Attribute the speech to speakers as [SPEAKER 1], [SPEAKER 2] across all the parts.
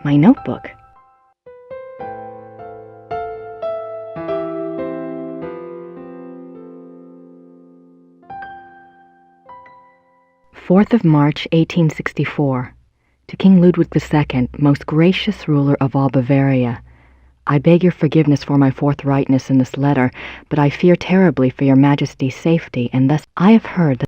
[SPEAKER 1] My notebook. March 4th, 1864. To King Ludwig II, most gracious ruler of all Bavaria. I beg your forgiveness for my forthrightness in this letter, but I fear terribly for your Majesty's safety, and thus I have heard that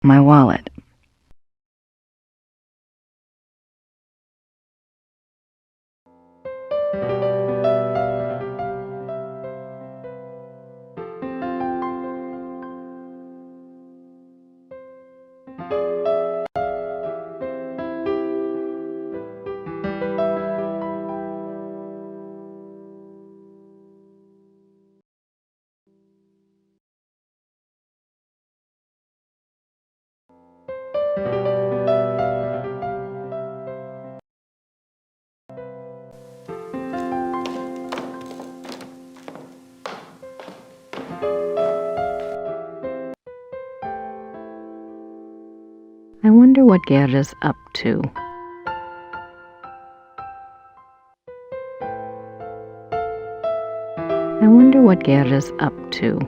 [SPEAKER 1] my wallet. I wonder what Gerda's up to. I wonder what Gerda's up to.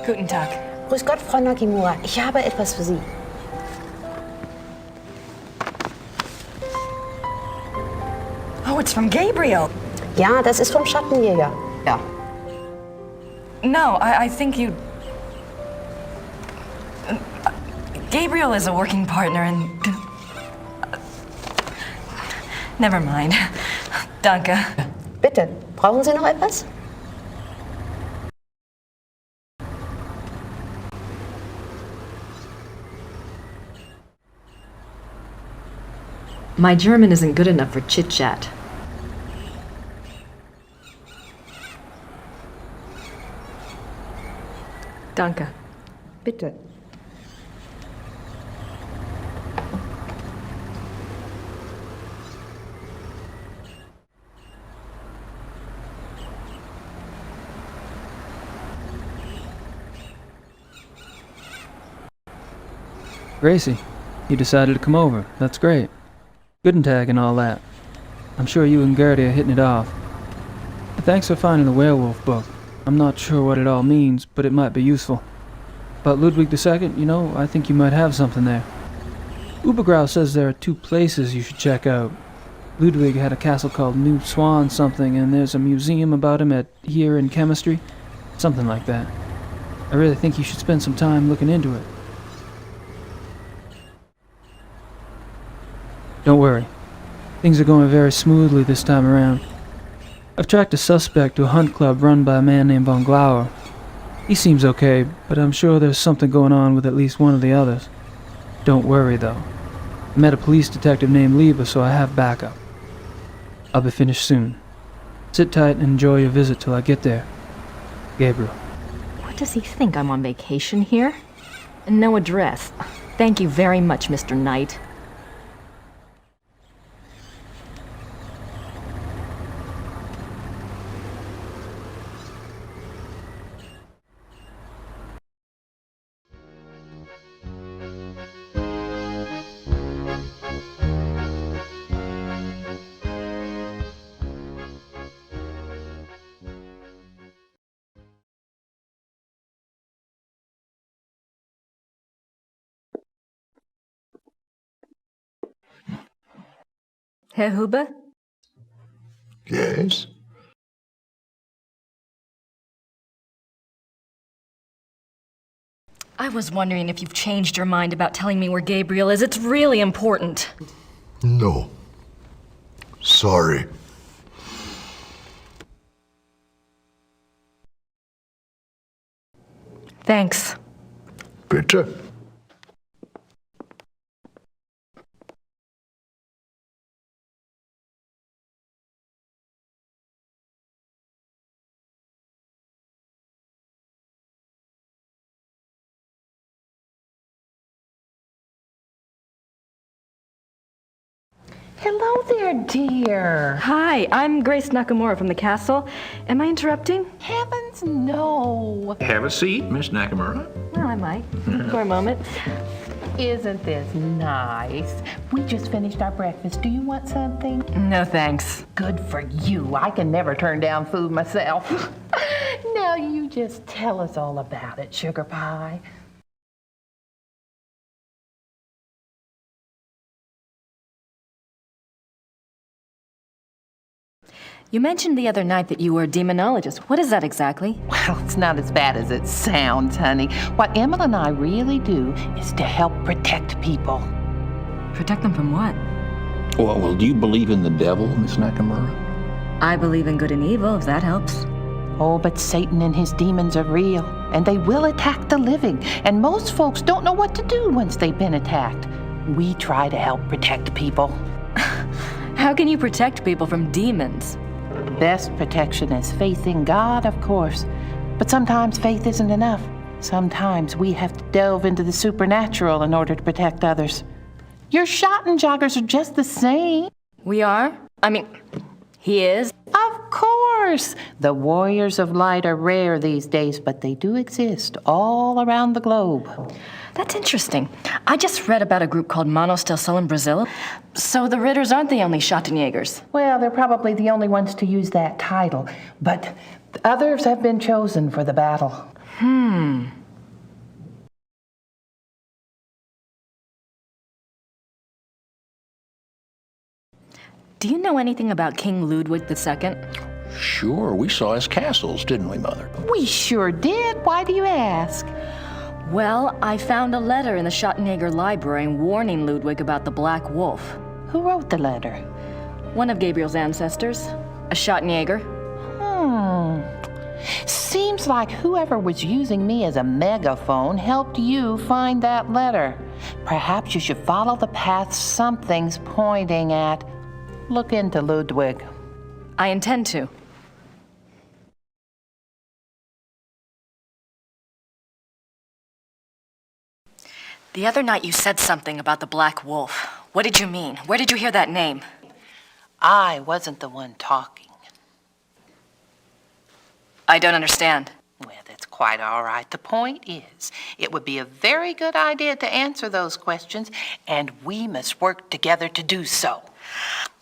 [SPEAKER 2] Guten Tag.
[SPEAKER 3] Grüß Gott, Frau Nakimura. Ich habe etwas für Sie.
[SPEAKER 2] Oh, it's from Gabriel.
[SPEAKER 3] Ja, das ist vom Schattenjäger. Ja.
[SPEAKER 2] No, I think you... Gabriel is a working partner and... Never mind. Danke.
[SPEAKER 3] Bitte, brauchen Sie noch etwas?
[SPEAKER 4] My German isn't good enough for chit-chat. Danke.
[SPEAKER 3] Bitte.
[SPEAKER 5] Gracie, you decided to come over. That's great. Guten Tag and all that. I'm sure you and Gertie are hitting it off. But thanks for finding the werewolf book. I'm not sure what it all means, but it might be useful. About Ludwig II, you know, I think you might have something there. Ubergrau says there are 2 places you should check out. Ludwig had a castle called New Swan something, and there's a museum about him here in chemistry. Something like that. I really think you should spend some time looking into it. Don't worry. Things are going very smoothly this time around. I've tracked a suspect to a hunt club run by a man named Von Glauer. He seems okay, but I'm sure there's something going on with at least one of the others. Don't worry, though. I met a police detective named Lieber, so I have backup. I'll be finished soon. Sit tight and enjoy your visit till I get there. Gabriel.
[SPEAKER 4] What does he think? I'm on vacation here? And no address. Thank you very much, Mr. Knight. Herr Huber?
[SPEAKER 6] Yes?
[SPEAKER 4] I was wondering if you've changed your mind about telling me where Gabriel is. It's really important.
[SPEAKER 6] No. Sorry.
[SPEAKER 4] Thanks.
[SPEAKER 6] Bitte?
[SPEAKER 7] Hello there, dear.
[SPEAKER 4] Hi, I'm Grace Nakamura from the castle. Am I interrupting?
[SPEAKER 7] Heavens, no.
[SPEAKER 8] Have a seat, Miss Nakamura.
[SPEAKER 4] Well, I might. For a moment.
[SPEAKER 7] Isn't this nice? We just finished our breakfast. Do you want something?
[SPEAKER 4] No, thanks.
[SPEAKER 7] Good for you. I can never turn down food myself. Now you just tell us all about it, Sugar Pie.
[SPEAKER 4] You mentioned the other night that you were a demonologist. What is that exactly?
[SPEAKER 7] Well, it's not as bad as it sounds, honey. What Emil and I really do is to help protect people.
[SPEAKER 4] Protect them from what?
[SPEAKER 8] Well, do you believe in the devil, Miss Nakamura?
[SPEAKER 4] I believe in good and evil, if that helps.
[SPEAKER 7] Oh, but Satan and his demons are real, and they will attack the living. And most folks don't know what to do once they've been attacked. We try to help protect people.
[SPEAKER 4] How can you protect people from demons?
[SPEAKER 7] Best protection is faith in God, of course. But sometimes faith isn't enough. Sometimes we have to delve into the supernatural in order to protect others. Your Schottenjoggers are just the same.
[SPEAKER 4] We are? I mean, he is?
[SPEAKER 7] Of course! The warriors of light are rare these days, but they do exist all around the globe.
[SPEAKER 4] That's interesting. I just read about a group called Manos del Sol in Brazil. So the Ritters aren't the only Schottenjägers.
[SPEAKER 7] Well, they're probably the only ones to use that title, but others have been chosen for the battle.
[SPEAKER 4] Do you know anything about King Ludwig II?
[SPEAKER 8] Sure, we saw his castles, didn't we, Mother?
[SPEAKER 7] We sure did. Why do you ask?
[SPEAKER 4] Well, I found a letter in the Schottenjäger library warning Ludwig about the Black Wolf.
[SPEAKER 7] Who wrote the letter?
[SPEAKER 4] One of Gabriel's ancestors, a Schottenjäger.
[SPEAKER 7] Seems like whoever was using me as a megaphone helped you find that letter. Perhaps you should follow the path something's pointing at. Look into Ludwig.
[SPEAKER 4] I intend to. The other night you said something about the Black Wolf. What did you mean? Where did you hear that name?
[SPEAKER 7] I wasn't the one talking.
[SPEAKER 4] I don't understand.
[SPEAKER 7] Well, that's quite all right. The point is, it would be a very good idea to answer those questions, and we must work together to do so.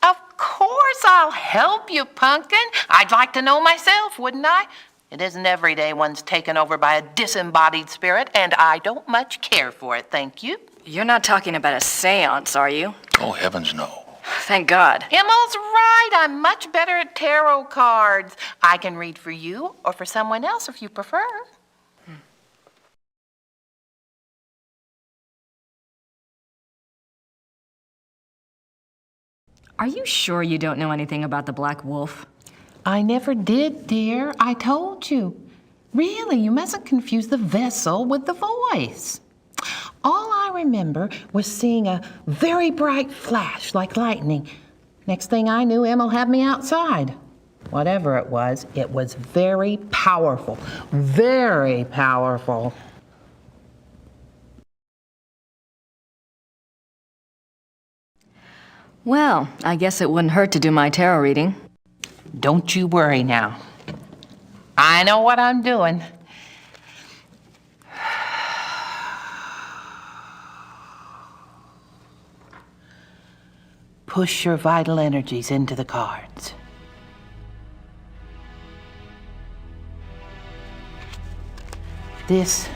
[SPEAKER 7] Of course I'll help you, Pumpkin. I'd like to know myself, wouldn't I? It isn't every day one's taken over by a disembodied spirit, and I don't much care for it, thank you.
[SPEAKER 4] You're not talking about a seance, are you?
[SPEAKER 8] Oh, heavens, no.
[SPEAKER 4] Thank God.
[SPEAKER 7] Emil's right. I'm much better at tarot cards. I can read for you or for someone else if you prefer.
[SPEAKER 4] Are you sure you don't know anything about the Black Wolf?
[SPEAKER 7] I never did, dear. I told you. Really, you mustn't confuse the vessel with the voice. All I remember was seeing a very bright flash like lightning. Next thing I knew, Emil had me outside. Whatever it was very powerful. Very powerful.
[SPEAKER 4] Well, I guess it wouldn't hurt to do my tarot reading.
[SPEAKER 7] Don't you worry now. I know what I'm doing. Push your vital energies into the cards. This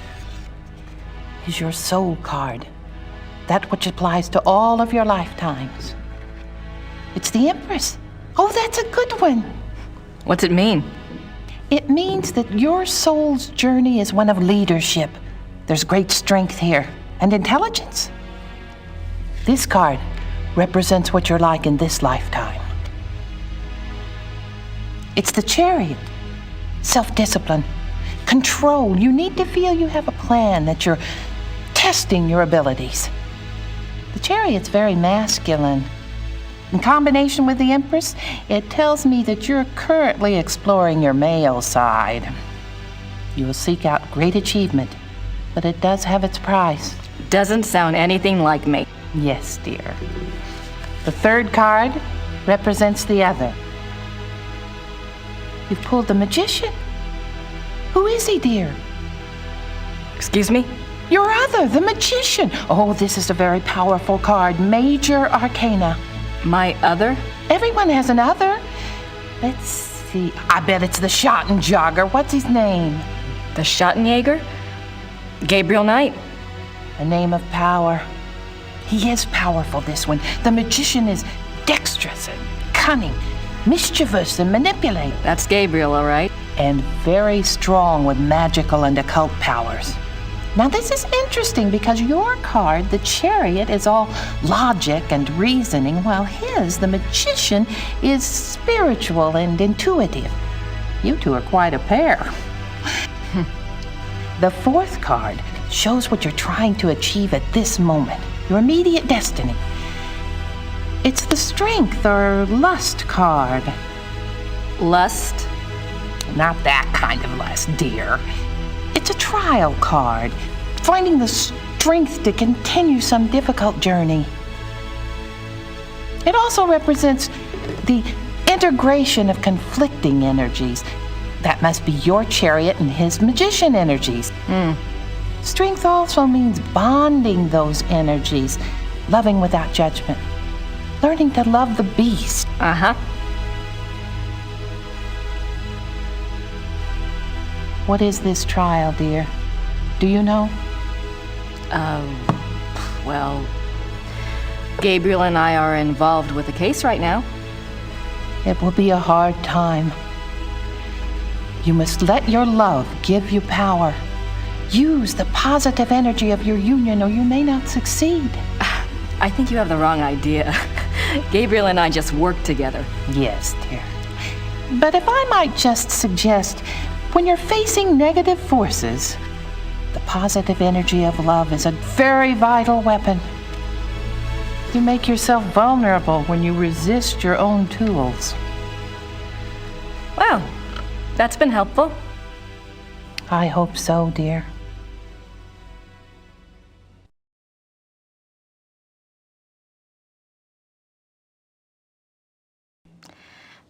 [SPEAKER 7] is your soul card, that which applies to all of your lifetimes. It's the Empress. Oh, that's a good one.
[SPEAKER 2] What's it mean?
[SPEAKER 7] It means that your soul's journey is one of leadership. There's great strength here and intelligence. This card represents what you're like in this lifetime. It's the Chariot. Self-discipline, control. You need to feel you have a plan, that you're testing your abilities. The Chariot's very masculine. In combination with the Empress, it tells me that you're currently exploring your male side. You will seek out great achievement, but it does have its price.
[SPEAKER 2] Doesn't sound anything like me.
[SPEAKER 7] Yes, dear. The third card represents the other. You've pulled the Magician. Who is he, dear?
[SPEAKER 2] Excuse me?
[SPEAKER 7] Your other, the Magician. Oh, this is a very powerful card. Major Arcana.
[SPEAKER 2] My other?
[SPEAKER 7] Everyone has an other. Let's see. I bet it's the Schottenjäger. What's his name?
[SPEAKER 2] The Schottenjäger? Gabriel Knight.
[SPEAKER 7] A name of power. He is powerful, this one. The Magician is dexterous and cunning, mischievous and manipulate.
[SPEAKER 2] That's Gabriel, all right.
[SPEAKER 7] And very strong with magical and occult powers. Now this is interesting because your card, the Chariot, is all logic and reasoning, while his, the Magician, is spiritual and intuitive. You two are quite a pair. The fourth card shows what you're trying to achieve at this moment, your immediate destiny. It's the Strength or Lust card.
[SPEAKER 2] Lust?
[SPEAKER 7] Not that kind of lust, dear. It's a trial card, finding the strength to continue some difficult journey. It also represents the integration of conflicting energies. That must be your Chariot and his Magician energies. Strength also means bonding those energies, loving without judgment, learning to love the beast.
[SPEAKER 2] Uh-huh.
[SPEAKER 7] What is this trial, dear? Do you know?
[SPEAKER 2] Well, Gabriel and I are involved with a case right now.
[SPEAKER 7] It will be a hard time. You must let your love give you power. Use the positive energy of your union or you may not succeed.
[SPEAKER 2] I think you have the wrong idea. Gabriel and I just work together.
[SPEAKER 7] Yes, dear. But if I might just suggest, when you're facing negative forces, the positive energy of love is a very vital weapon. You make yourself vulnerable when you resist your own tools.
[SPEAKER 2] Well, that's been helpful.
[SPEAKER 7] I hope so, dear.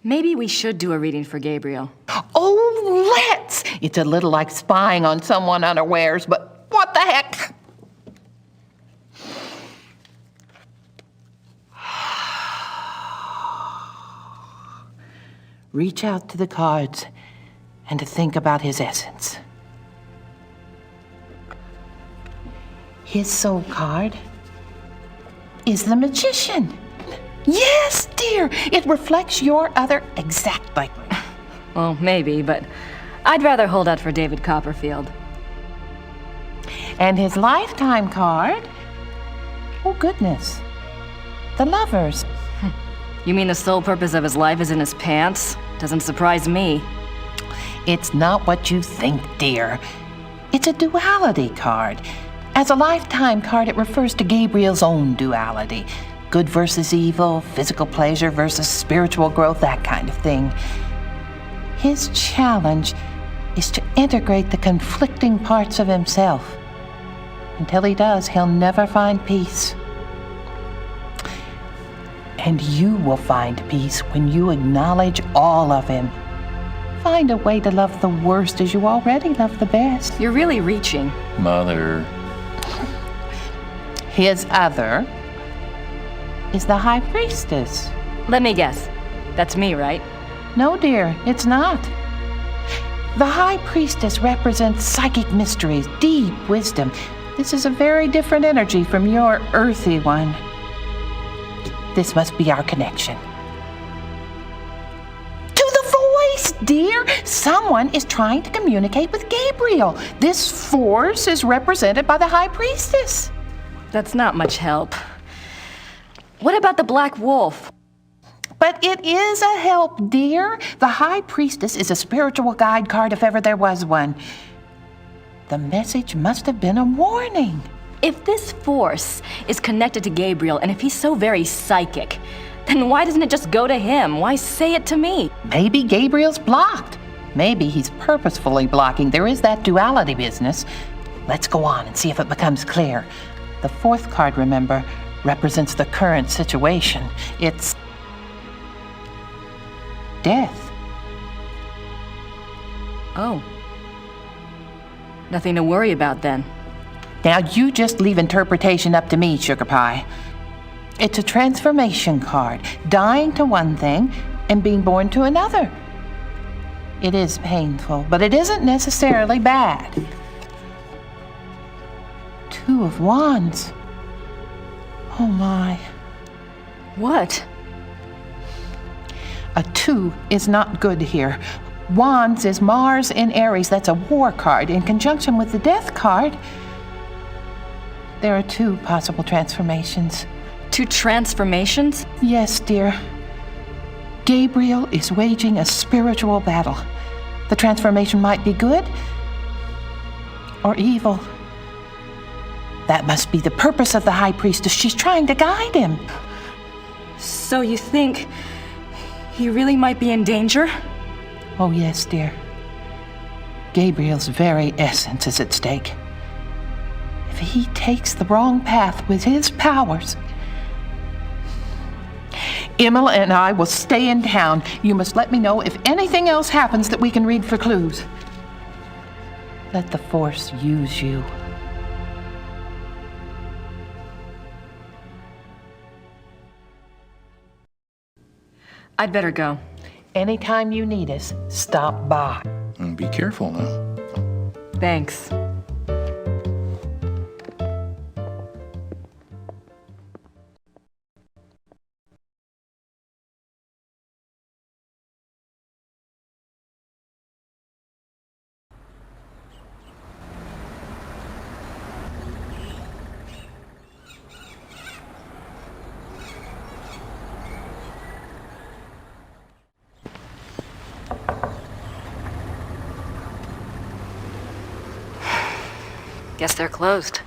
[SPEAKER 2] Maybe we should do a reading for Gabriel.
[SPEAKER 7] Oh, let's! It's a little like spying on someone unawares, but what the heck? Reach out to the cards and to think about his essence. His soul card is the Magician. Yes, dear, it reflects your other exactly.
[SPEAKER 2] Well, maybe, but I'd rather hold out for David Copperfield.
[SPEAKER 7] And his lifetime card? Oh, goodness. The Lovers.
[SPEAKER 2] You mean the sole purpose of his life is in his pants? Doesn't surprise me.
[SPEAKER 7] It's not what you think, dear. It's a duality card. As a lifetime card, it refers to Gabriel's own duality. Good versus evil, physical pleasure versus spiritual growth, that kind of thing. His challenge is to integrate the conflicting parts of himself. Until he does, he'll never find peace. And you will find peace when you acknowledge all of him. Find a way to love the worst as you already love the best.
[SPEAKER 2] You're really reaching.
[SPEAKER 8] Mother.
[SPEAKER 7] His other is the High Priestess.
[SPEAKER 2] Let me guess. That's me, right?
[SPEAKER 7] No, dear, it's not. The High Priestess represents psychic mysteries, deep wisdom. This is a very different energy from your earthy one. This must be our connection. dear. Someone is trying to communicate with Gabriel. This force is represented by the High Priestess.
[SPEAKER 2] That's not much help. What about the Black Wolf?
[SPEAKER 7] But it is a help, dear. The High Priestess is a spiritual guide card if ever there was one. The message must have been a warning.
[SPEAKER 2] If this force is connected to Gabriel, and if he's so very psychic, then why doesn't it just go to him? Why say it to me?
[SPEAKER 7] Maybe Gabriel's blocked. Maybe he's purposefully blocking. There is that duality business. Let's go on and see if it becomes clear. The fourth card, remember, represents the current situation. It's death.
[SPEAKER 2] Oh. Nothing to worry about then.
[SPEAKER 7] Now you just leave interpretation up to me, Sugar Pie. It's a transformation card, dying to one thing and being born to another. It is painful, but it isn't necessarily bad. Two of Wands. Oh my.
[SPEAKER 2] What?
[SPEAKER 7] A 2 is not good here. Wands is Mars in Aries. That's a war card. In conjunction with the death card, there are 2 possible transformations.
[SPEAKER 2] 2 transformations?
[SPEAKER 7] Yes, dear. Gabriel is waging a spiritual battle. The transformation might be good or evil. That must be the purpose of the High Priestess. She's trying to guide him.
[SPEAKER 2] So you think he really might be in danger?
[SPEAKER 7] Oh, yes, dear. Gabriel's very essence is at stake. If he takes the wrong path with his powers, Imola and I will stay in town. You must let me know if anything else happens that we can read for clues. Let the Force use you.
[SPEAKER 2] I'd better go.
[SPEAKER 7] Anytime you need us, stop by.
[SPEAKER 8] And be careful now.
[SPEAKER 2] Thanks. Guess they're closed.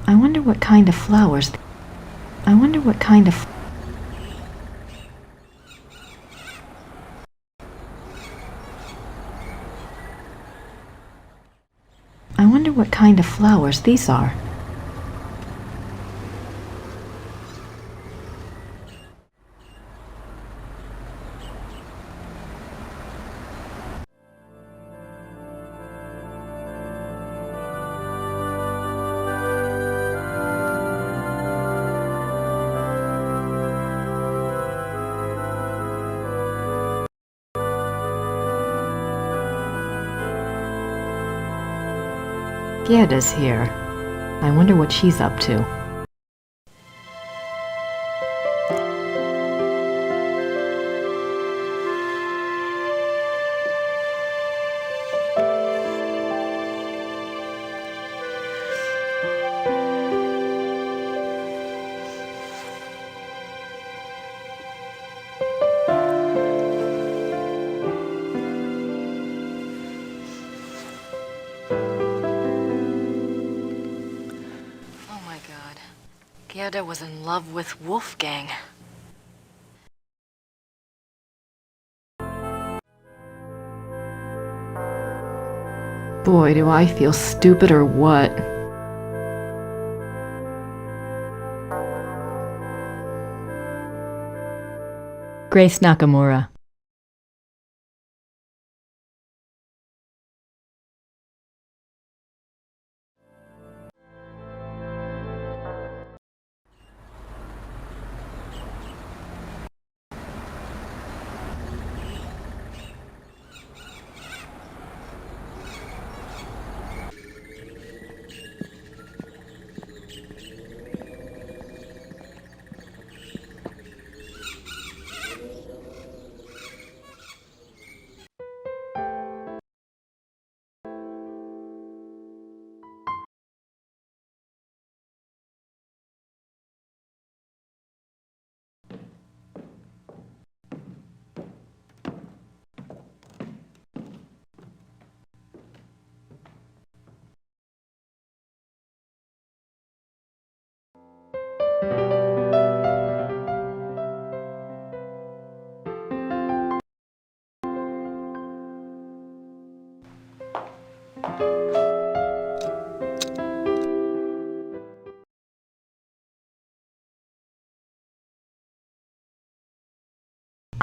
[SPEAKER 4] I wonder what kind of flowers. I wonder what kind of. I wonder what kind of flowers these are. Gerda's here. I wonder what she's up to.
[SPEAKER 2] Gerda was in love with Wolfgang.
[SPEAKER 4] Boy, do I feel stupid or what? Grace Nakamura.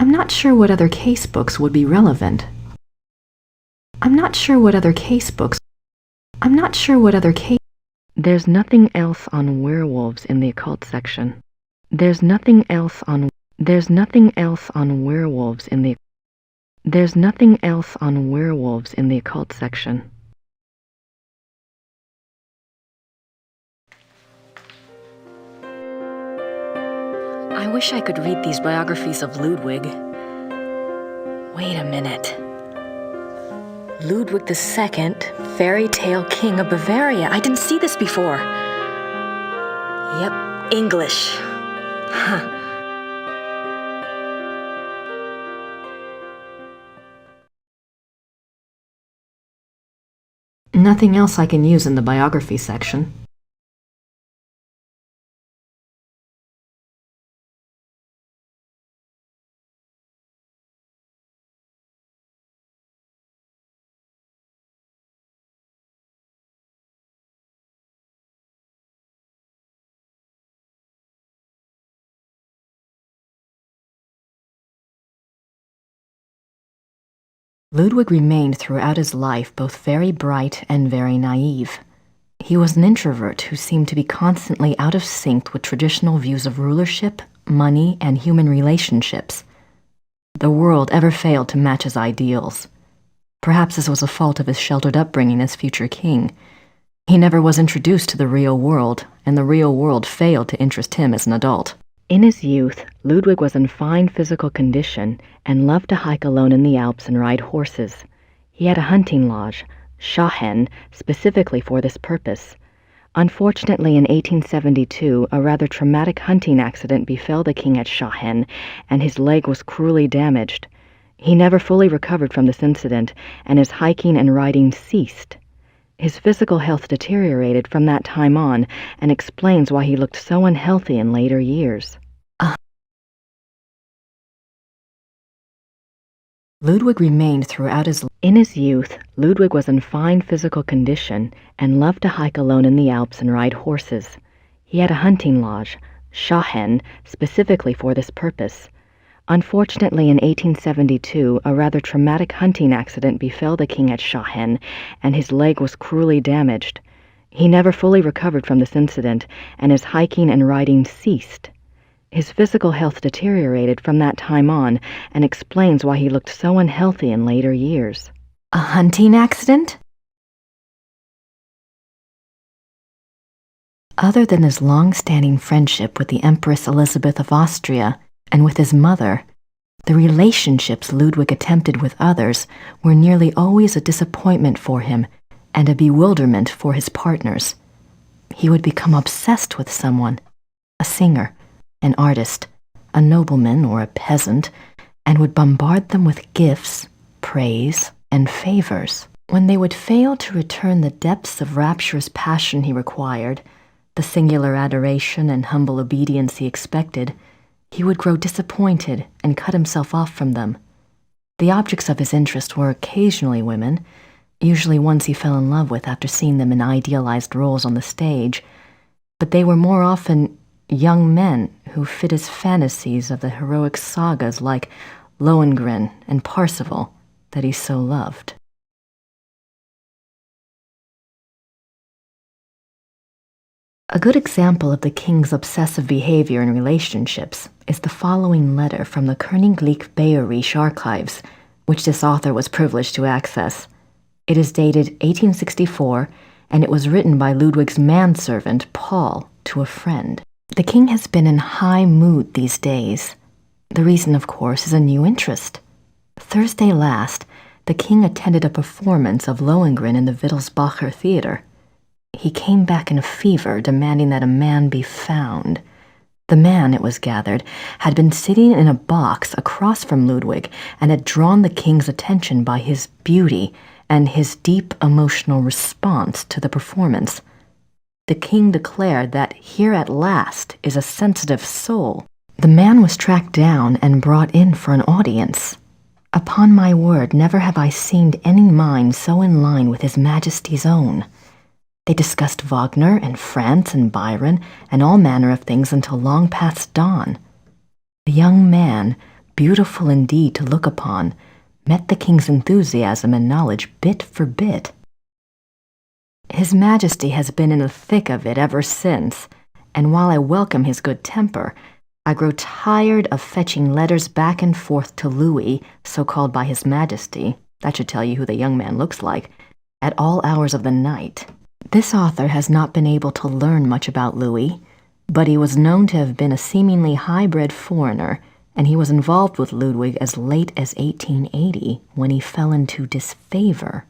[SPEAKER 4] I'm not sure what other case books would be relevant. I'm not sure what other case books. I'm not sure what other case.
[SPEAKER 1] There's nothing else on werewolves in the occult section. There's nothing else on werewolves in the There's nothing else on werewolves in the occult section.
[SPEAKER 2] I wish I could read these biographies of Ludwig. Wait a minute. Ludwig II, fairy tale king of Bavaria. I didn't see this before. Yep, English. Huh.
[SPEAKER 4] Nothing else I can use in the biography section. Ludwig remained throughout his life both very bright and very naive. He was an introvert who seemed to be constantly out of sync with traditional views of rulership, money, and human relationships. The world ever failed to match his ideals. Perhaps this was a fault of his sheltered upbringing as future king. He never was introduced to the real world, and the real world failed to interest him as an adult.
[SPEAKER 1] In his youth, Ludwig was in fine physical condition and loved to hike alone in the Alps and ride horses. He had a hunting lodge, Schahen, specifically for this purpose. Unfortunately, in 1872, a rather traumatic hunting accident befell the king at Schahen, and his leg was cruelly damaged. He never fully recovered from this incident, and his hiking and riding ceased. His physical health deteriorated from that time on, and explains why he looked so unhealthy in later years.
[SPEAKER 4] Ludwig remained throughout his life.
[SPEAKER 1] In his youth, Ludwig was in fine physical condition and loved to hike alone in the Alps and ride horses. He had a hunting lodge, Schahen, specifically for this purpose. Unfortunately, in 1872, a rather traumatic hunting accident befell the king at Schahen, and his leg was cruelly damaged. He never fully recovered from this incident, and his hiking and riding ceased. His physical health deteriorated from that time on, and explains why he looked so unhealthy in later years.
[SPEAKER 4] A hunting accident? Other than his long-standing friendship with the Empress Elizabeth of Austria and with his mother, the relationships Ludwig attempted with others were nearly always a disappointment for him and a bewilderment for his partners. He would become obsessed with someone, a singer, an artist, a nobleman or a peasant, and would bombard them with gifts, praise, and favors. When they would fail to return the depths of rapturous passion he required, the singular adoration and humble obedience he expected, he would grow disappointed and cut himself off from them. The objects of his interest were occasionally women, usually ones he fell in love with after seeing them in idealized roles on the stage, but they were more often young men who fit his fantasies of the heroic sagas like Lohengrin and Parsifal that he so loved. A good example of the king's obsessive behavior in relationships is the following letter from the Königlich Bayerische archives, which this author was privileged to access. It is dated 1864, and it was written by Ludwig's manservant, Paul, to a friend. The king has been in high mood these days. The reason, of course, is a new interest. Thursday last, the king attended a performance of Lohengrin in the Wittelsbacher Theater. He came back in a fever, demanding that a man be found. The man, it was gathered, had been sitting in a box across from Ludwig and had drawn the king's attention by his beauty and his deep emotional response to the performance. The king declared that here at last is a sensitive soul. The man was tracked down and brought in for an audience. Upon my word, never have I seen any mind so in line with His Majesty's own. They discussed Wagner and France and Byron and all manner of things until long past dawn. The young man, beautiful indeed to look upon, met the king's enthusiasm and knowledge bit for bit. His Majesty has been in the thick of it ever since, and while I welcome his good temper, I grow tired of fetching letters back and forth to Louis, so called by his Majesty, that should tell you who the young man looks like, at all hours of the night. This author has not been able to learn much about Louis, but he was known to have been a seemingly high-bred foreigner, and he was involved with Ludwig as late as 1880, when he fell into disfavor.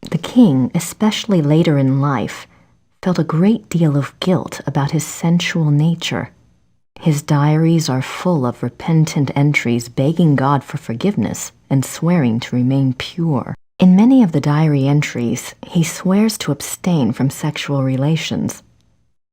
[SPEAKER 4] The king, especially later in life, felt a great deal of guilt about his sensual nature. His diaries are full of repentant entries begging God for forgiveness and swearing to remain pure. In many of the diary entries, he swears to abstain from sexual relations.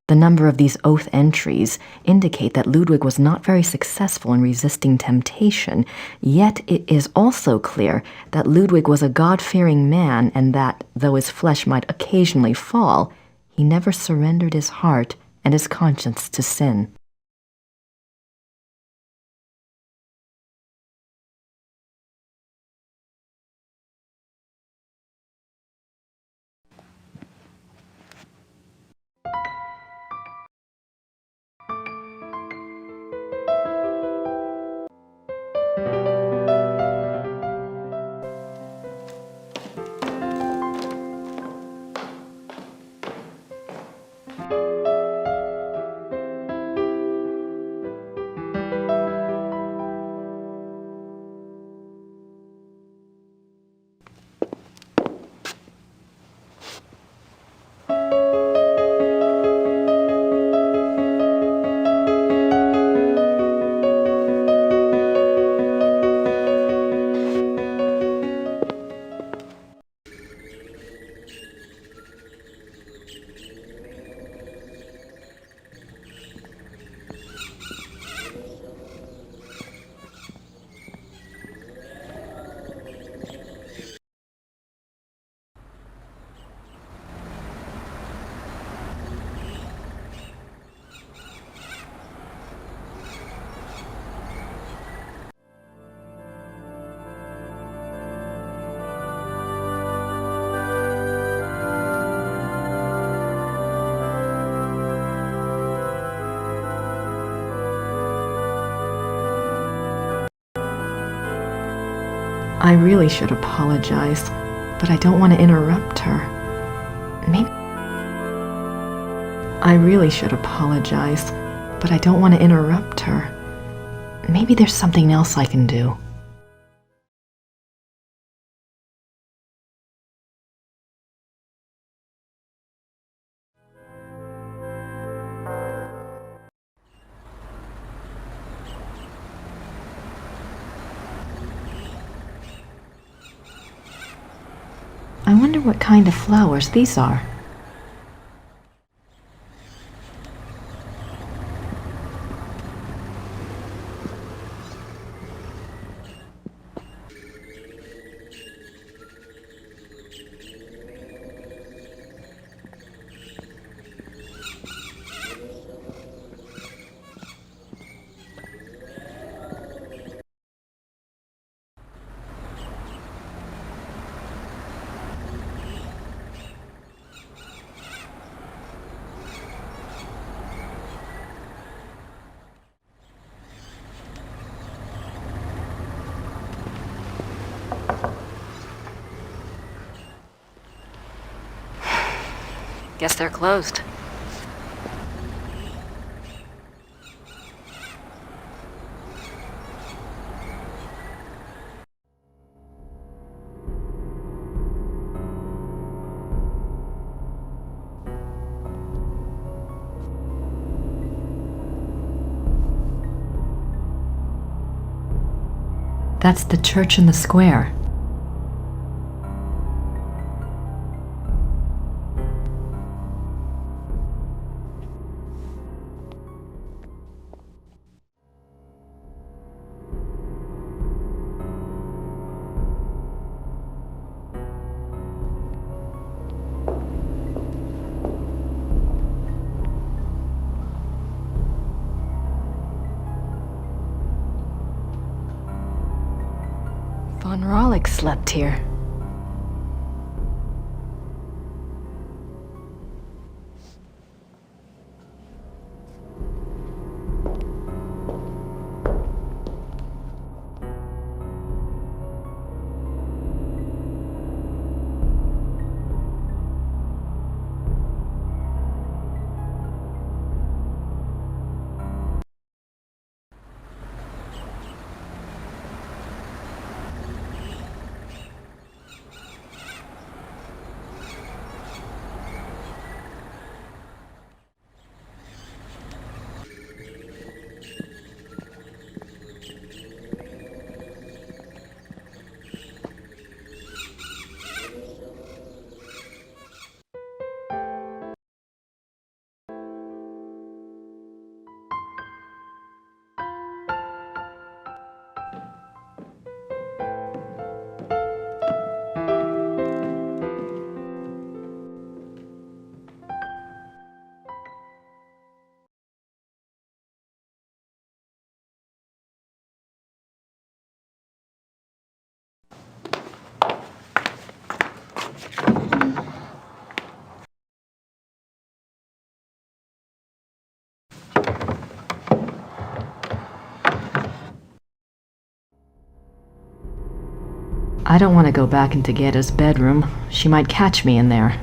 [SPEAKER 4] The number of these oath entries indicate that Ludwig was not very successful in resisting temptation, yet it is also clear that Ludwig was a God-fearing man and that, though his flesh might occasionally fall, he never surrendered his heart and his conscience to sin. I really should apologize, but I don't want to interrupt her. I really should apologize, but I don't want to interrupt her. Maybe there's something else I can do. I wonder what kind of flowers these are.
[SPEAKER 1] Guess they're closed.
[SPEAKER 4] That's the church in the square. slept here. I don't want to go back into Gerda's bedroom. She might catch me in there.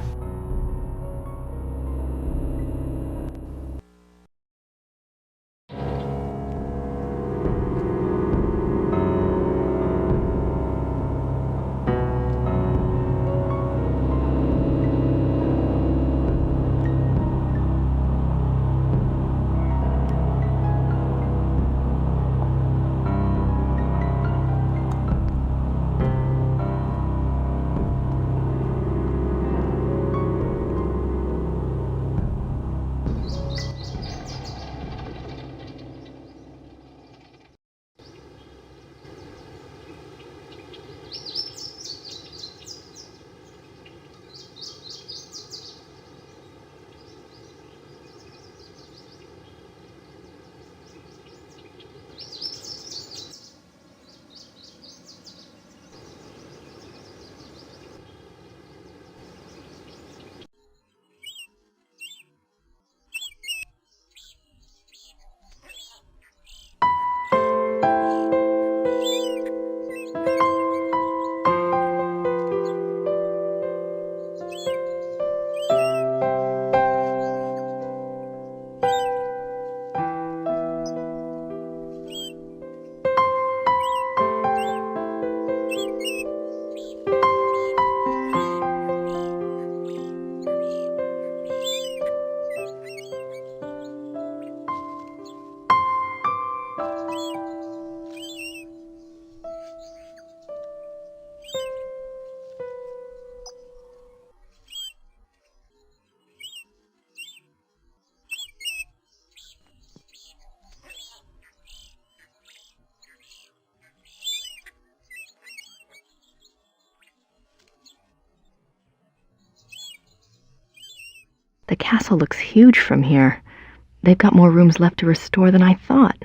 [SPEAKER 4] The castle looks huge from here. They've got more rooms left to restore than I thought.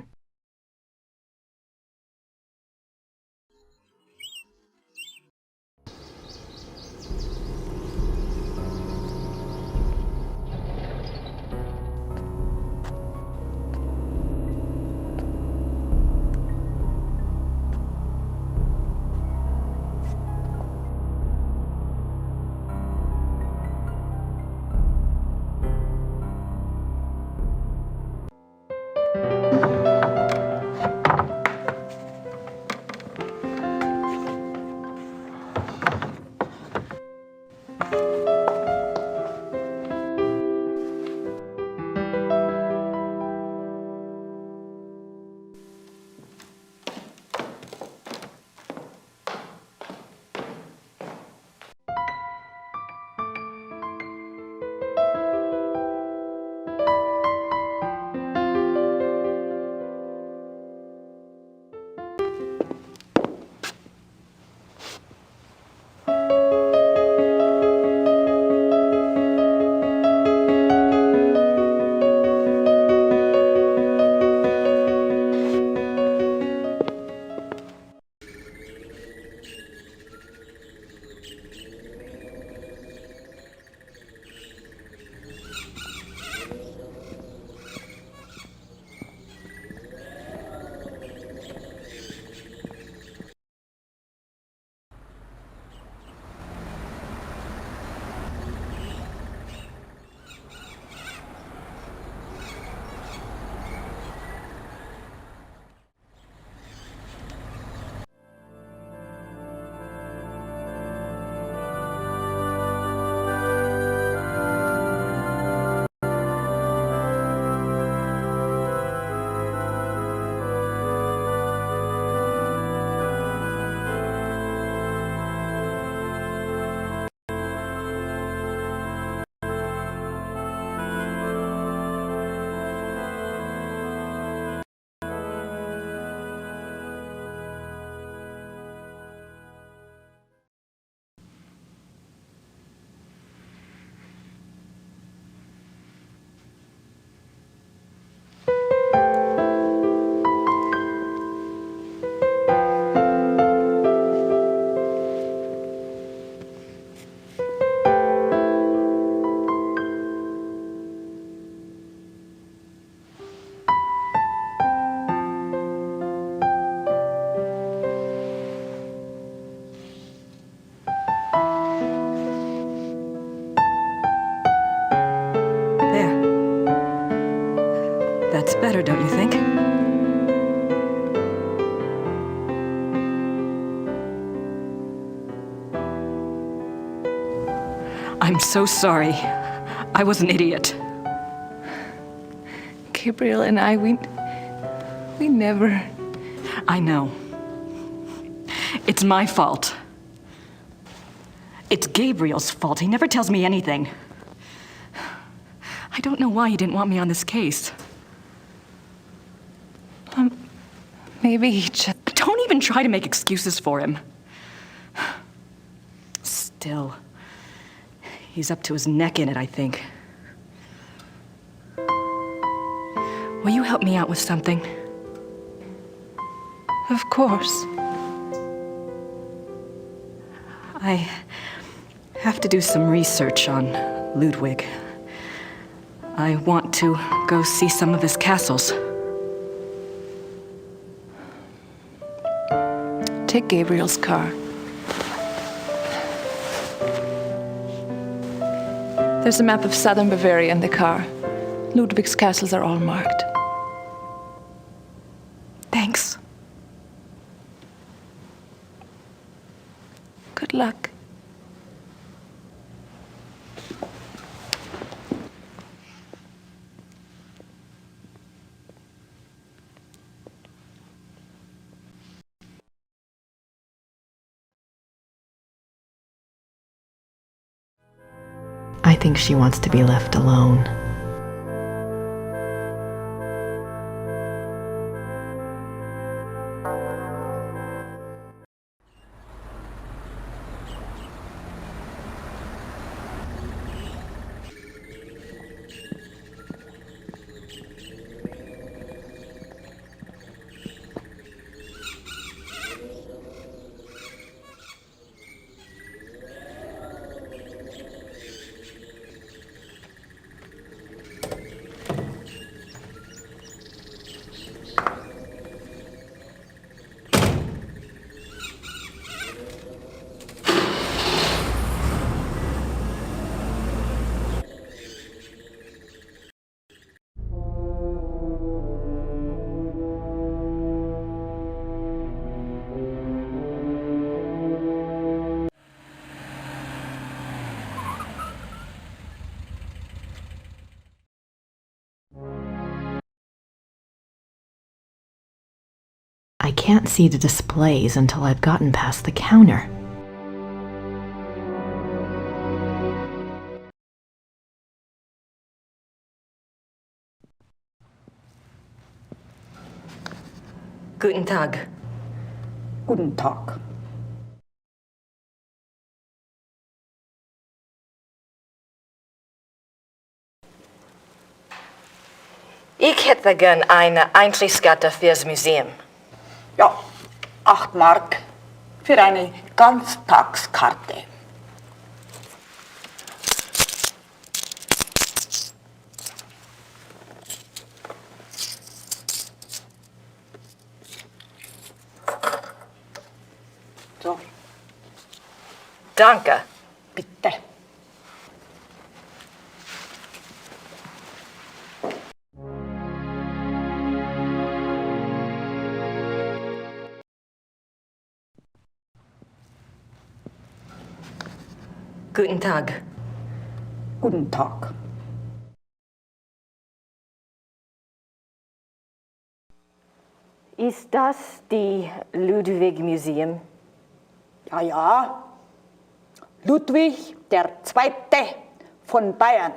[SPEAKER 2] better, don't you think? I'm so sorry. I was an idiot.
[SPEAKER 9] Gabriel and I, we never...
[SPEAKER 2] I know. It's my fault. It's Gabriel's fault. He never tells me anything. I don't know why he didn't want me on this case.
[SPEAKER 9] Maybe he just...
[SPEAKER 2] Don't even try to make excuses for him. Still, he's up to his neck in it, I think. Will you help me out with something?
[SPEAKER 9] Of course.
[SPEAKER 2] I have to do some research on Ludwig. I want to go see some of his castles.
[SPEAKER 9] Take Gabriel's car. There's a map of southern Bavaria in the car. Ludwig's castles are all marked.
[SPEAKER 2] Thanks.
[SPEAKER 9] Good luck.
[SPEAKER 4] I think she wants to be left alone. I can't see the displays until I've gotten past the counter.
[SPEAKER 2] Guten Tag.
[SPEAKER 10] Guten Tag.
[SPEAKER 2] Ich hätte gern eine Eintrittskarte fürs Museum.
[SPEAKER 10] Ja, 8 Mark für eine Ganztagskarte. So,
[SPEAKER 2] Danke.
[SPEAKER 10] bitte.
[SPEAKER 2] Guten Tag.
[SPEAKER 10] Guten Tag.
[SPEAKER 2] Ist das die Ludwig Museum?
[SPEAKER 10] Ja, ja. Ludwig der Zweite von Bayern.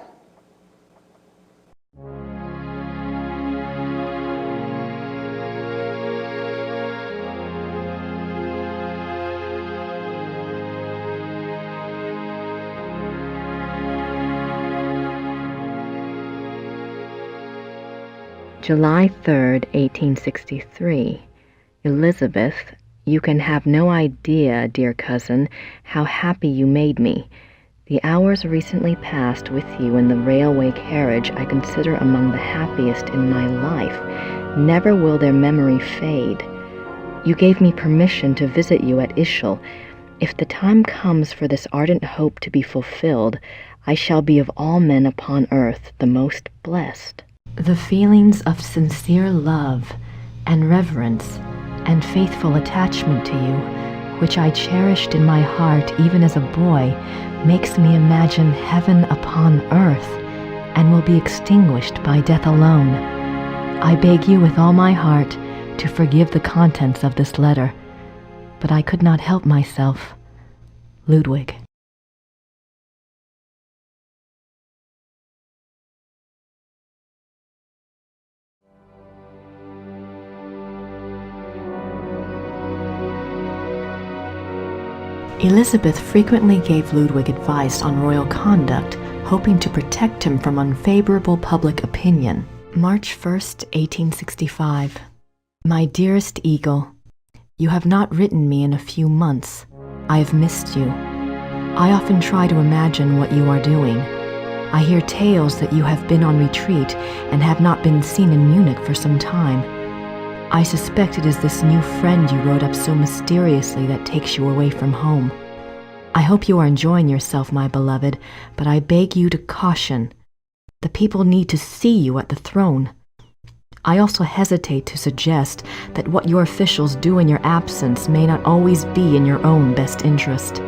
[SPEAKER 1] July 3rd, 1863. Elizabeth, you can have no idea, dear cousin, how happy you made me. The hours recently passed with you in the railway carriage I consider among the happiest in my life. Never will their memory fade. You gave me permission to visit you at Ischl. If the time comes for this ardent hope to be fulfilled, I shall be of all men upon earth the most blessed.
[SPEAKER 4] The feelings of sincere love and reverence and faithful attachment to you, which I cherished in my heart even as a boy, makes me imagine heaven upon earth and will be extinguished by death alone. I beg you with all my heart to forgive the contents of this letter, but I could not help myself. Ludwig. Elizabeth frequently gave Ludwig advice on royal conduct, hoping to protect him from unfavorable public opinion. March 1st, 1865. My dearest Eagle, you have not written me in a few months. I have missed you. I often try to imagine what you are doing. I hear tales that you have been on retreat and have not been seen in Munich for some time. I suspect it is this new friend you wrote up so mysteriously that takes you away from home. I hope you are enjoying yourself, my beloved, but I beg you to caution. The people need to see you at the throne. I also hesitate to suggest that what your officials do in your absence may not always be in your own best interest.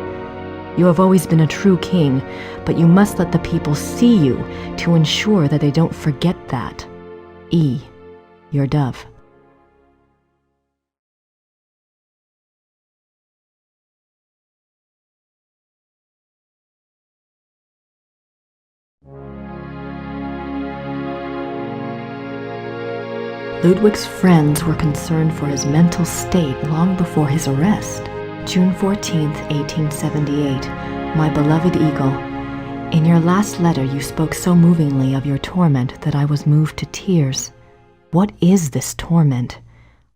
[SPEAKER 4] You have always been a true king, but you must let the people see you to ensure that they don't forget that. E. Your dove. Ludwig's friends were concerned for his mental state long before his arrest. June 14th, 1878. My beloved Eagle, in your last letter you spoke so movingly of your torment that I was moved to tears. What is this torment?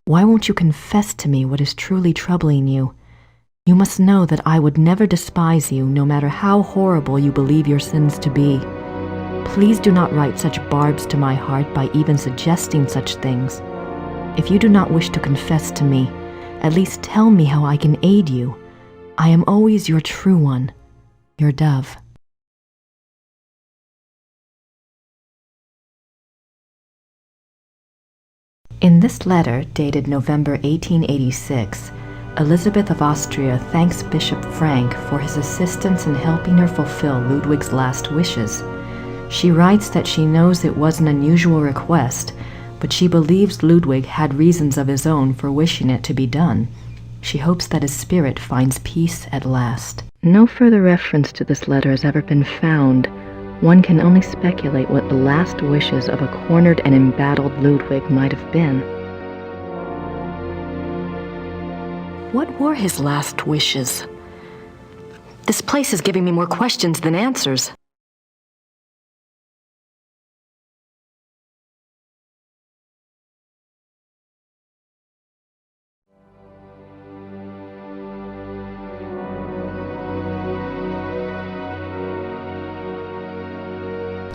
[SPEAKER 4] Why won't you confess to me what is truly troubling you? You must know that I would never despise you, no matter how horrible you believe your sins to be. Please do not write such barbs to my heart by even suggesting such things. If you do not wish to confess to me, at least tell me how I can aid you. I am always your true one, your dove. In this letter, dated November 1886, Elizabeth of Austria thanks Bishop Frank for his assistance in helping her fulfill Ludwig's last wishes. She writes that she knows it was an unusual request, but she believes Ludwig had reasons of his own for wishing it to be done. She hopes that his spirit finds peace at last.
[SPEAKER 1] No further reference to this letter has ever been found. One can only speculate what the last wishes of a cornered and embattled Ludwig might have been.
[SPEAKER 4] What were his last wishes? This place is giving me more questions than answers.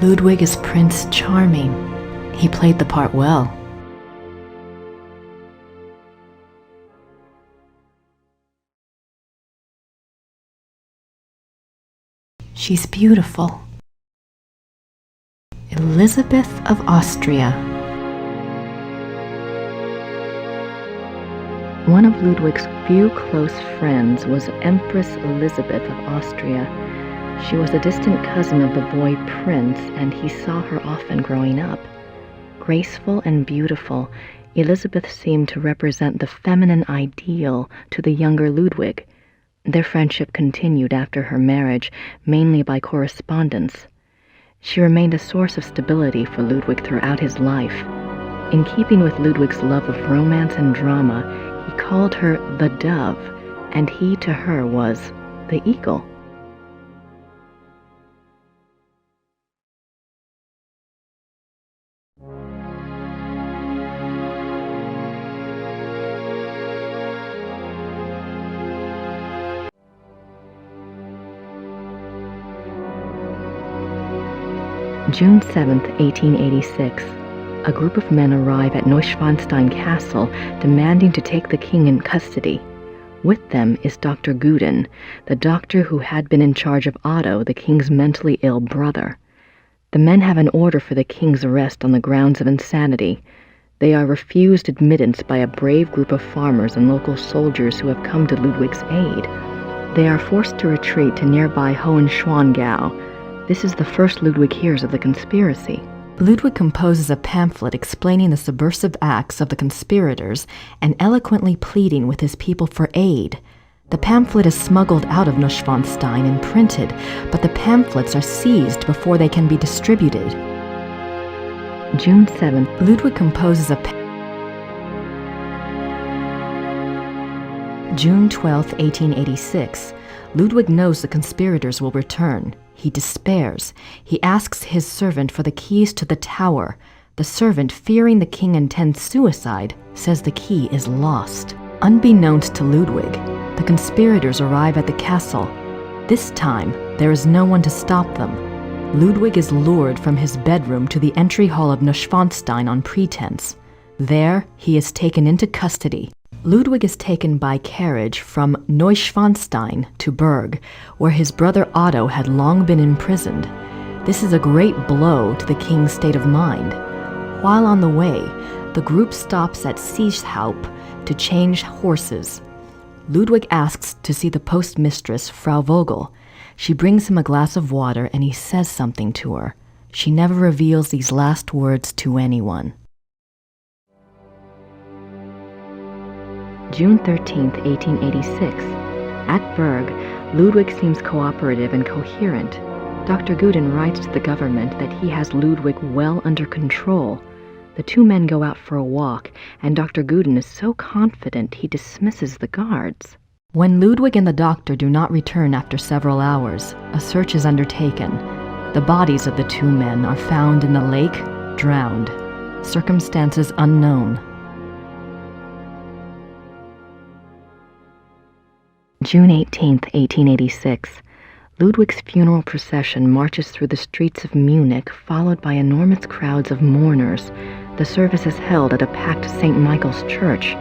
[SPEAKER 4] Ludwig is Prince Charming. He played the part well. She's beautiful. Elizabeth of Austria.
[SPEAKER 1] One of Ludwig's few close friends was Empress Elizabeth of Austria. She was a distant cousin of the boy Prince, and he saw her often growing up. Graceful and beautiful, Elizabeth seemed to represent the feminine ideal to the younger Ludwig. Their friendship continued after her marriage, mainly by correspondence. She remained a source of stability for Ludwig throughout his life. In keeping with Ludwig's love of romance and drama, he called her the Dove, and he to her was the Eagle. June 7th, 1886. A group of men arrive at Neuschwanstein Castle demanding to take the king in custody. With them is Dr. Guden, the doctor who had been in charge of Otto, the king's mentally ill brother. The men have an order for the king's arrest on the grounds of insanity. They are refused admittance by a brave group of farmers and local soldiers who have come to Ludwig's aid. They are forced to retreat to nearby Hohenschwangau. This is the first Ludwig hears of the conspiracy.
[SPEAKER 4] Ludwig composes a pamphlet explaining the subversive acts of the conspirators and eloquently pleading with his people for aid. The pamphlet is smuggled out of Neuschwanstein and printed, but the pamphlets are seized before they can be distributed.
[SPEAKER 1] June 7th,
[SPEAKER 4] Ludwig composes a June 12, 1886. Ludwig knows the conspirators will return. He despairs. He asks his servant for the keys to the tower. The servant, fearing the king intends suicide, says the key is lost. Unbeknownst to Ludwig, the conspirators arrive at the castle. This time, there is no one to stop them. Ludwig is lured from his bedroom to the entry hall of Neuschwanstein on pretense. There, he is taken into custody. Ludwig is taken by carriage from Neuschwanstein to Berg, where his brother Otto had long been imprisoned. This is a great blow to the king's state of mind. While on the way, the group stops at Seeshaupt to change horses. Ludwig asks to see the postmistress, Frau Vogel. She brings him a glass of water and he says something to her. She never reveals these last words to anyone.
[SPEAKER 1] June 13th, 1886. At Berg, Ludwig seems cooperative and coherent. Dr. Guden writes to the government that he has Ludwig well under control. The two men go out for a walk, and Dr. Guden is so confident he dismisses the guards.
[SPEAKER 4] When Ludwig and the doctor do not return after several hours, a search is undertaken. The bodies of the two men are found in the lake, drowned. Circumstances unknown.
[SPEAKER 1] June 18th, 1886. Ludwig's funeral procession marches through the streets of Munich, followed by enormous crowds of mourners. The service is held at a packed St. Michael's church.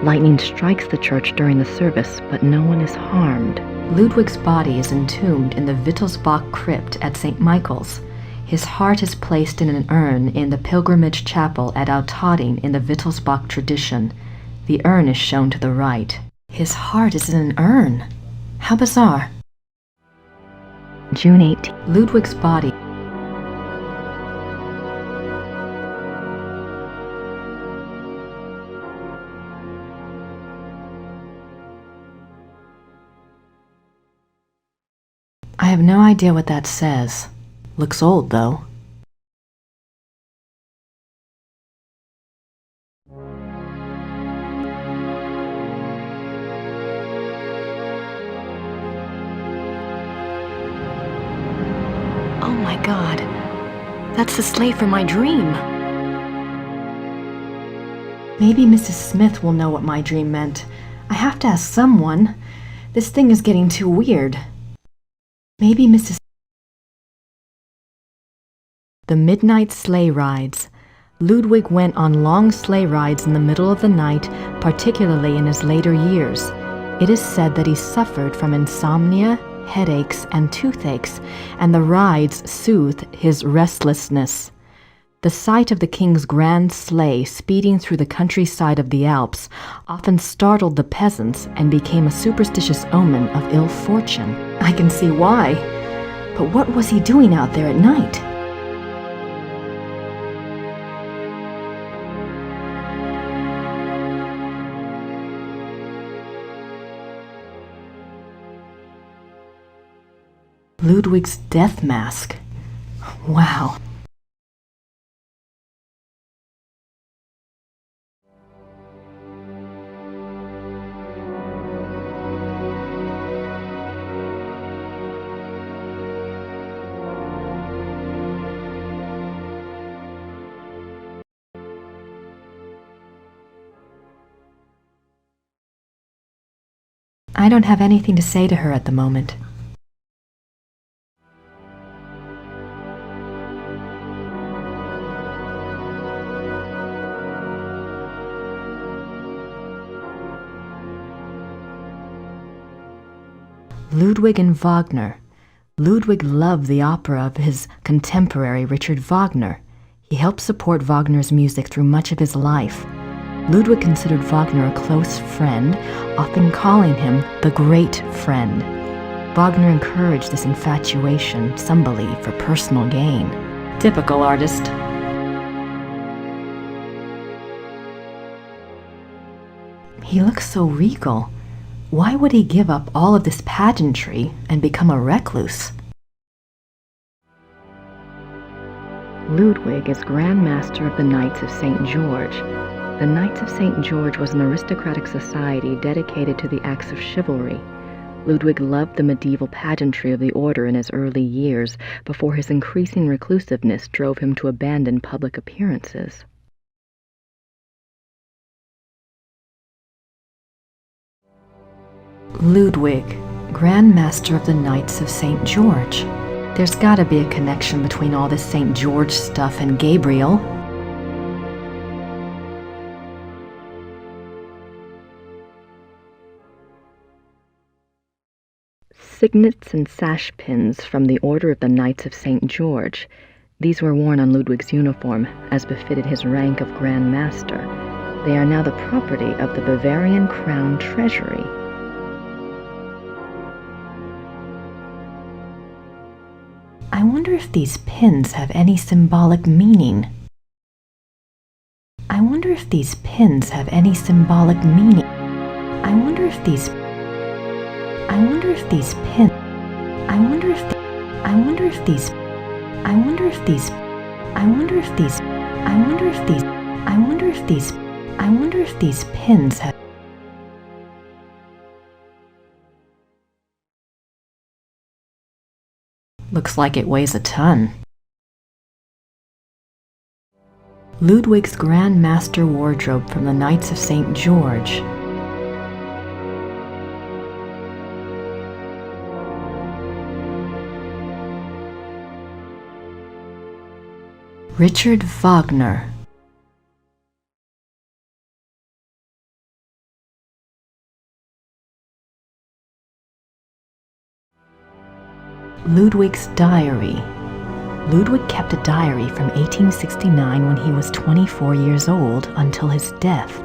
[SPEAKER 1] Lightning strikes the church during the service, but no one is harmed.
[SPEAKER 4] Ludwig's body is entombed in the Wittelsbach crypt at St. Michael's. His heart is placed in an urn in the pilgrimage chapel at Altötting in the Wittelsbach tradition. The urn is shown to the right. His heart is in an urn. How bizarre.
[SPEAKER 1] June 18th.
[SPEAKER 4] Ludwig's body. I have no idea what that says. Looks old, though.
[SPEAKER 1] Oh my God. That's the slave from my dream.
[SPEAKER 4] Maybe Mrs. Smith will know what my dream meant. I have to ask someone. This thing is getting too weird. Maybe Mrs. The midnight sleigh rides. Ludwig went on long sleigh rides in the middle of the night, particularly in his later years. It is said that he suffered from insomnia, headaches, and toothaches, and the rides soothed his restlessness. The sight of the king's grand sleigh speeding through the countryside of the Alps often startled the peasants and became a superstitious omen of ill fortune. I can see why. But what was he doing out there at night? Ludwig's death mask. Wow. I don't have anything to say to her at the moment. Ludwig and Wagner. Ludwig loved the opera of his contemporary Richard Wagner. He helped support Wagner's music through much of his life. Ludwig considered Wagner a close friend, often calling him the great friend. Wagner encouraged this infatuation, some believe, for personal gain. Typical artist. He looks so regal. Why would he give up all of this pageantry and become a recluse?
[SPEAKER 1] Ludwig is Grand Master of the Knights of St. George. The Knights of St. George was an aristocratic society dedicated to the acts of chivalry. Ludwig loved the medieval pageantry of the order in his early years, before his increasing reclusiveness drove him to abandon public appearances.
[SPEAKER 4] Ludwig, Grand Master of the Knights of St. George. There's gotta be a connection between all this St. George stuff and Gabriel.
[SPEAKER 1] Signets and sash pins from the Order of the Knights of St. George. These were worn on Ludwig's uniform, as befitted his rank of Grand Master. They are now the property of the Bavarian Crown Treasury.
[SPEAKER 4] I wonder if these pins have any symbolic meaning. I wonder if these pins have any symbolic meaning. I wonder if these pins. I wonder if these. I wonder if these. I wonder if these. I wonder if these. I wonder if these. I wonder if these. I wonder if these pins have. Looks like it weighs a ton. Ludwig's Grand Master wardrobe from the Knights of St. George. Richard Wagner. Ludwig's diary. Ludwig kept a diary from 1869 when he was 24 years old until his death.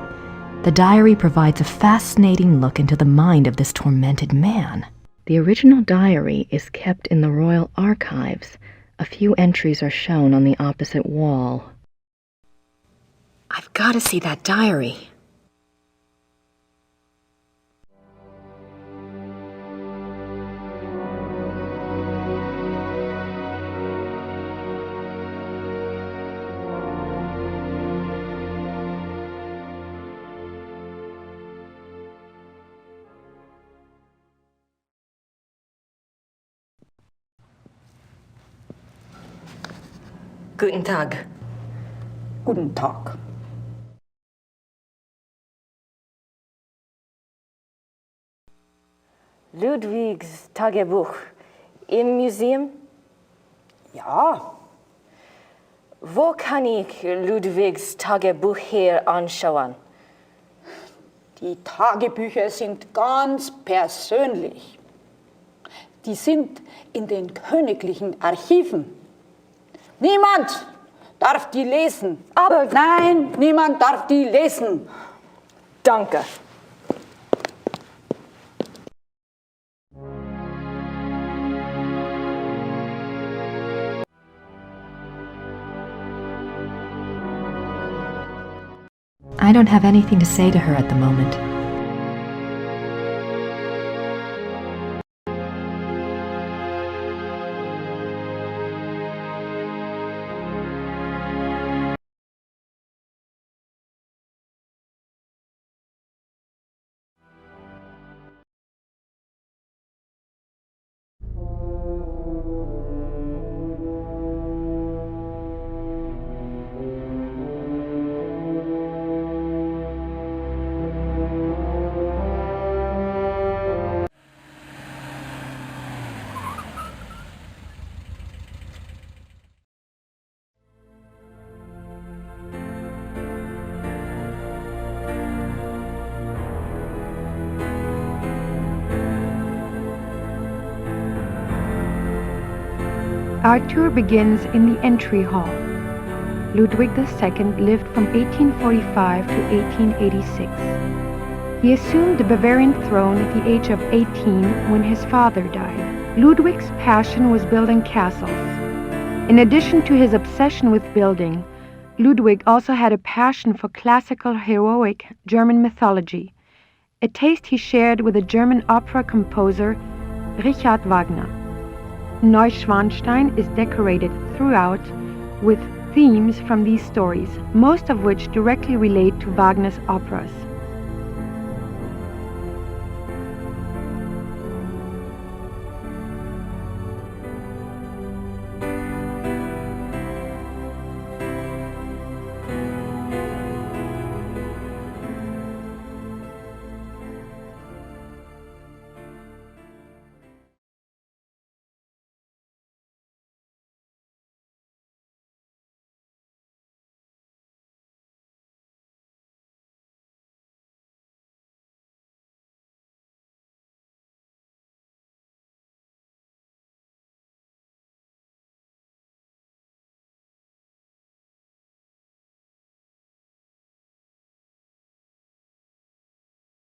[SPEAKER 4] The diary provides a fascinating look into the mind of this tormented man.
[SPEAKER 1] The original diary is kept in the Royal Archives. A few entries are shown on the opposite wall.
[SPEAKER 4] I've got to see that diary.
[SPEAKER 2] Guten Tag.
[SPEAKER 10] Guten Tag.
[SPEAKER 11] Ludwigs Tagebuch im Museum?
[SPEAKER 10] Ja,
[SPEAKER 11] Wo kann ich Ludwigs Tagebuch hier anschauen?
[SPEAKER 10] die Tagebücher sind ganz persönlich. Die sind in den königlichen Archiven. Niemand darf die lesen.
[SPEAKER 11] Aber
[SPEAKER 10] nein, niemand darf die lesen.
[SPEAKER 11] Danke.
[SPEAKER 4] I don't have anything to say to her at the moment.
[SPEAKER 12] Our tour begins in the entry hall. Ludwig II lived from 1845 to 1886. He assumed the Bavarian throne at the age of 18 when his father died. Ludwig's passion was building castles. In addition to his obsession with building, Ludwig also had a passion for classical heroic German mythology, a taste he shared with the German opera composer Richard Wagner. Neuschwanstein is decorated throughout with themes from these stories, most of which directly relate to Wagner's operas.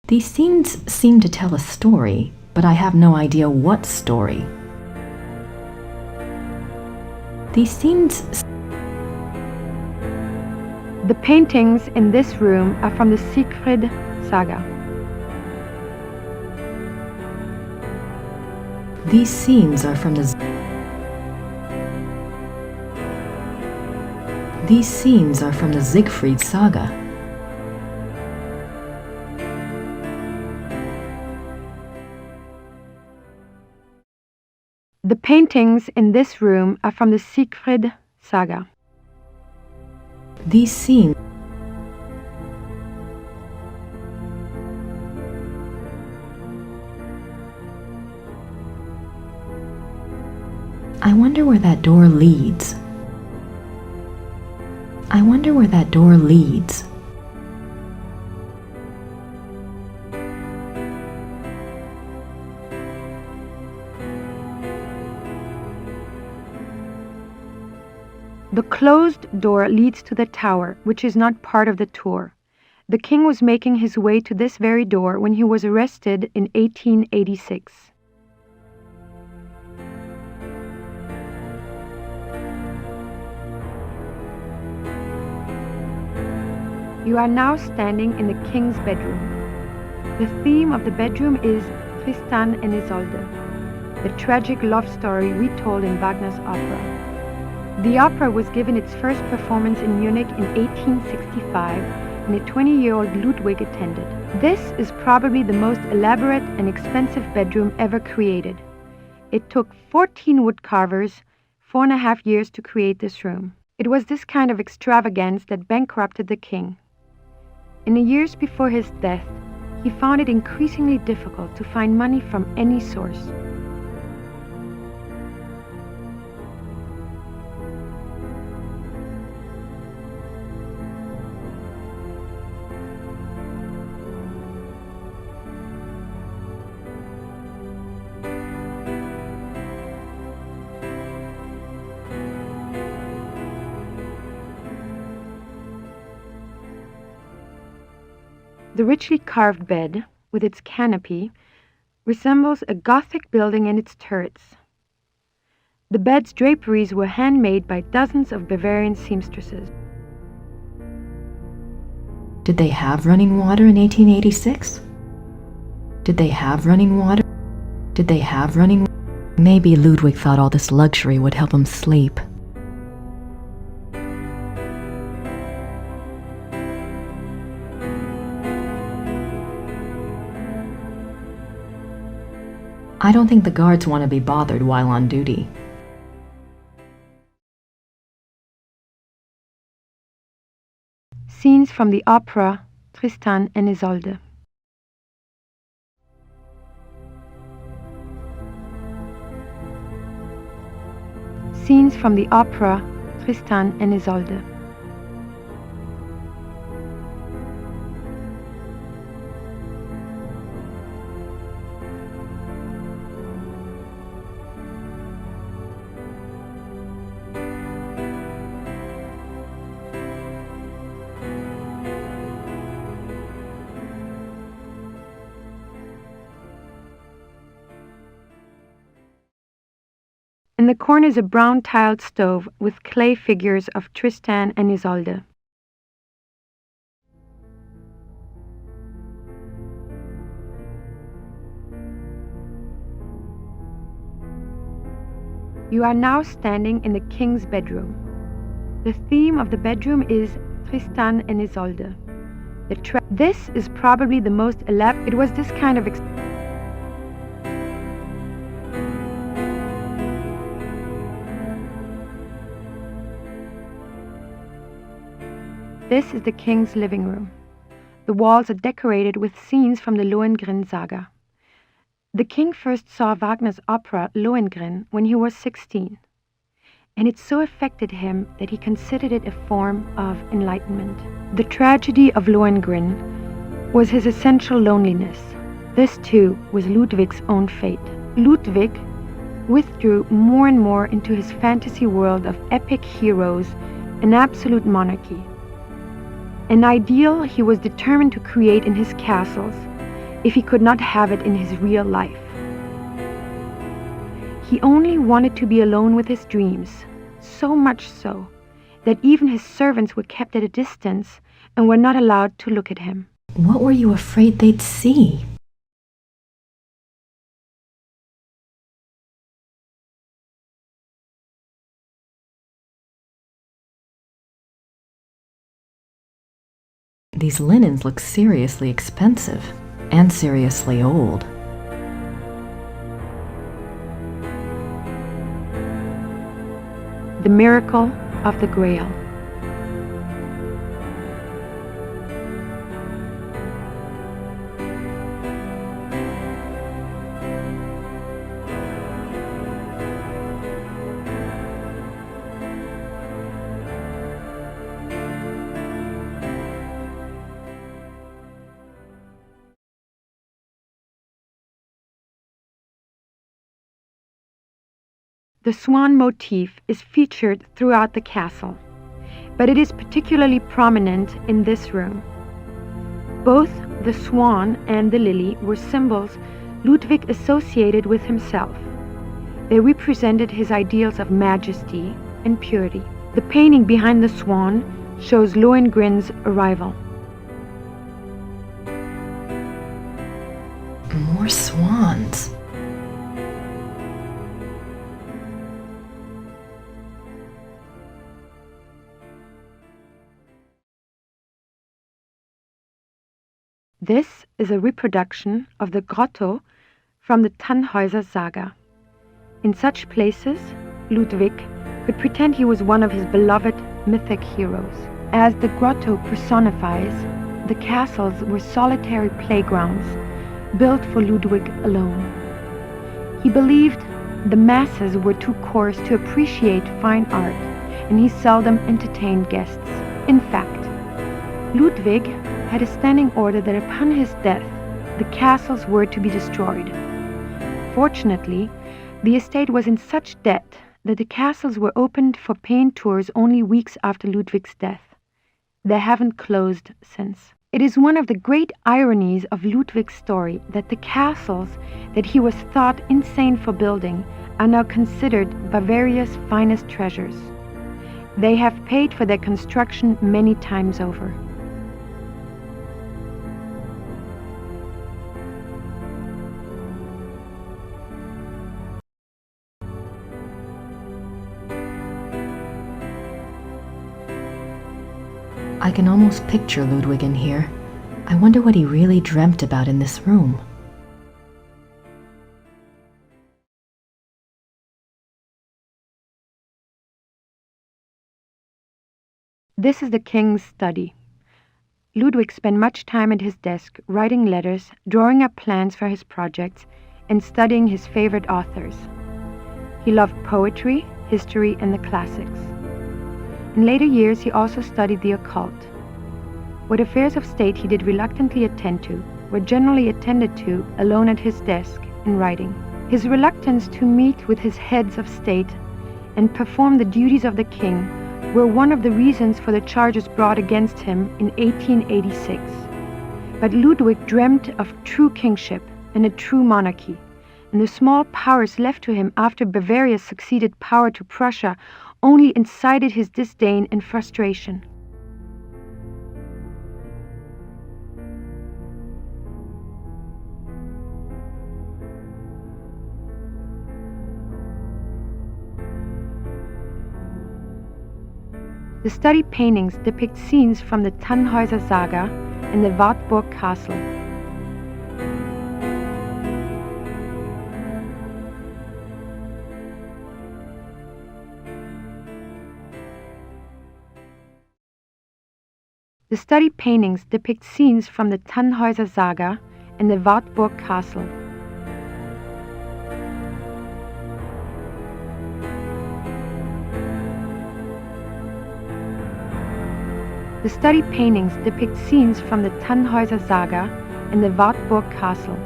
[SPEAKER 4] These scenes seem to tell a story, but I have no idea what story. These scenes...
[SPEAKER 12] The paintings in this room are from the Siegfried Saga.
[SPEAKER 4] These scenes are from the... These scenes are from the Siegfried Saga.
[SPEAKER 12] The paintings in this room are from the Siegfried Saga.
[SPEAKER 4] These scenes... I wonder where that door leads. I wonder where that door leads.
[SPEAKER 12] The closed door leads to the tower, which is not part of the tour. The king was making his way to this very door when he was arrested in 1886. You are now standing in the king's bedroom. The theme of the bedroom is Tristan and Isolde, the tragic love story retold in Wagner's opera. The opera was given its first performance in Munich in 1865, and a 20-year-old Ludwig attended. This is probably the most elaborate and expensive bedroom ever created. It took 14 woodcarvers 4.5 years to create this room. It was this kind of extravagance that bankrupted the king. In the years before his death, he found it increasingly difficult to find money from any source. The richly carved bed, with its canopy, resembles a Gothic building and its turrets. The bed's draperies were handmade by dozens of Bavarian seamstresses.
[SPEAKER 4] Did they have running water in 1886? Did they have running water? Did they have running water? Maybe Ludwig thought all this luxury would help him sleep. I don't think the guards want to be bothered while on duty.
[SPEAKER 12] Scenes from the opera Tristan and Isolde. Scenes from the opera Tristan and Isolde. In the corner is a brown tiled stove with clay figures of Tristan and Isolde. You are now standing in the king's bedroom. The theme of the bedroom is Tristan and Isolde. This is probably the most elaborate. It was this kind of This is the king's living room. The walls are decorated with scenes from the Lohengrin saga. The king first saw Wagner's opera Lohengrin when he was 16, and it so affected him that he considered it a form of enlightenment. The tragedy of Lohengrin was his essential loneliness. This too was Ludwig's own fate. Ludwig withdrew more and more into his fantasy world of epic heroes and absolute monarchy. An ideal he was determined to create in his castles if he could not have it in his real life. He only wanted to be alone with his dreams, so much so that even his servants were kept at a distance and were not allowed to look at him.
[SPEAKER 4] What were you afraid they'd see? These linens look seriously expensive and seriously old.
[SPEAKER 12] The miracle of the Grail. The swan motif is featured throughout the castle, but it is particularly prominent in this room. Both the swan and the lily were symbols Ludwig associated with himself. They represented his ideals of majesty and purity. The painting behind the swan shows Lohengrin's arrival.
[SPEAKER 4] More swans.
[SPEAKER 12] This is a reproduction of the grotto from the Tannhäuser saga. In such places, Ludwig could pretend he was one of his beloved mythic heroes. As the grotto personifies, the castles were solitary playgrounds built for Ludwig alone. He believed the masses were too coarse to appreciate fine art, and he seldom entertained guests. In fact, Ludwig had a standing order that upon his death, the castles were to be destroyed. Fortunately, the estate was in such debt that the castles were opened for paying tours only weeks after Ludwig's death. They haven't closed since. It is one of the great ironies of Ludwig's story that the castles that he was thought insane for building are now considered Bavaria's finest treasures. They have paid for their construction many times over.
[SPEAKER 4] I can almost picture Ludwig in here. I wonder what he really dreamt about in this room.
[SPEAKER 12] This is the king's study. Ludwig spent much time at his desk writing letters, drawing up plans for his projects, and studying his favorite authors. He loved poetry, history, and the classics. In later years, he also studied the occult. What affairs of state he did reluctantly attend to were generally attended to alone at his desk in writing. His reluctance to meet with his heads of state and perform the duties of the king were one of the reasons for the charges brought against him in 1886. But Ludwig dreamt of true kingship and a true monarchy, and the small powers left to him after Bavaria succeeded power to Prussia only incited his disdain and frustration. The study paintings depict scenes from the Tannhäuser Saga and the Wartburg Castle. The study paintings depict scenes from the Tannhäuser Saga and the Wartburg Castle. The study paintings depict scenes from the Tannhäuser Saga and the Wartburg Castle.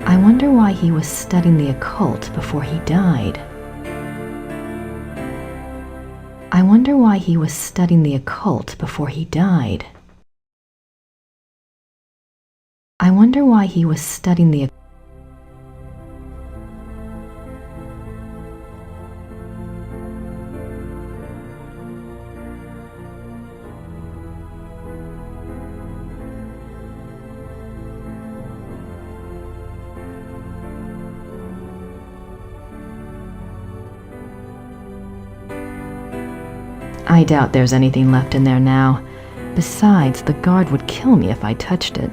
[SPEAKER 4] I wonder why he was studying the occult before he died. I wonder why he was studying the occult before he died. I wonder why he was studying the occult. I doubt there's anything left in there now. Besides, the guard would kill me if I touched it.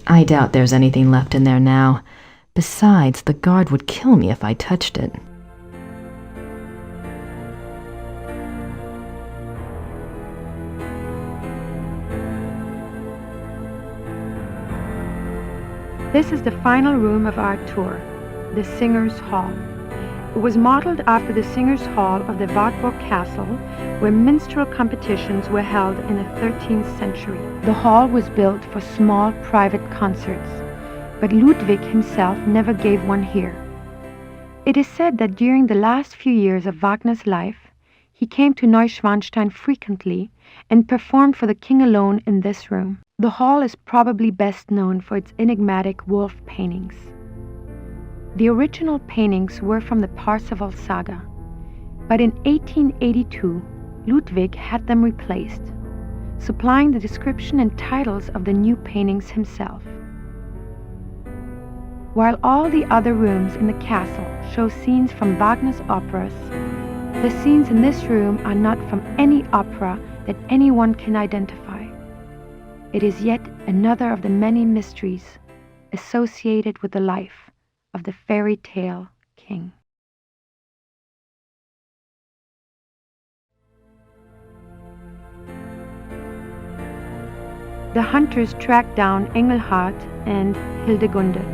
[SPEAKER 4] I doubt there's anything left in there now. Besides, the guard would kill me if I touched it.
[SPEAKER 12] This is the final room of our tour, the Singers' Hall. It was modeled after the Singers' Hall of the Wartburg Castle, where minstrel competitions were held in the 13th century. The hall was built for small private concerts, but Ludwig himself never gave one here. It is said that during the last few years of Wagner's life, he came to Neuschwanstein frequently and performed for the king alone in this room. The hall is probably best known for its enigmatic wolf paintings. The original paintings were from the Parsifal saga, but in 1882, Ludwig had them replaced, supplying the description and titles of the new paintings himself. While all the other rooms in the castle show scenes from Wagner's operas, the scenes in this room are not from any opera that anyone can identify. It is yet another of the many mysteries associated with the life of the fairy tale king. The hunters track down Engelhard and Hildegunde.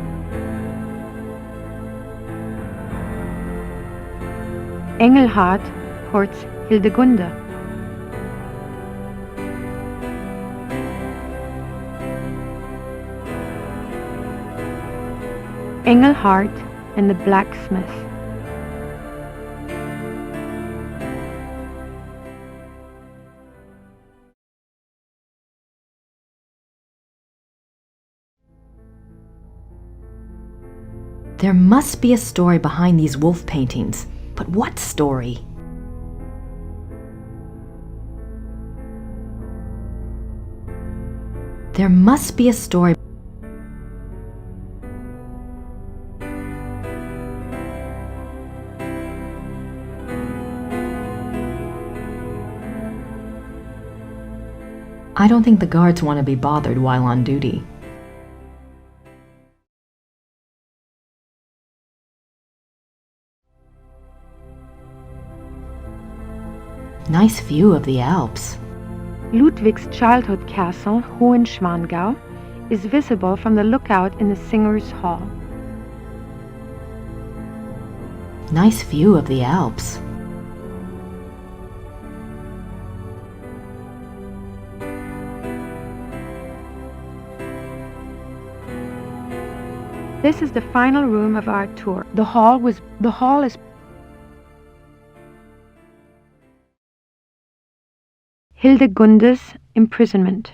[SPEAKER 12] Engelhard courts Hildegunde. Engelhard and the blacksmith.
[SPEAKER 4] There must be a story behind these wolf paintings, but what story? There must be a story. I don't think the guards want to be bothered while on duty. Nice view of the Alps.
[SPEAKER 12] Ludwig's childhood castle, Hohenschwangau, is visible from the lookout in the Singers' Hall.
[SPEAKER 4] Nice view of the Alps.
[SPEAKER 12] This is the final room of our tour. The hall is Hildegunde's imprisonment.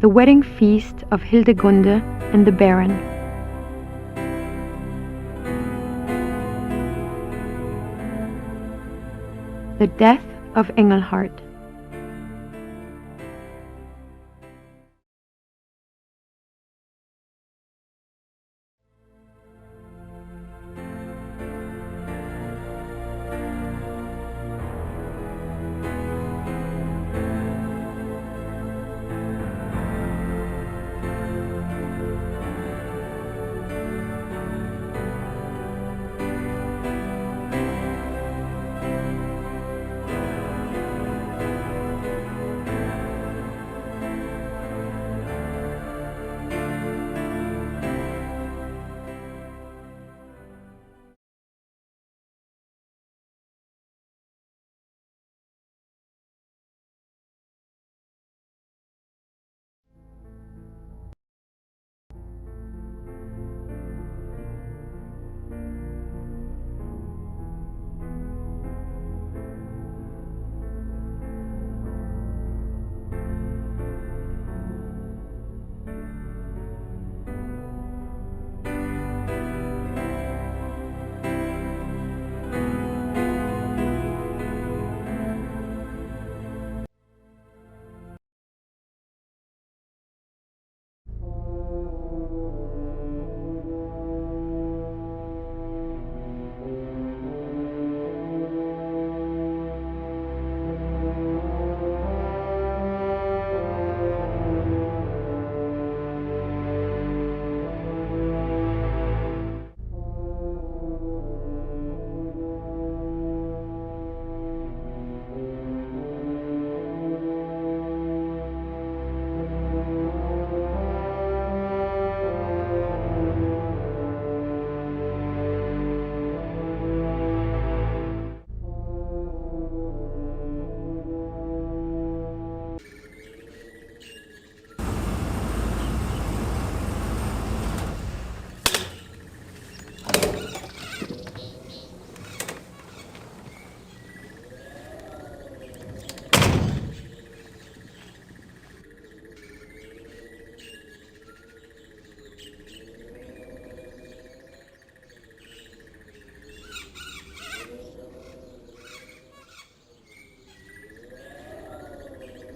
[SPEAKER 12] The wedding feast of Hildegunde and the Baron. The death of Engelhart.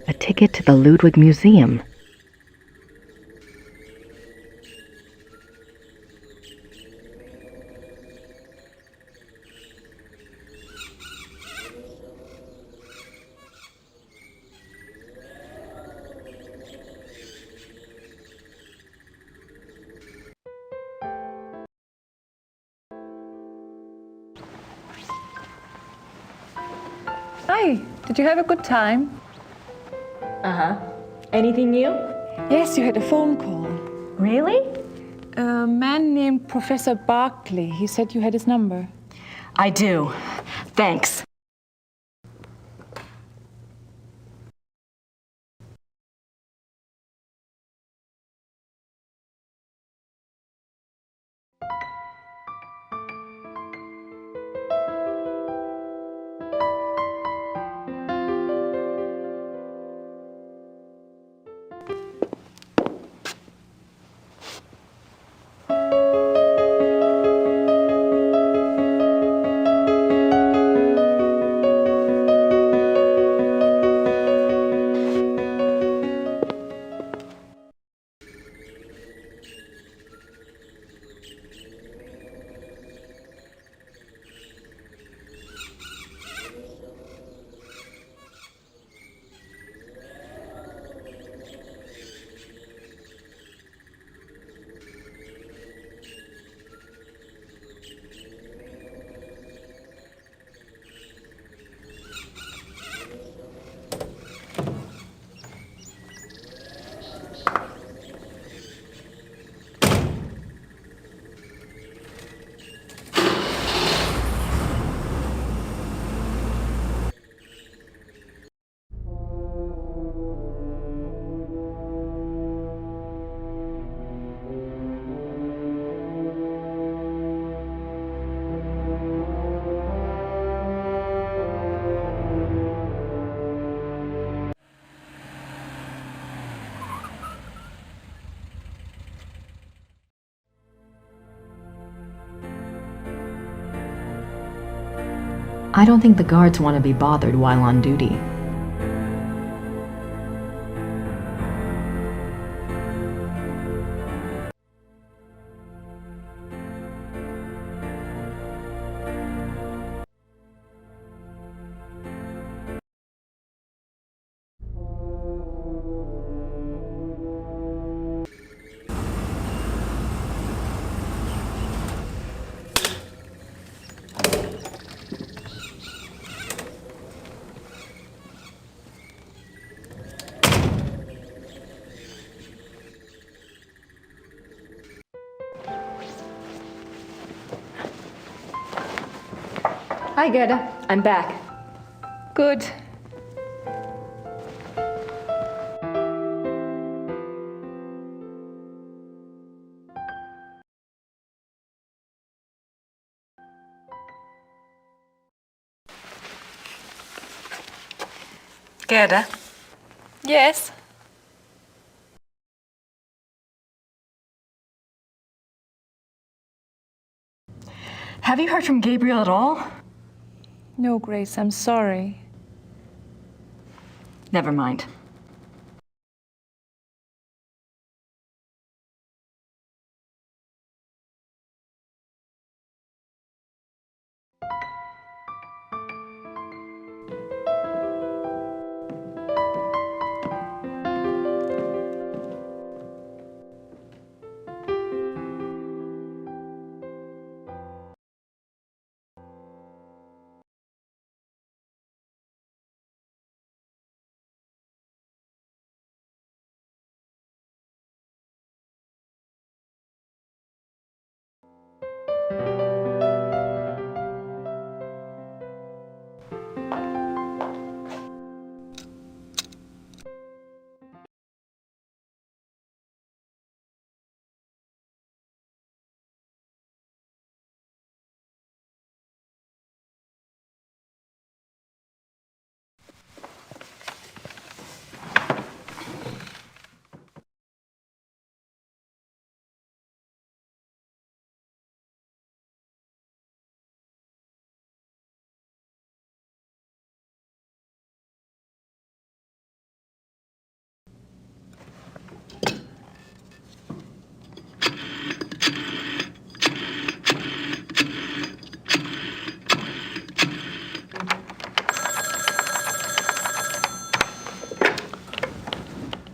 [SPEAKER 1] A ticket to the Ludwig Museum.
[SPEAKER 9] Hi, did you have a good time?
[SPEAKER 11] Uh-huh. Anything new?
[SPEAKER 9] Yes, you had a phone call.
[SPEAKER 11] Really?
[SPEAKER 9] A man named Professor Barkley. He said you had his number.
[SPEAKER 2] I do. Thanks.
[SPEAKER 4] I don't think the guards want to be bothered while on duty.
[SPEAKER 11] Hi, Gerda. I'm back.
[SPEAKER 9] Good.
[SPEAKER 2] Gerda?
[SPEAKER 9] Yes?
[SPEAKER 2] Have you heard from Gabriel at all?
[SPEAKER 9] No, Grace, I'm sorry.
[SPEAKER 2] Never mind.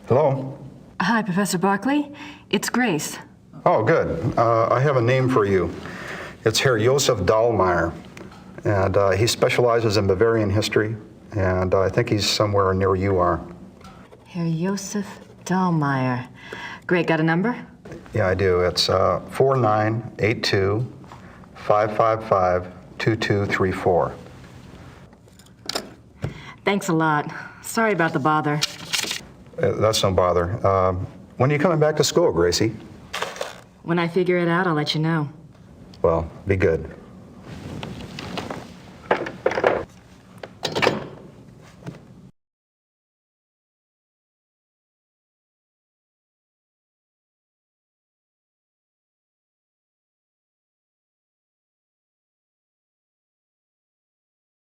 [SPEAKER 13] Hello?
[SPEAKER 2] Hi, Professor Barkley. It's Grace.
[SPEAKER 13] Oh, good. I have a name for you. It's Herr Josef Dahlmeier, and he specializes in Bavarian history, and I think he's somewhere near where you are.
[SPEAKER 4] Herr Josef Dahlmeier. Great, got a number?
[SPEAKER 13] Yeah, I do. It's 4982-555-2234.
[SPEAKER 4] Thanks a lot. Sorry about the bother.
[SPEAKER 13] That's no bother. When are you coming back to school, Gracie?
[SPEAKER 4] When I figure it out, I'll let you know.
[SPEAKER 13] Well, be good.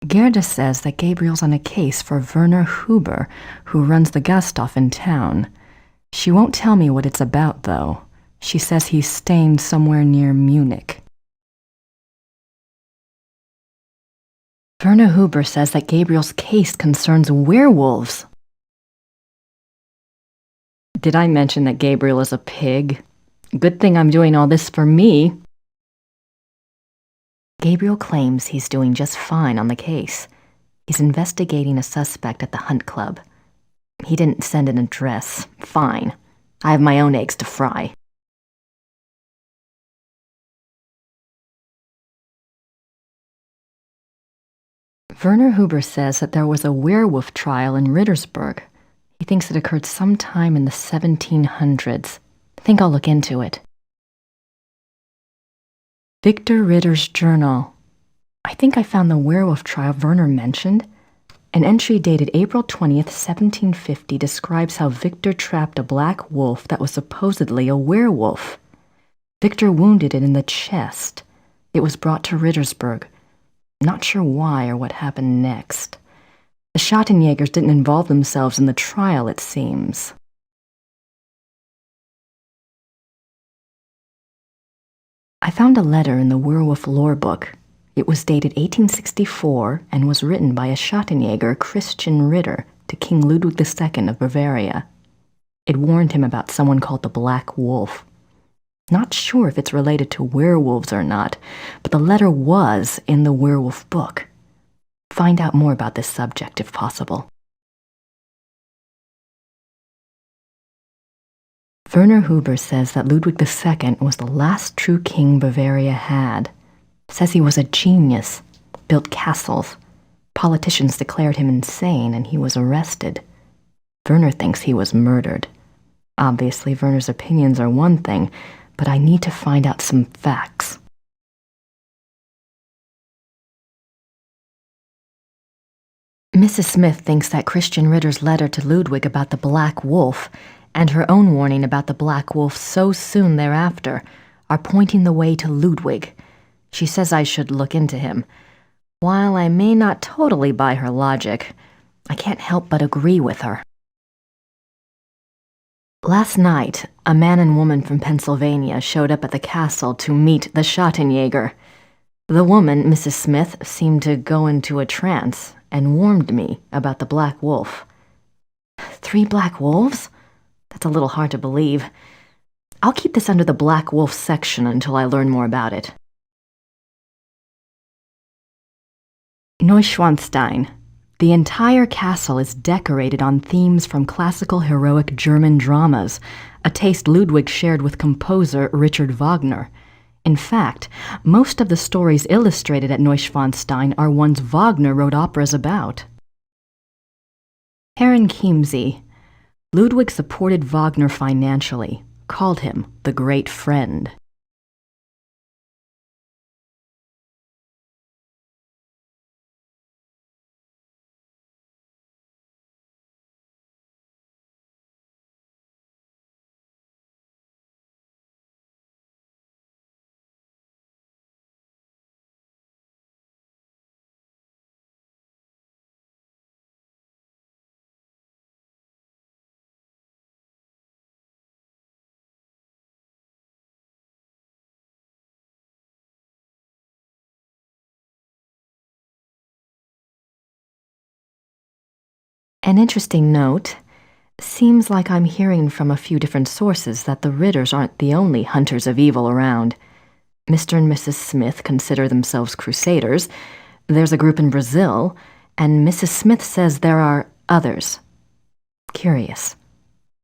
[SPEAKER 1] Gerda says that Gabriel's on a case for Werner Huber, who runs the Gasthof in town. She won't tell me what it's about, though. She says he's staying somewhere near Munich. Werner Huber says that Gabriel's case concerns werewolves. Did I mention that Gabriel is a pig? Good thing I'm doing all this for me. Gabriel claims he's doing just fine on the case. He's investigating a suspect at the Hunt Club. He didn't send an address. Fine. I have my own eggs to fry. Werner Huber says that there was a werewolf trial in Rittersberg. He thinks it occurred sometime in the 1700s. I think I'll look into it. Victor Ritter's journal. I think I found the werewolf trial Werner mentioned. An entry dated April 20th, 1750 describes how Victor trapped a black wolf that was supposedly a werewolf. Victor wounded it in the chest. It was brought to Rittersberg.
[SPEAKER 4] Not sure why or what happened next. The Schattenjägers didn't involve themselves in the trial, it seems. I found a letter in the werewolf lore book. It was dated 1864 and was written by a Schattenjäger, Christian Ritter, to King Ludwig II of Bavaria. It warned him about someone called the Black Wolf. Not sure if it's related to werewolves or not, but the letter was in the werewolf book. Find out more about this subject if possible. Werner Huber says that Ludwig II was the last true king Bavaria had. Says he was a genius, built castles. Politicians declared him insane and he was arrested. Werner thinks he was murdered. Obviously, Werner's opinions are one thing, but I need to find out some facts. Mrs. Smith thinks that Christian Ritter's letter to Ludwig about the Black Wolf and her own warning about the Black Wolf so soon thereafter are pointing the way to Ludwig. She says I should look into him. While I may not totally buy her logic, I can't help but agree with her. Last night, a man and woman from Pennsylvania showed up at the castle to meet the Schattenjäger. The woman, Mrs. Smith, seemed to go into a trance and warned me about the Black Wolf. 3 black wolves? That's a little hard to believe. I'll keep this under the Black Wolf section until I learn more about it. Neuschwanstein. The entire castle is decorated on themes from classical heroic German dramas, a taste Ludwig shared with composer Richard Wagner. In fact, most of the stories illustrated at Neuschwanstein are ones Wagner wrote operas about. Herren Chiemsee. Ludwig supported Wagner financially, called him the Great Friend. An interesting note. Seems like I'm hearing from a few different sources that the Ritters aren't the only hunters of evil around. Mr. and Mrs. Smith consider themselves crusaders. There's a group in Brazil, and Mrs. Smith says there are others. Curious.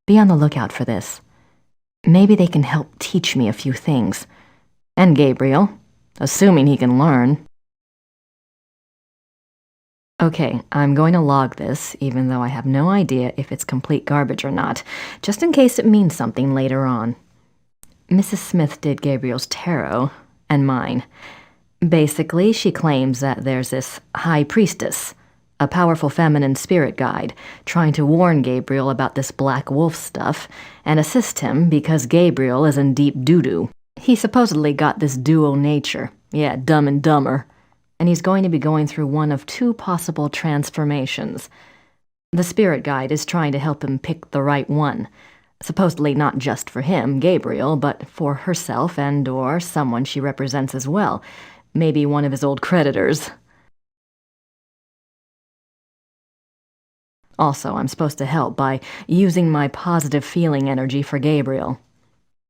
[SPEAKER 4] Be on the lookout for this. Maybe they can help teach me a few things. And Gabriel, assuming he can learn. Okay, I'm going to log this, even though I have no idea if it's complete garbage or not, just in case it means something later on. Mrs. Smith did Gabriel's tarot, and mine. Basically, she claims that there's this high priestess, a powerful feminine spirit guide, trying to warn Gabriel about this black wolf stuff, and assist him because Gabriel is in deep doo-doo. He supposedly got this dual nature, yeah, Dumb and Dumber, and he's going to be going through one of 2 possible transformations. The spirit guide is trying to help him pick the right one, supposedly not just for him, Gabriel, but for herself and/or someone she represents as well, maybe one of his old creditors. Also, I'm supposed to help by using my positive feeling energy for Gabriel.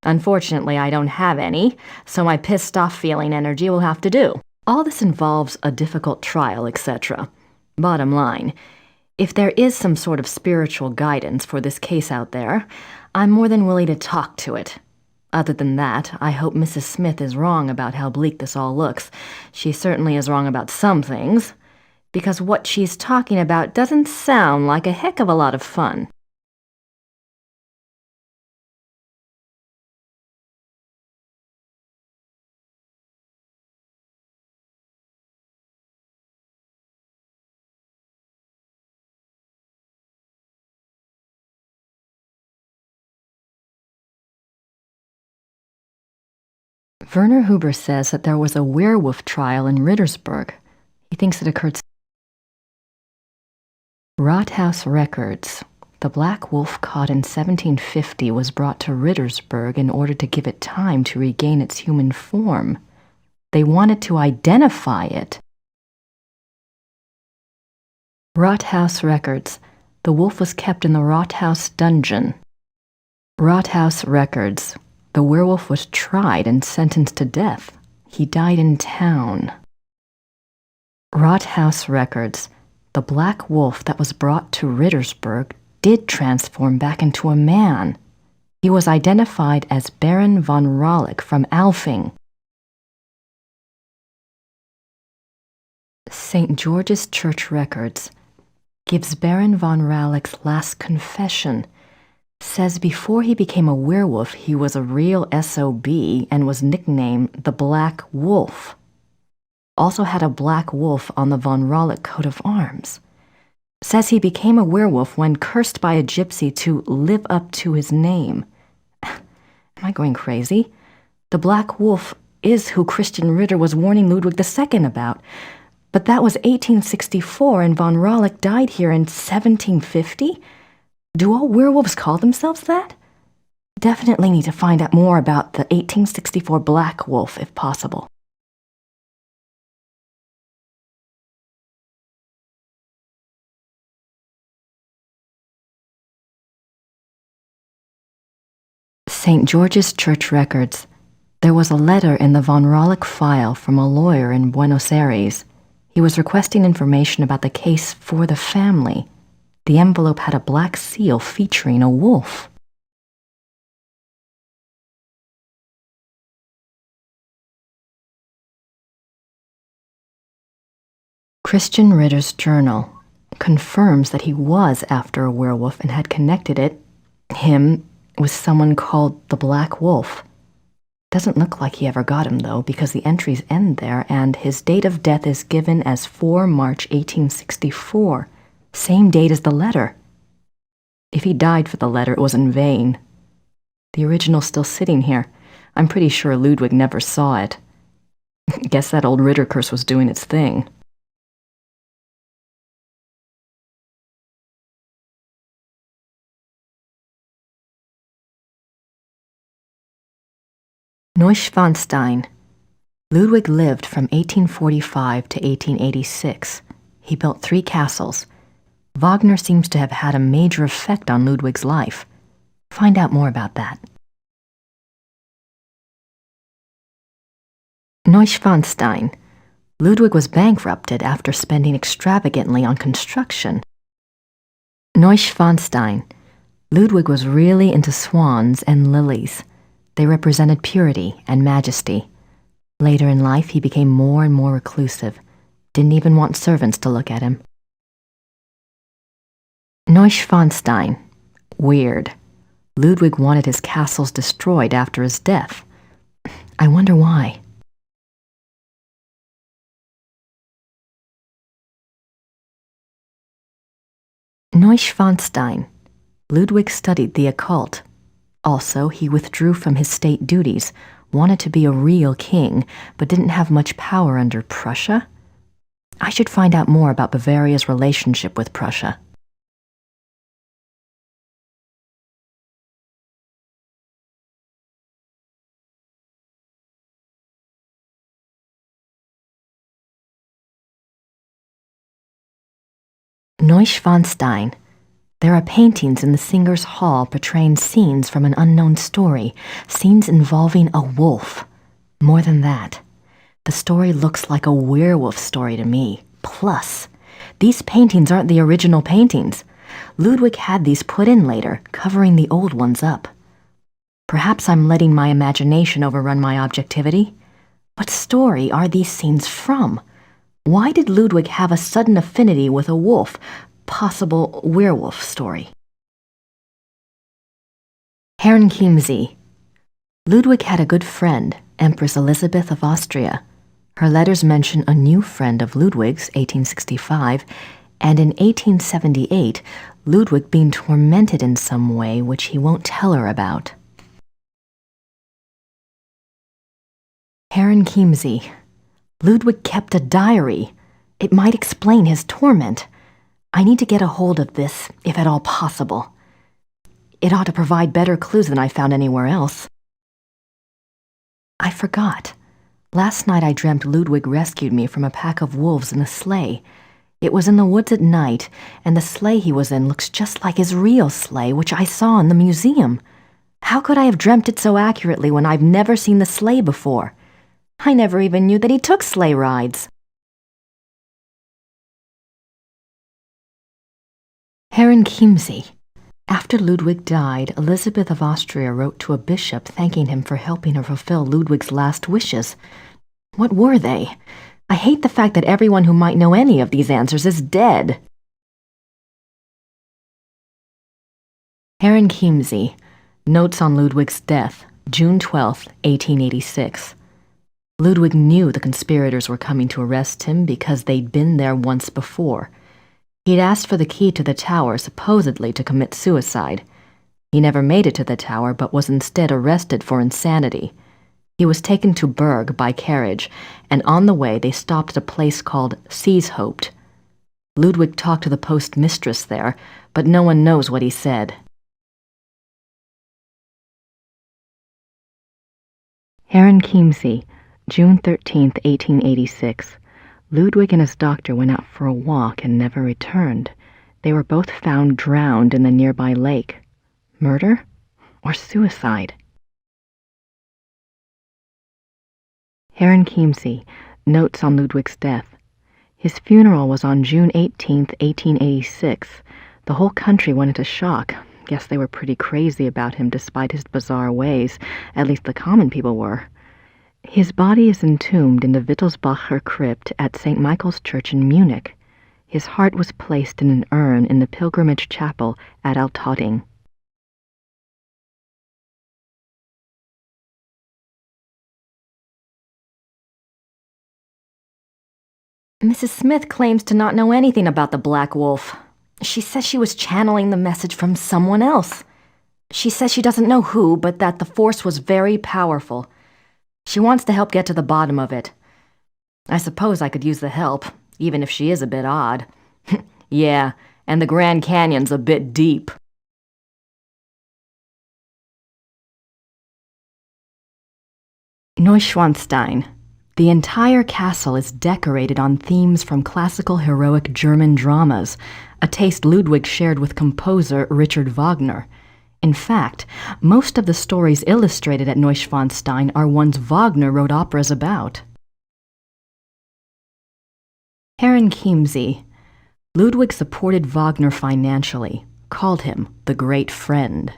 [SPEAKER 4] Unfortunately, I don't have any, so my pissed-off feeling energy will have to do. All this involves a difficult trial, etc. Bottom line, if there is some sort of spiritual guidance for this case out there, I'm more than willing to talk to it. Other than that, I hope Mrs. Smith is wrong about how bleak this all looks. She certainly is wrong about some things, because what she's talking about doesn't sound like a heck of a lot of fun. Werner Huber says that there was a werewolf trial in Rittersburg.
[SPEAKER 1] He thinks it occurred. Rathaus records. The black wolf caught in 1750 was brought to Rittersberg in order to give it time to regain its human form. They wanted to identify it. Rathaus records. The wolf was kept in the Rathaus dungeon. Rathaus records. The werewolf was tried and sentenced to death. He died in town. Rathaus records. The black wolf that was brought to Rittersberg did transform back into a man. He was identified as Baron von Rollick from Alfing. St. George's Church records. Gives Baron von Rollick's last confession. Says before he became a werewolf, he was a real SOB and was nicknamed the Black Wolf. Also had a black wolf on the von Rollick coat of arms. Says he became a werewolf when cursed by a gypsy to live up to his name. Am I going crazy? The Black Wolf is who Christian Ritter was warning Ludwig II about. But that was 1864 and von Rollick died here in 1750? Do all werewolves call themselves that? Definitely need to find out more about the 1864 Black Wolf if possible. St. George's Church records. There was a letter in the von Rollick file from a lawyer in Buenos Aires. He was requesting information about the case for the family. The envelope had a black seal featuring a wolf. Christian Ritter's journal confirms that he was after a werewolf and had connected him, with someone called the Black Wolf. Doesn't look like he ever got him, though, because the entries end there, and his date of death is given as 4 March 1864, same date as the letter. If he died for the letter, it was in vain. The original's still sitting here. I'm pretty sure Ludwig never saw it. Guess that old Ritter curse was doing its thing. Neuschwanstein. Ludwig lived from 1845 to 1886. He built 3 castles. Wagner seems to have had a major effect on Ludwig's life. Find out more about that. Neuschwanstein. Ludwig was bankrupted after spending extravagantly on construction. Neuschwanstein. Ludwig was really into swans and lilies. They represented purity and majesty. Later in life, he became more and more reclusive. Didn't even want servants to look at him. Neuschwanstein. Weird. Ludwig wanted his castles destroyed after his death. I wonder why. Neuschwanstein. Ludwig studied the occult. Also, he withdrew from his state duties, wanted to be a real king, but didn't have much power under Prussia. I should find out more about Bavaria's relationship with Prussia. Neuschwanstein. There are paintings in the Singers' Hall portraying scenes from an unknown story, scenes involving a wolf. More than that, the story looks like a werewolf story to me. Plus, these paintings aren't the original paintings. Ludwig had these put in later, covering the old ones up. Perhaps I'm letting my imagination overrun my objectivity. What story are these scenes from? Why did Ludwig have a sudden affinity with a wolf? Possible werewolf story. Herrenchiemsee. Ludwig had a good friend, Empress Elizabeth of Austria. Her letters mention a new friend of Ludwig's, 1865, and in 1878, Ludwig being tormented in some way which he won't tell her about. Herrenchiemsee. Ludwig kept a diary.
[SPEAKER 4] It might explain his torment. I need to get a hold of this, if at all possible. It ought to provide better clues than I found anywhere else. I forgot. Last night I dreamt Ludwig rescued me from a pack of wolves in a sleigh. It was in the woods at night, and the sleigh he was in looks just like his real sleigh, which I saw in the museum. How could I have dreamt it so accurately when I've never seen the sleigh before? I never even knew that he took sleigh rides. Herren Chiemsee. After Ludwig died, Elizabeth of Austria wrote to a bishop thanking him for helping her fulfill Ludwig's last wishes. What were they? I hate the fact that everyone who might know any of these answers is dead. Herren Chiemsee. Notes on Ludwig's death, June 12, 1886. Ludwig knew the conspirators were coming to arrest him because they'd been there once before. He'd asked for the key to the tower, supposedly to commit suicide. He never made it to the tower, but was instead arrested for insanity. He was taken to Berg by carriage, and on the way they stopped at a place called Seeshaupt. Ludwig talked to the postmistress there, but no one knows what he said.
[SPEAKER 1] Herren Chiemsee, June 13, 1886. Ludwig and his doctor went out for a walk and never returned. They were both found drowned in the nearby lake. Murder or suicide? Herren Chiemsee. Notes on Ludwig's death. His funeral was on June 18, 1886. The whole country went into shock. Guess they were pretty crazy about him despite his bizarre ways. At least the common people were. His body is entombed in the Wittelsbacher crypt at St. Michael's Church in Munich. His heart was placed in an urn in the pilgrimage chapel at Altötting.
[SPEAKER 4] Mrs. Smith claims to not know anything about the Black Wolf. She says she was channeling the message from someone else. She says she doesn't know who, but that the force was very powerful. She wants to help get to the bottom of it. I suppose I could use the help, even if she is a bit odd. Yeah, and the Grand Canyon's a bit deep. Neuschwanstein. The entire castle is decorated on themes from classical heroic German dramas, a taste Ludwig shared with composer Richard Wagner. In fact, most of the stories illustrated at Neuschwanstein are ones Wagner wrote operas about. Herren Chiemsee. Ludwig supported Wagner financially, called him the great friend.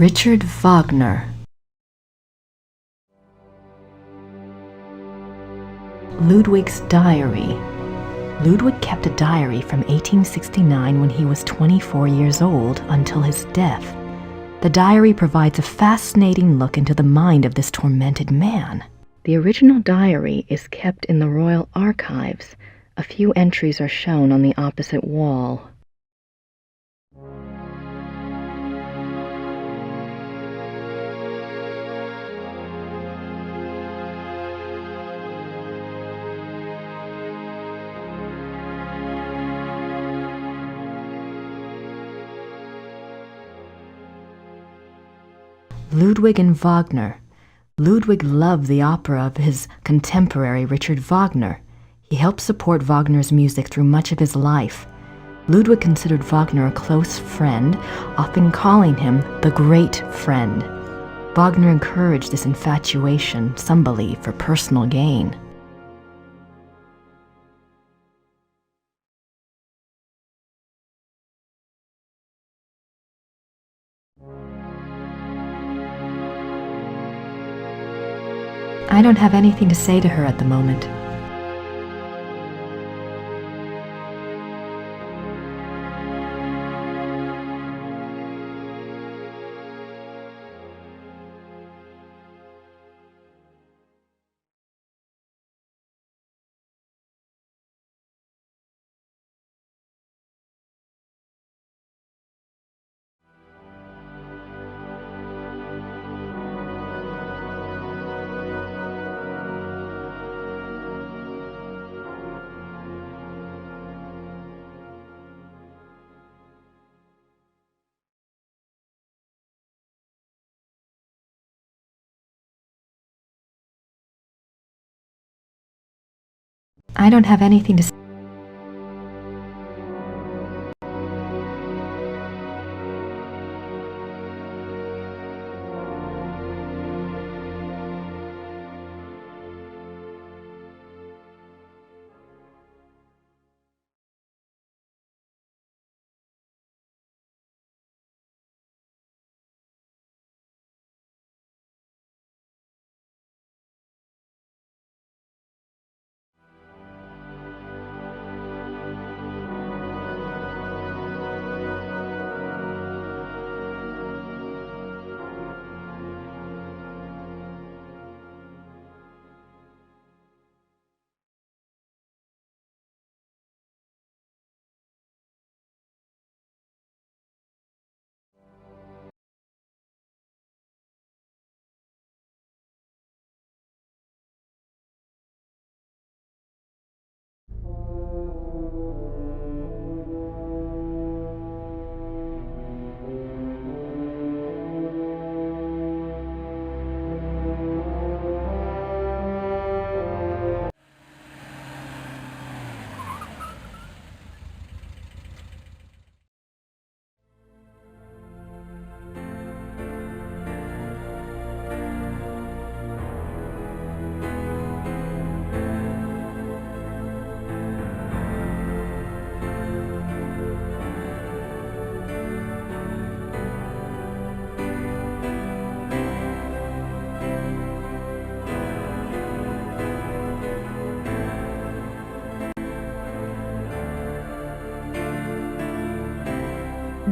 [SPEAKER 4] Richard Wagner. Ludwig's diary. Ludwig kept a diary from 1869 when he was 24 years old until his death. The diary provides a fascinating look into the mind of this tormented man.
[SPEAKER 1] The original diary is kept in the Royal Archives. A few entries are shown on the opposite wall.
[SPEAKER 4] Ludwig and Wagner. Ludwig loved the opera of his contemporary Richard Wagner. He helped support Wagner's music through much of his life. Ludwig considered Wagner a close friend, often calling him the great friend. Wagner encouraged this infatuation, some believe, for personal gain. I don't have anything to say to her at the moment. I don't have anything to say.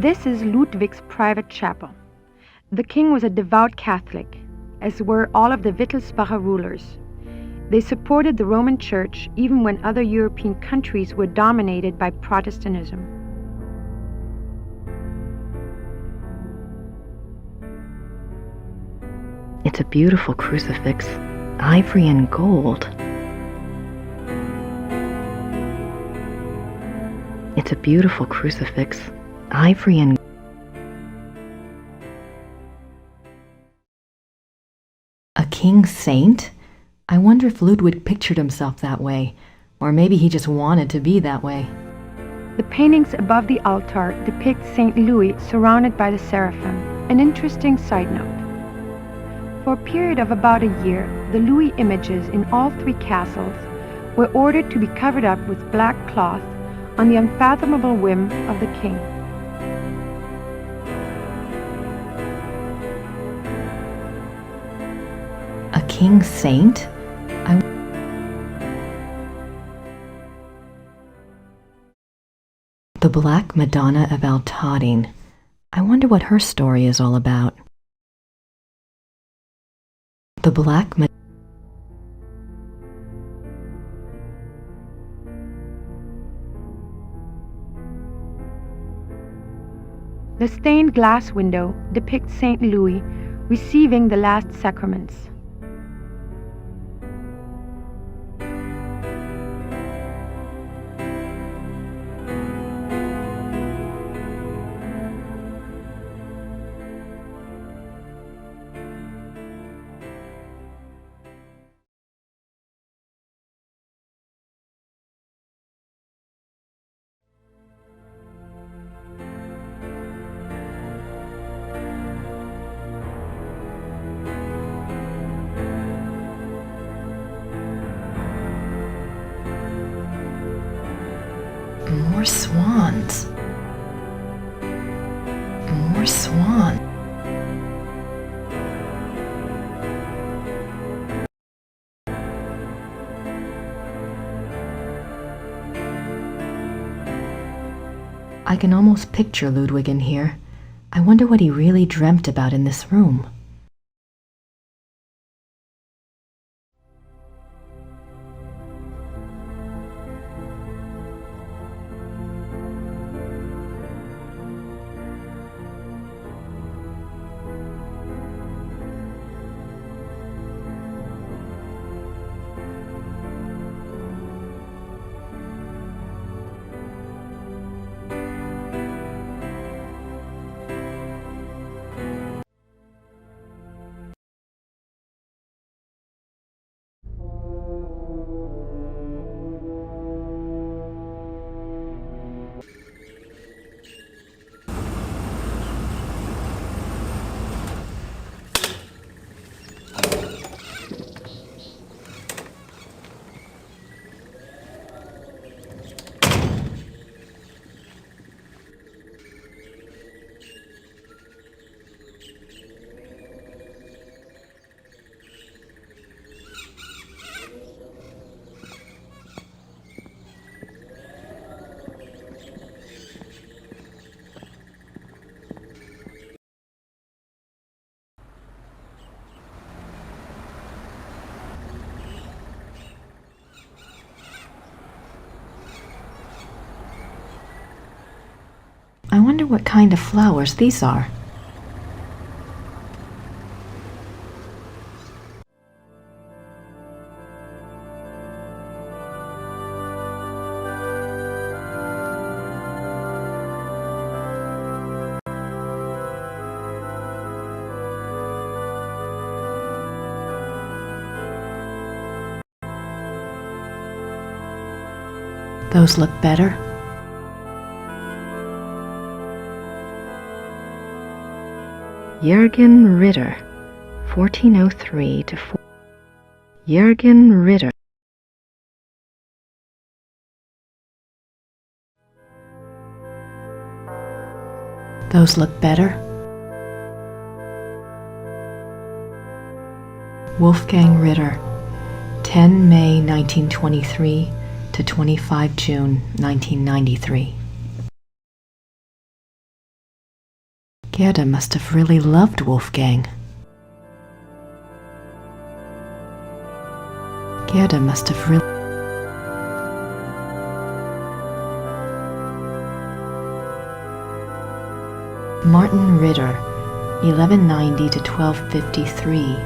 [SPEAKER 12] This is Ludwig's private chapel. The king was a devout Catholic, as were all of the Wittelsbacher rulers. They supported the Roman Church even when other European countries were dominated by Protestantism.
[SPEAKER 1] It's a beautiful crucifix, ivory and gold. It's a beautiful crucifix, ivory and
[SPEAKER 4] A king saint? I wonder if Ludwig pictured himself that way, or maybe he just wanted to be that way.
[SPEAKER 12] The paintings above the altar depict St. Louis surrounded by the seraphim. An interesting side note. For a period of about a year, the Louis images in all three castles were ordered to be covered up with black cloth on the unfathomable whim of the king.
[SPEAKER 4] king saint? The Black Madonna of Altadine. I wonder what her story is all about. The Black Madonna.
[SPEAKER 12] The stained glass window depicts St. Louis receiving the last sacraments.
[SPEAKER 4] More swans. More swans. I can almost picture Ludwig in here. I wonder what he really dreamt about in this room. I wonder what kind of flowers these are. Those look better.
[SPEAKER 1] Jürgen Ritter, 1403 to 4. Jürgen Ritter.
[SPEAKER 4] Those look better. Wolfgang Ritter, 10 May 1923 to 25 June 1993. Gerda must have really loved Wolfgang. Gerda must have really... Martin Ritter, 1190 to 1253.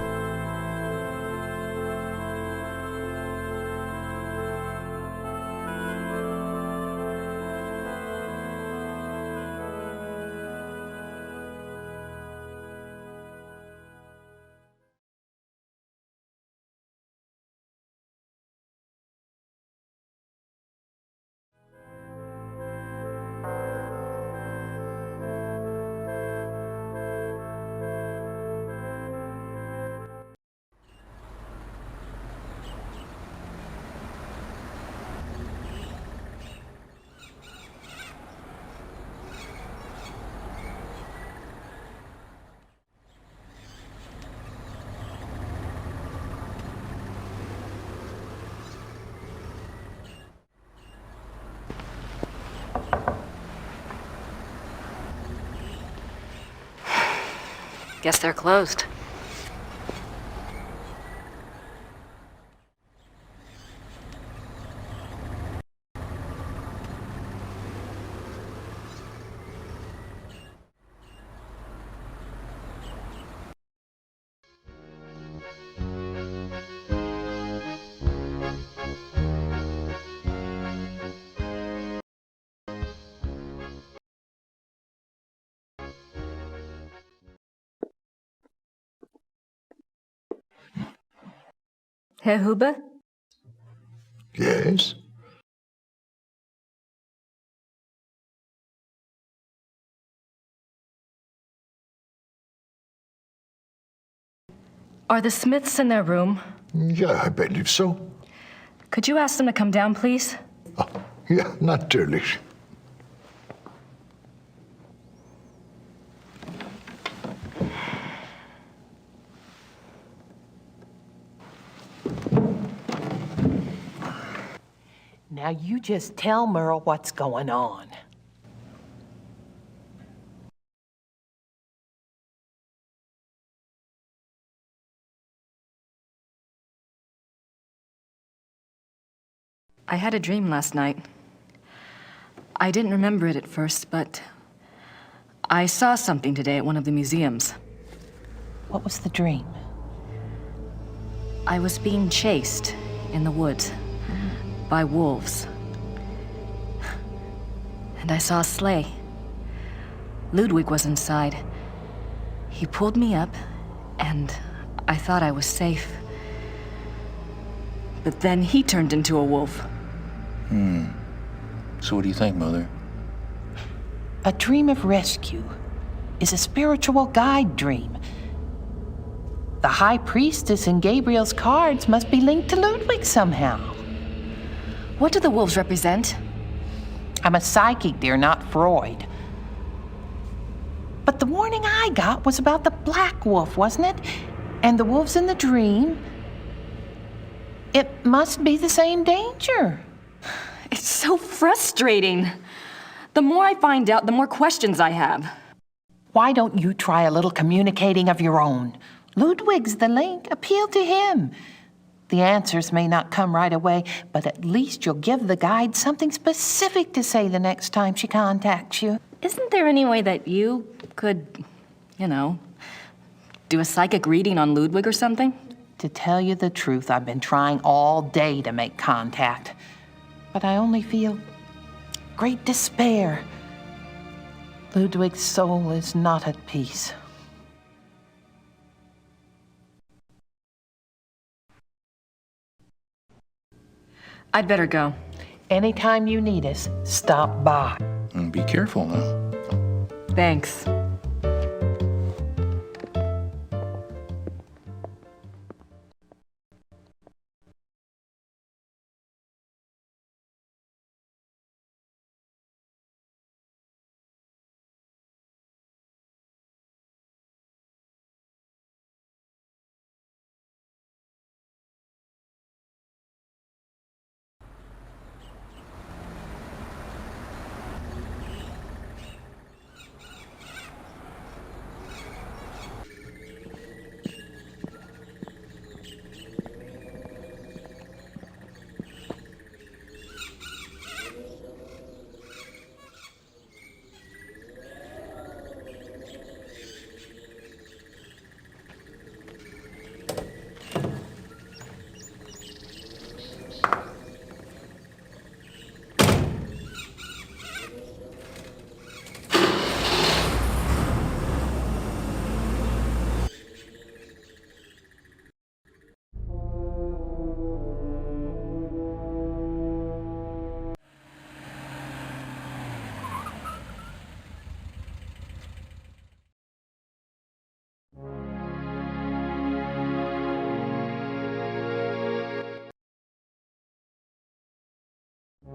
[SPEAKER 1] Guess they're closed.
[SPEAKER 11] Herr Huber?
[SPEAKER 6] Yes?
[SPEAKER 1] Are the Smiths in their room?
[SPEAKER 6] Ja, I believe so.
[SPEAKER 1] Could you ask them to come down, please?
[SPEAKER 6] Ja, natürlich.
[SPEAKER 7] Now you just tell Merle what's going on.
[SPEAKER 1] I had a dream last night. I didn't remember it at first, but I saw something today at one of the museums.
[SPEAKER 7] What was the dream?
[SPEAKER 1] I was being chased in the woods by wolves. And I saw a sleigh. Ludwig was inside. He pulled me up, and I thought I was safe. But then he turned into a wolf.
[SPEAKER 8] So what do you think, Mother?
[SPEAKER 7] A dream of rescue is a spiritual guide dream. The High Priestess in Gabriel's cards must be linked to Ludwig somehow.
[SPEAKER 1] What do the wolves represent?
[SPEAKER 7] I'm a psychic, dear, not Freud. But the warning I got was about the black wolf, wasn't it? And the wolves in the dream. It must be the same danger.
[SPEAKER 1] It's so frustrating. The more I find out, the more questions I have.
[SPEAKER 7] Why don't you try a little communicating of your own? Ludwig's the link. Appeal to him. The answers may not come right away, but at least you'll give the guide something specific to say the next time she contacts you.
[SPEAKER 1] Isn't there any way that you could, do a psychic reading on Ludwig or something?
[SPEAKER 7] To tell you the truth, I've been trying all day to make contact, but I only feel great despair. Ludwig's soul is not at peace.
[SPEAKER 1] I'd better go.
[SPEAKER 7] Anytime you need us, stop by.
[SPEAKER 8] And be careful now.
[SPEAKER 1] Thanks.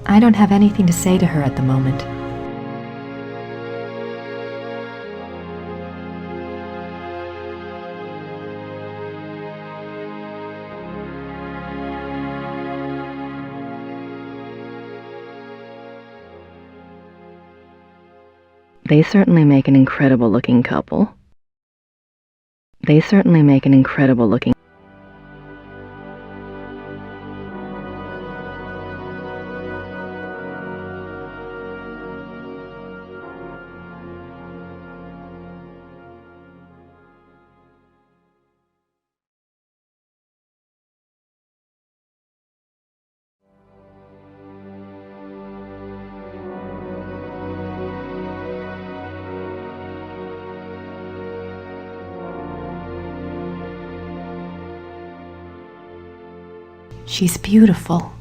[SPEAKER 4] I don't have anything to say to her at the moment.
[SPEAKER 1] They certainly make an incredible looking couple. They certainly make an incredible looking.
[SPEAKER 4] She's beautiful.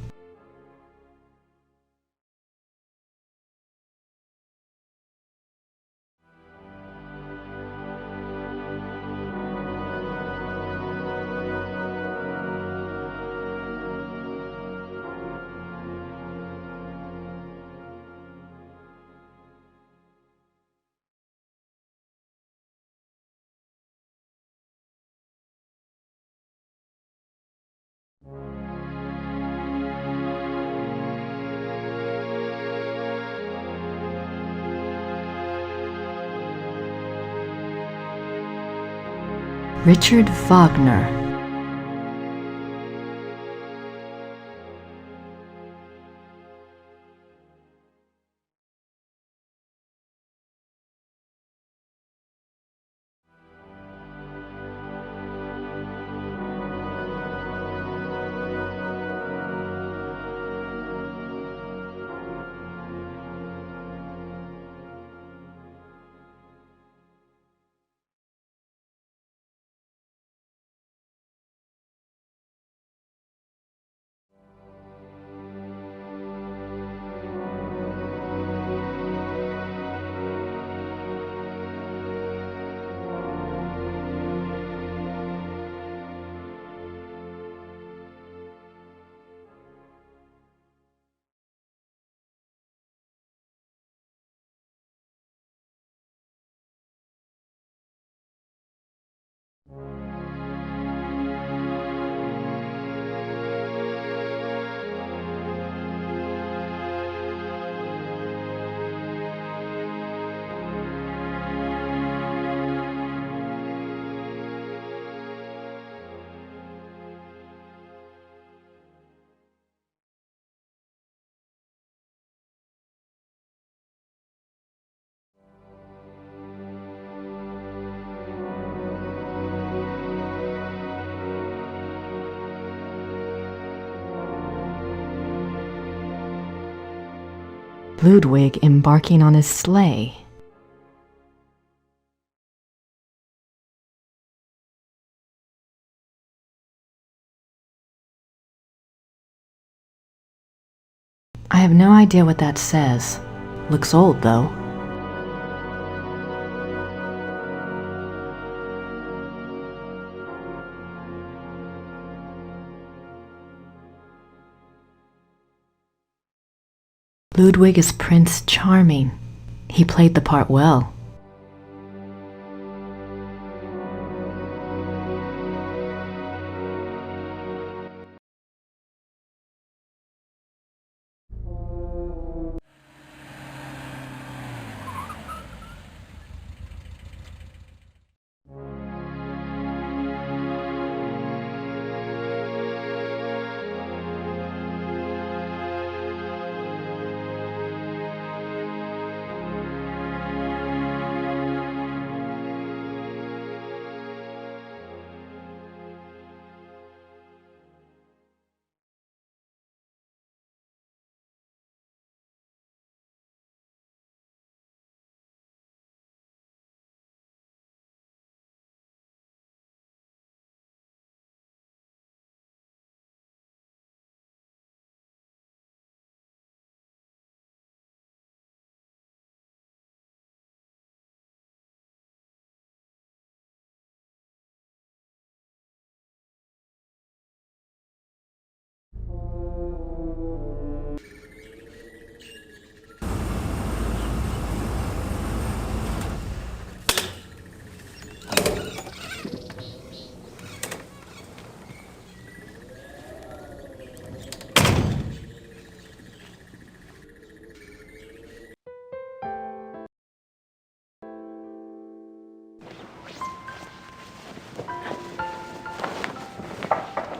[SPEAKER 4] Richard Wagner. Ludwig embarking on his sleigh. I have no idea what that says. Looks old, though. Ludwig is Prince Charming. He played the part well.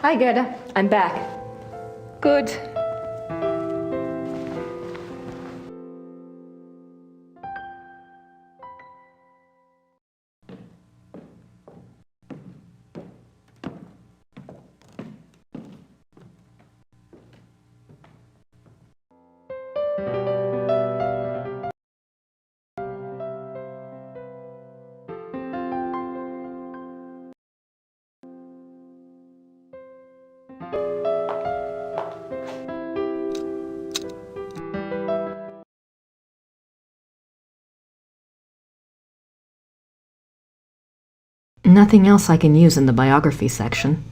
[SPEAKER 11] Hi, Gerda. I'm back.
[SPEAKER 9] Good.
[SPEAKER 4] Nothing else I can use in the biography section.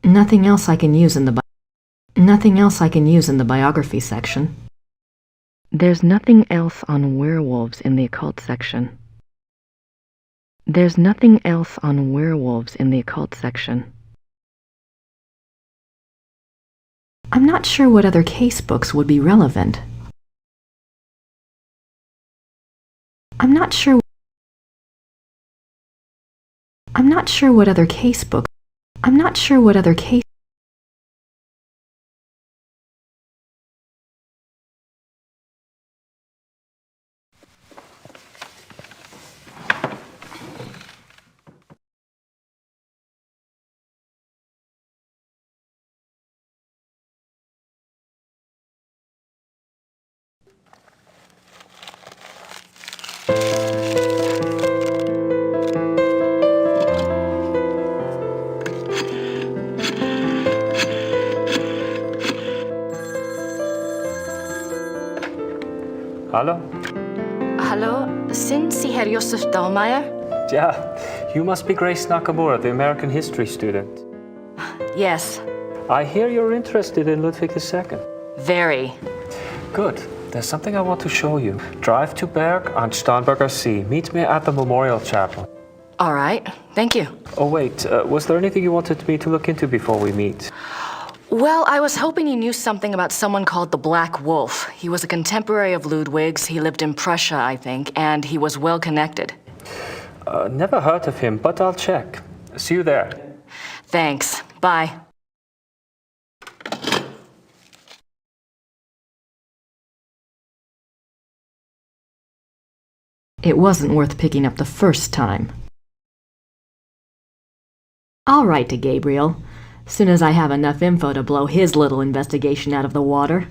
[SPEAKER 4] Nothing else I can use in the biography section.
[SPEAKER 1] There's nothing else on werewolves in the occult section. There's nothing else on werewolves in the occult section.
[SPEAKER 4] I'm not sure what other case books would be relevant. I'm not sure what other case books. I'm not sure what other case.
[SPEAKER 14] Hallo?
[SPEAKER 4] Hallo, sind Sie Herr Josef Dahlmeier?
[SPEAKER 14] Yeah, you must be Grace Nakamura, the American history student.
[SPEAKER 4] Yes.
[SPEAKER 14] I hear you're interested in Ludwig II.
[SPEAKER 4] Very.
[SPEAKER 14] Good. There's something I want to show you. Drive to Berg on Starnberger See. Meet me at the Memorial Chapel.
[SPEAKER 4] All right. Thank you.
[SPEAKER 14] Oh, wait. Was there anything you wanted me to look into before we meet?
[SPEAKER 4] Well, I was hoping you knew something about someone called the Black Wolf. He was a contemporary of Ludwig's. He lived in Prussia, I think, and he was well connected.
[SPEAKER 14] Never heard of him, but I'll check. See you there.
[SPEAKER 4] Thanks. Bye. It wasn't worth picking up the first time. I'll write to Gabriel. Soon as I have enough info to blow his little investigation out of the water.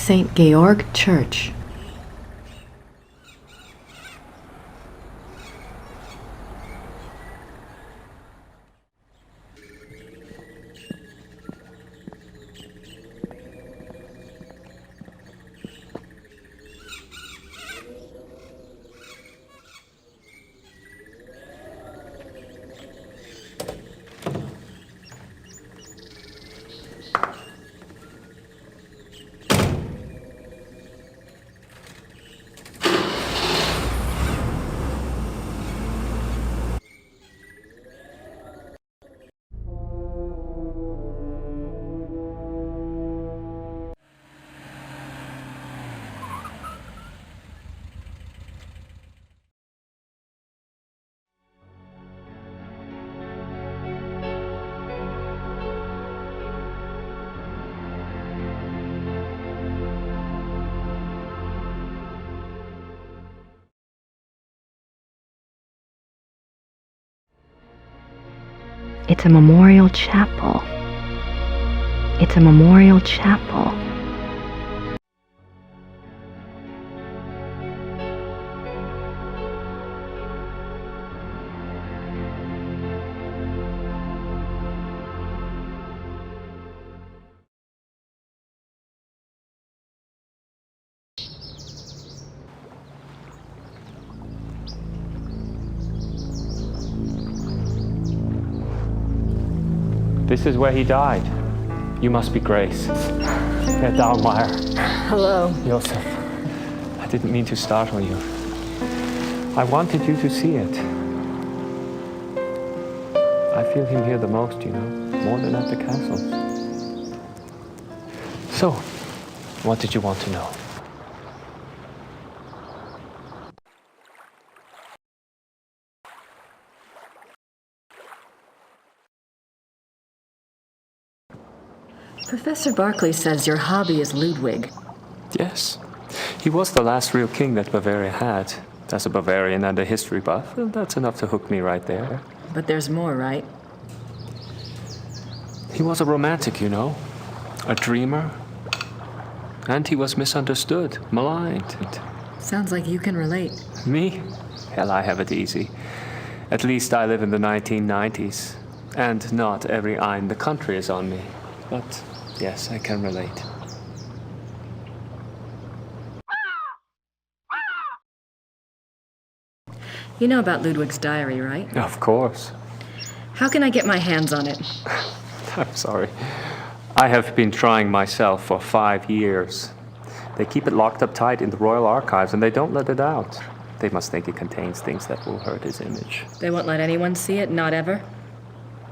[SPEAKER 4] St. Georg Church.
[SPEAKER 1] It's a memorial chapel. It's a memorial chapel.
[SPEAKER 14] This is where he died. You must be Grace. Herr Dahlmeier.
[SPEAKER 2] Hello.
[SPEAKER 14] Josef. I didn't mean to startle you. I wanted you to see it. I feel him here the most, you know, more than at the castle. So, what did you want to know?
[SPEAKER 4] Professor Barclay says your hobby is Ludwig.
[SPEAKER 14] Yes. He was the last real king that Bavaria had. As a Bavarian and a history buff, well, that's enough to hook me right there.
[SPEAKER 4] But there's more, right?
[SPEAKER 14] He was a romantic, you know. A dreamer. And he was misunderstood, maligned.
[SPEAKER 4] Sounds like you can relate.
[SPEAKER 14] Me? Hell, I have it easy. At least I live in the 1990s. And not every eye in the country is on me. But yes, I can relate.
[SPEAKER 4] You know about Ludwig's diary, right?
[SPEAKER 14] Of course.
[SPEAKER 4] How can I get my hands on it?
[SPEAKER 14] I'm sorry. I have been trying myself for 5 years. They keep it locked up tight in the Royal Archives and they don't let it out. They must think it contains things that will hurt his image.
[SPEAKER 4] They won't let anyone see it, not ever?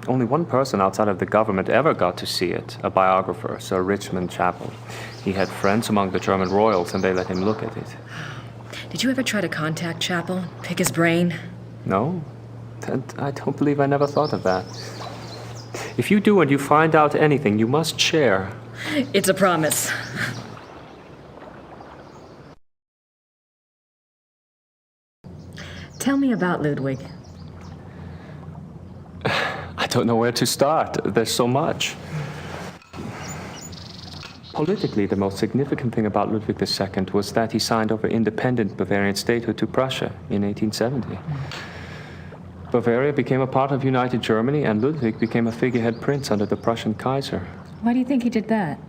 [SPEAKER 14] Only one person outside of the government ever got to see it, a biographer, Sir Richmond Chapel. He had friends among the German royals and they let him look at it.
[SPEAKER 4] Did you ever try to contact Chapel, pick his brain?
[SPEAKER 14] No, and I don't believe I never thought of that. If you do and you find out anything, you must share.
[SPEAKER 4] It's a promise. Tell me about Ludwig.
[SPEAKER 14] I don't know where to start. There's so much. Politically, the most significant thing about Ludwig II was that he signed over independent Bavarian statehood to Prussia in 1870. Bavaria became a part of United Germany, and Ludwig became a figurehead prince under the Prussian Kaiser.
[SPEAKER 4] Why do you think he did that?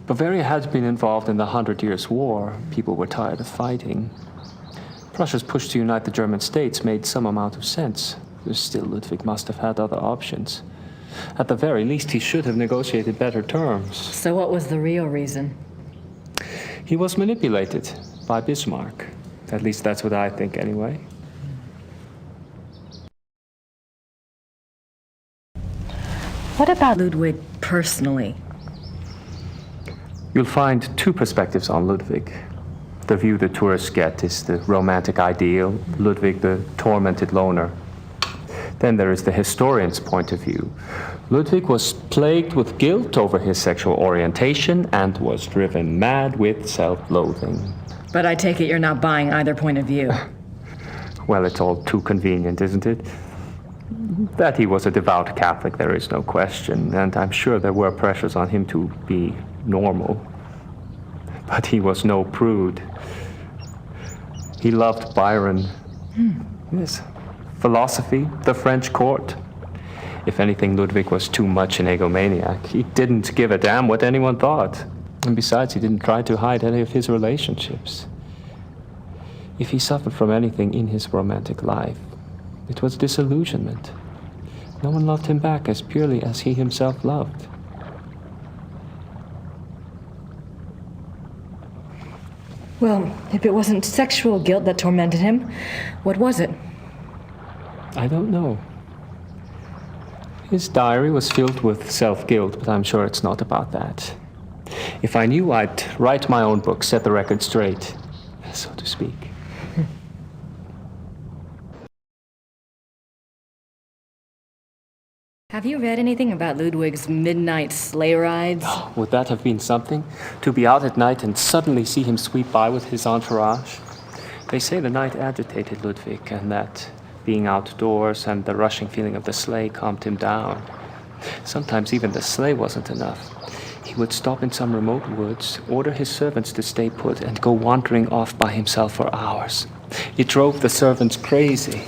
[SPEAKER 14] Bavaria had been involved in the 100 Years' War. People were tired of fighting. Prussia's push to unite the German states made some amount of sense. Still, Ludwig must have had other options. At the very least, he should have negotiated better terms.
[SPEAKER 4] So what was the real reason?
[SPEAKER 14] He was manipulated by Bismarck. At least that's what I think, anyway.
[SPEAKER 4] What about Ludwig personally?
[SPEAKER 14] You'll find two perspectives on Ludwig. The view the tourists get is the romantic ideal, Ludwig the tormented loner. Then there is the historian's point of view. Ludwig was plagued with guilt over his sexual orientation and was driven mad with self-loathing.
[SPEAKER 4] But I take it you're not buying either point of view.
[SPEAKER 14] Well, it's all too convenient, isn't it? That he was a devout Catholic, there is no question, and I'm sure there were pressures on him to be normal. But he was no prude. He loved Byron. Yes. Philosophy, the French court. If anything, Ludwig was too much an egomaniac. He didn't give a damn what anyone thought. And besides, he didn't try to hide any of his relationships. If he suffered from anything in his romantic life, it was disillusionment. No one loved him back as purely as he himself loved.
[SPEAKER 4] Well, if it wasn't sexual guilt that tormented him, what was it?
[SPEAKER 14] I don't know. His diary was filled with self-guilt, but I'm sure it's not about that. If I knew, I'd write my own book, set the record straight, so to speak.
[SPEAKER 4] Have you read anything about Ludwig's midnight sleigh rides?
[SPEAKER 14] Oh, would that have been something? To be out at night and suddenly see him sweep by with his entourage? They say the night agitated Ludwig and that Being outdoors and the rushing feeling of the sleigh calmed him down. Sometimes even the sleigh wasn't enough. He would stop in some remote woods, order his servants to stay put, and go wandering off by himself for hours. It drove the servants crazy.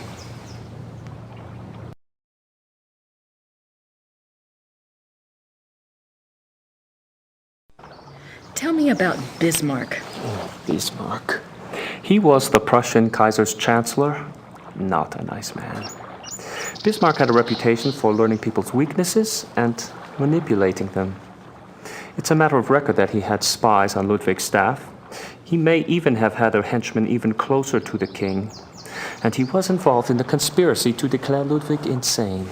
[SPEAKER 4] Tell me about Bismarck.
[SPEAKER 14] Oh, Bismarck. He was the Prussian Kaiser's chancellor. Not a nice man. Bismarck had a reputation for learning people's weaknesses and manipulating them. It's a matter of record that he had spies on Ludwig's staff. He may even have had a henchman even closer to the king, and he was involved in the conspiracy to declare Ludwig insane.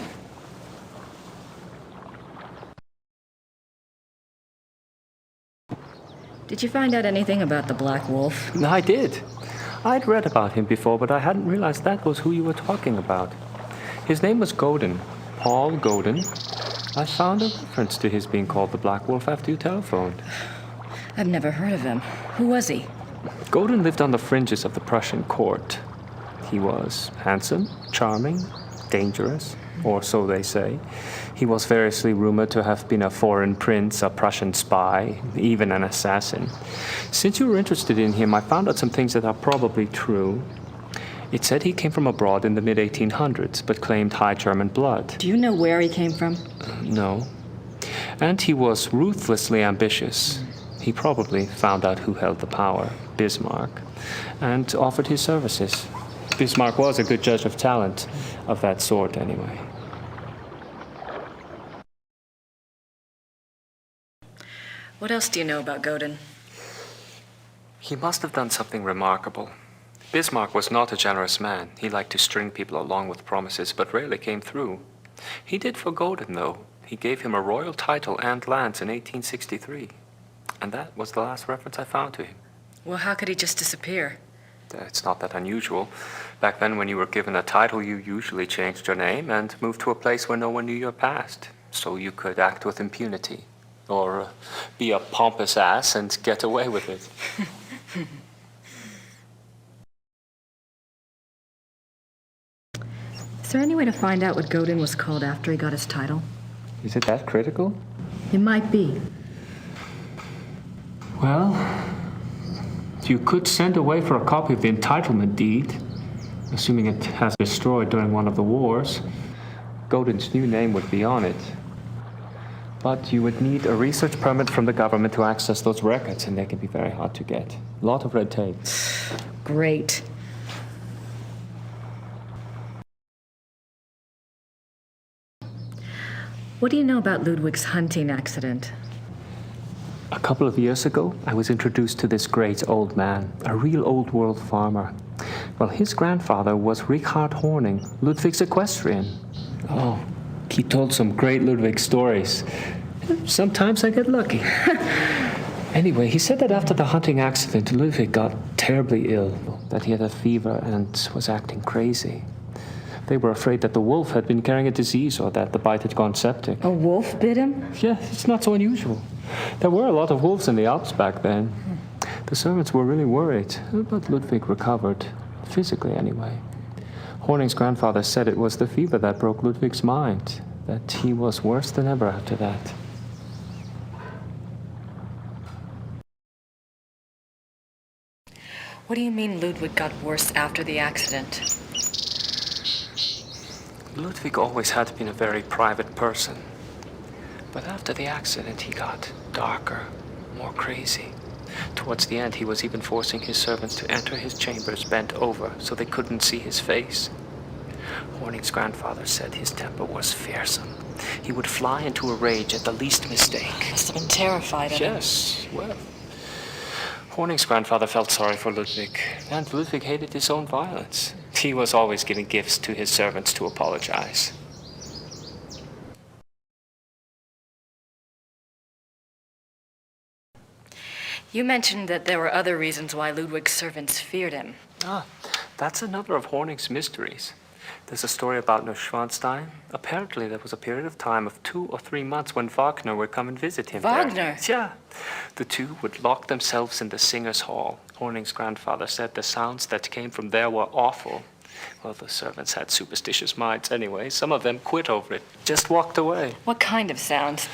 [SPEAKER 4] Did you find out anything about the Black Wolf?
[SPEAKER 14] I did. I'd read about him before, but I hadn't realized that was who you were talking about. His name was Godin, Paul Godin. I found a reference to his being called the Black Wolf after you telephoned.
[SPEAKER 4] I've never heard of him. Who was he?
[SPEAKER 14] Godin lived on the fringes of the Prussian court. He was handsome, charming, dangerous, or so they say. He was variously rumored to have been a foreign prince, a Prussian spy, even an assassin. Since you were interested in him, I found out some things that are probably true. It said he came from abroad in the mid-1800s, but claimed high German blood.
[SPEAKER 4] Do you know where he came from?
[SPEAKER 14] No. And he was ruthlessly ambitious. He probably found out who held the power, Bismarck, and offered his services. Bismarck was a good judge of talent, of that sort anyway.
[SPEAKER 4] What else do you know about Godin?
[SPEAKER 14] He must have done something remarkable. Bismarck was not a generous man. He liked to string people along with promises, but rarely came through. He did for Godin, though. He gave him a royal title and lands in 1863. And that was the last reference I found to him.
[SPEAKER 4] Well, how could he just disappear?
[SPEAKER 14] It's not that unusual. Back then, when you were given a title, you usually changed your name and moved to a place where no one knew your past, so you could act with impunity. Or be a pompous ass and get away with it.
[SPEAKER 4] Is there any way to find out what Godin was called after he got his title?
[SPEAKER 14] Is it that critical?
[SPEAKER 4] It might be.
[SPEAKER 14] Well, you could send away for a copy of the entitlement deed, assuming it has been destroyed during one of the wars. Godin's new name would be on it. But you would need a research permit from the government to access those records, and they can be very hard to get. A lot of red tape.
[SPEAKER 4] Great. What do you know about Ludwig's hunting accident?
[SPEAKER 14] A couple of years ago, I was introduced to this great old man, a real old-world farmer. Well, his grandfather was Richard Horning, Ludwig's equestrian. Oh, he told some great Ludwig stories. Sometimes I get lucky. Anyway, he said that after the hunting accident, Ludwig got terribly ill, that he had a fever and was acting crazy. They were afraid that the wolf had been carrying a disease or that the bite had gone septic.
[SPEAKER 4] A wolf bit him?
[SPEAKER 14] Yeah, it's not so unusual. There were a lot of wolves in the Alps back then. The servants were really worried, but Ludwig recovered, physically anyway. Horning's grandfather said it was the fever that broke Ludwig's mind, that he was worse than ever after that.
[SPEAKER 4] What do you mean Ludwig got worse after the accident?
[SPEAKER 14] Ludwig always had been a very private person. But after the accident, he got darker, more crazy. Towards the end, he was even forcing his servants to enter his chambers bent over so they couldn't see his face. Horning's grandfather said his temper was fearsome. He would fly into a rage at the least mistake.
[SPEAKER 4] Must have been terrified of him.
[SPEAKER 14] Yes, well. Horning's grandfather felt sorry for Ludwig, and Ludwig hated his own violence. He was always giving gifts to his servants to apologize.
[SPEAKER 4] You mentioned that there were other reasons why Ludwig's servants feared him.
[SPEAKER 14] That's another of Horning's mysteries. There's a story about Neuschwanstein. Apparently there was a period of time of 2 or 3 months when Wagner would come and visit him
[SPEAKER 4] Wagner?
[SPEAKER 14] there. Yeah. The two would lock themselves in the singers' hall. Horning's grandfather said the sounds that came from there were awful. Well, the servants had superstitious minds anyway. Some of them quit over it, just walked away.
[SPEAKER 2] What kind of sounds?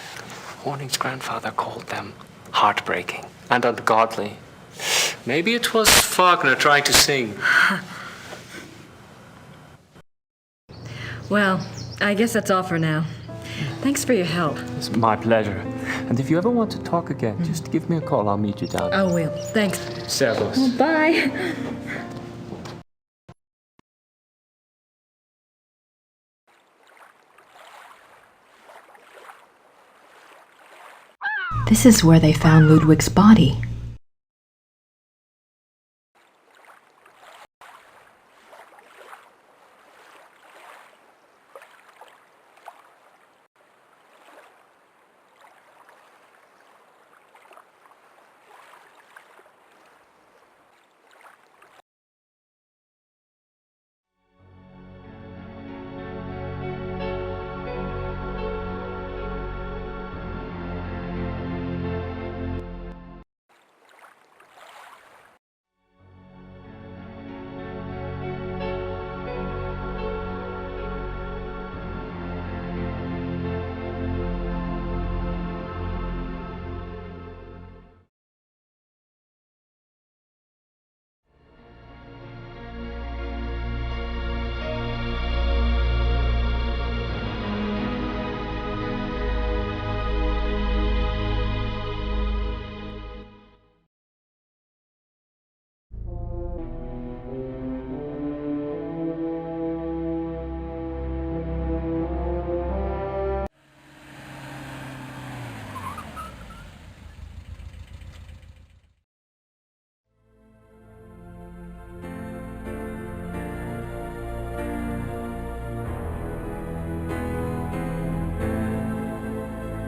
[SPEAKER 14] Warning's grandfather called them heartbreaking and ungodly. Maybe it was Wagner trying to sing.
[SPEAKER 2] Well, I guess that's all for now. Thanks for your help.
[SPEAKER 14] It's my pleasure. And if you ever want to talk again, just give me a call. I'll meet you down.
[SPEAKER 2] I will. Thanks.
[SPEAKER 14] Servus.
[SPEAKER 2] Well, bye.
[SPEAKER 4] This is where they found Ludwig's body.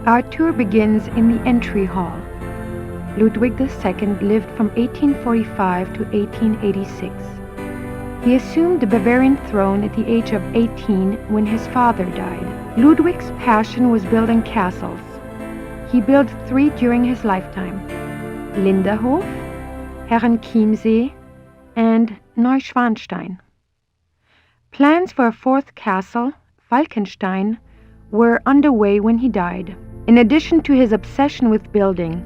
[SPEAKER 12] Our tour begins in the entry hall. Ludwig II lived from 1845 to 1886. He assumed the Bavarian throne at the age of 18 when his father died. Ludwig's passion was building castles. He built 3 during his lifetime: Linderhof, Herrenchiemsee, and Neuschwanstein. Plans for a 4th castle, Falkenstein, were underway when he died. In addition to his obsession with building,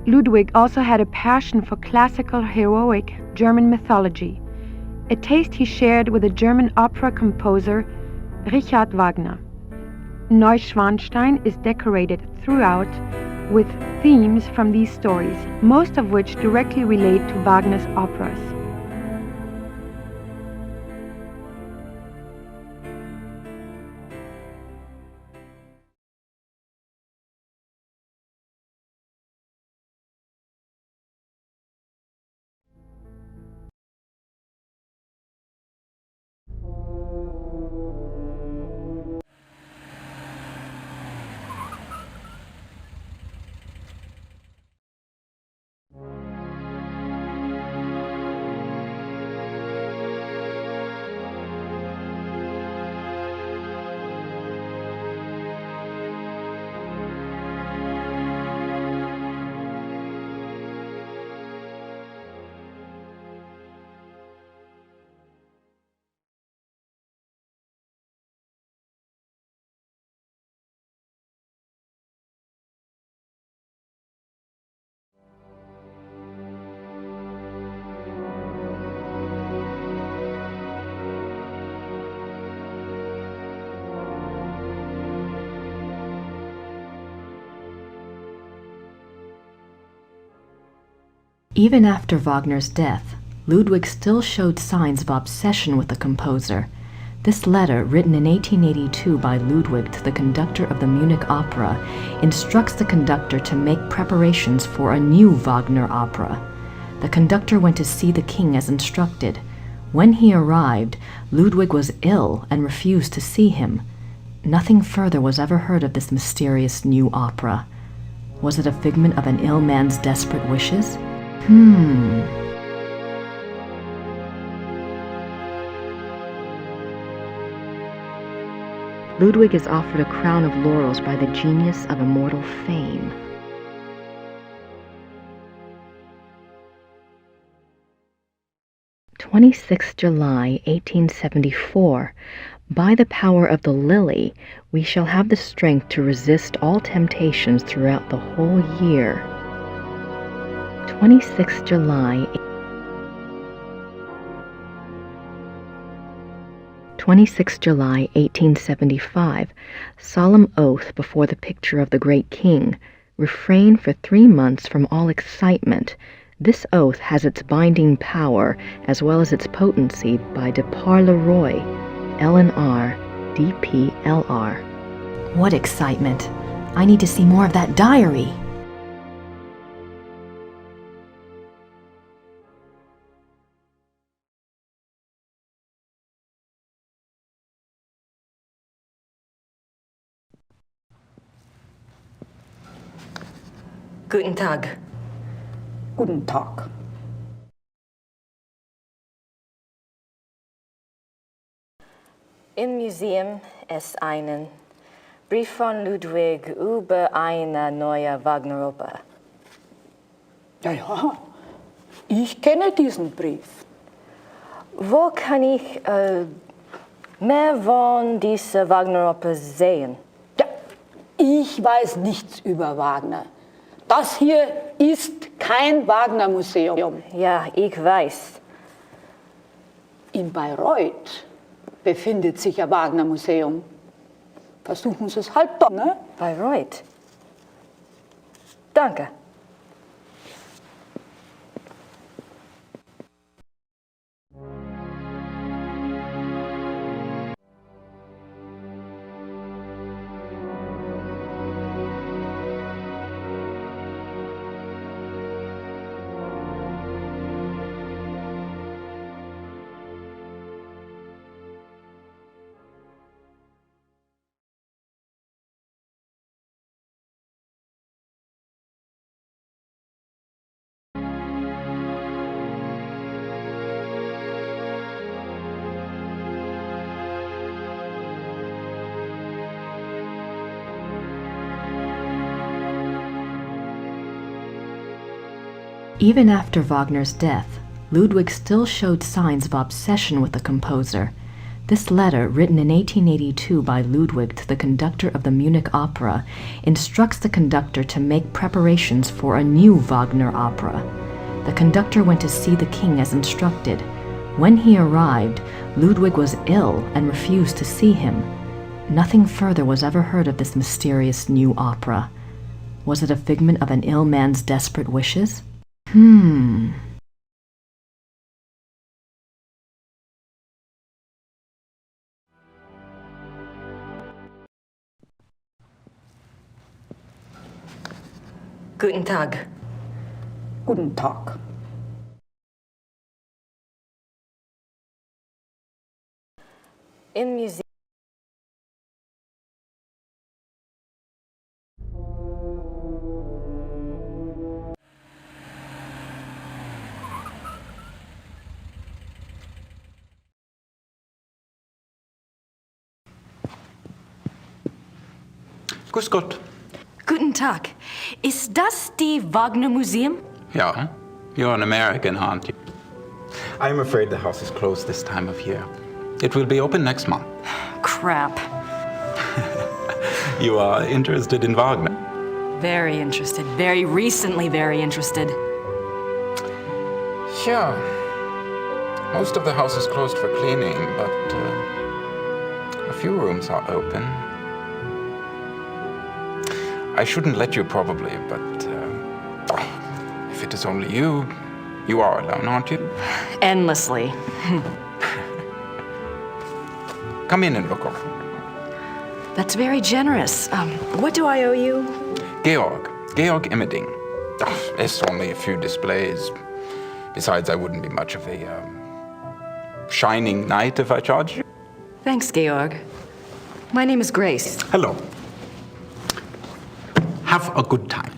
[SPEAKER 12] Ludwig also had a passion for classical heroic German mythology, a taste he shared with the German opera composer Richard Wagner. Neuschwanstein is decorated throughout with themes from these stories, most of which directly relate to Wagner's operas.
[SPEAKER 4] Even after Wagner's death, Ludwig still showed signs of obsession with the composer. This letter, written in 1882 by Ludwig to the conductor of the Munich Opera, instructs the conductor to make preparations for a new Wagner opera. The conductor went to see the king as instructed. When he arrived, Ludwig was ill and refused to see him. Nothing further was ever heard of this mysterious new opera. Was it a figment of an ill man's desperate wishes?
[SPEAKER 1] Ludwig is offered a crown of laurels by the genius of immortal fame. 26th July, 1874. By the power of the lily, we shall have the strength to resist all temptations throughout the whole year. 26th July, 26th July, 1875. Solemn oath before the picture of the great king. Refrain for 3 months from all excitement. This oath has its binding power as well as its potency by de par le Roy, LNR, DPLR.
[SPEAKER 4] What excitement! I need to see more of that diary.
[SPEAKER 2] Guten Tag.
[SPEAKER 10] Guten Tag.
[SPEAKER 11] Im Museum ist einen Brief von Ludwig über eine neue Wagner-Oper.
[SPEAKER 10] Ja, ich kenne diesen Brief.
[SPEAKER 11] Wo kann ich mehr von dieser Wagner-Oper sehen?
[SPEAKER 10] Ja, ich weiß nichts über Wagner. Das hier ist kein Wagner-Museum.
[SPEAKER 11] Ja, ich weiß.
[SPEAKER 10] In Bayreuth befindet sich ein Wagner-Museum. Versuchen Sie es halt doch, ne?
[SPEAKER 11] Bayreuth. Danke.
[SPEAKER 4] Even after Wagner's death, Ludwig still showed signs of obsession with the composer. This letter, written in 1882 by Ludwig to the conductor of the Munich Opera, instructs the conductor to make preparations for a new Wagner opera. The conductor went to see the king as instructed. When he arrived, Ludwig was ill and refused to see him. Nothing further was ever heard of this mysterious new opera. Was it a figment of an ill man's desperate wishes?
[SPEAKER 2] Guten Tag.
[SPEAKER 10] Guten Tag.
[SPEAKER 11] Im Museum.
[SPEAKER 8] Grüß Gott.
[SPEAKER 2] Guten Tag. Ist das die Wagner Museum?
[SPEAKER 8] Yeah, you're an American, aren't you? I'm afraid the house is closed this time of year. It will be open next month.
[SPEAKER 2] Crap.
[SPEAKER 8] You are interested in Wagner?
[SPEAKER 2] Very interested. Very recently very interested.
[SPEAKER 8] Yeah. Most of the house is closed for cleaning, but a few rooms are open. I shouldn't let you probably, but if it is only you, you are alone, aren't you?
[SPEAKER 2] Endlessly.
[SPEAKER 8] Come in and look over.
[SPEAKER 2] That's very generous. What do I owe you?
[SPEAKER 8] Georg Immerding. It's only a few displays. Besides, I wouldn't be much of a shining knight if I charged you.
[SPEAKER 2] Thanks, Georg. My name is Grace.
[SPEAKER 8] Hello. Have a good time.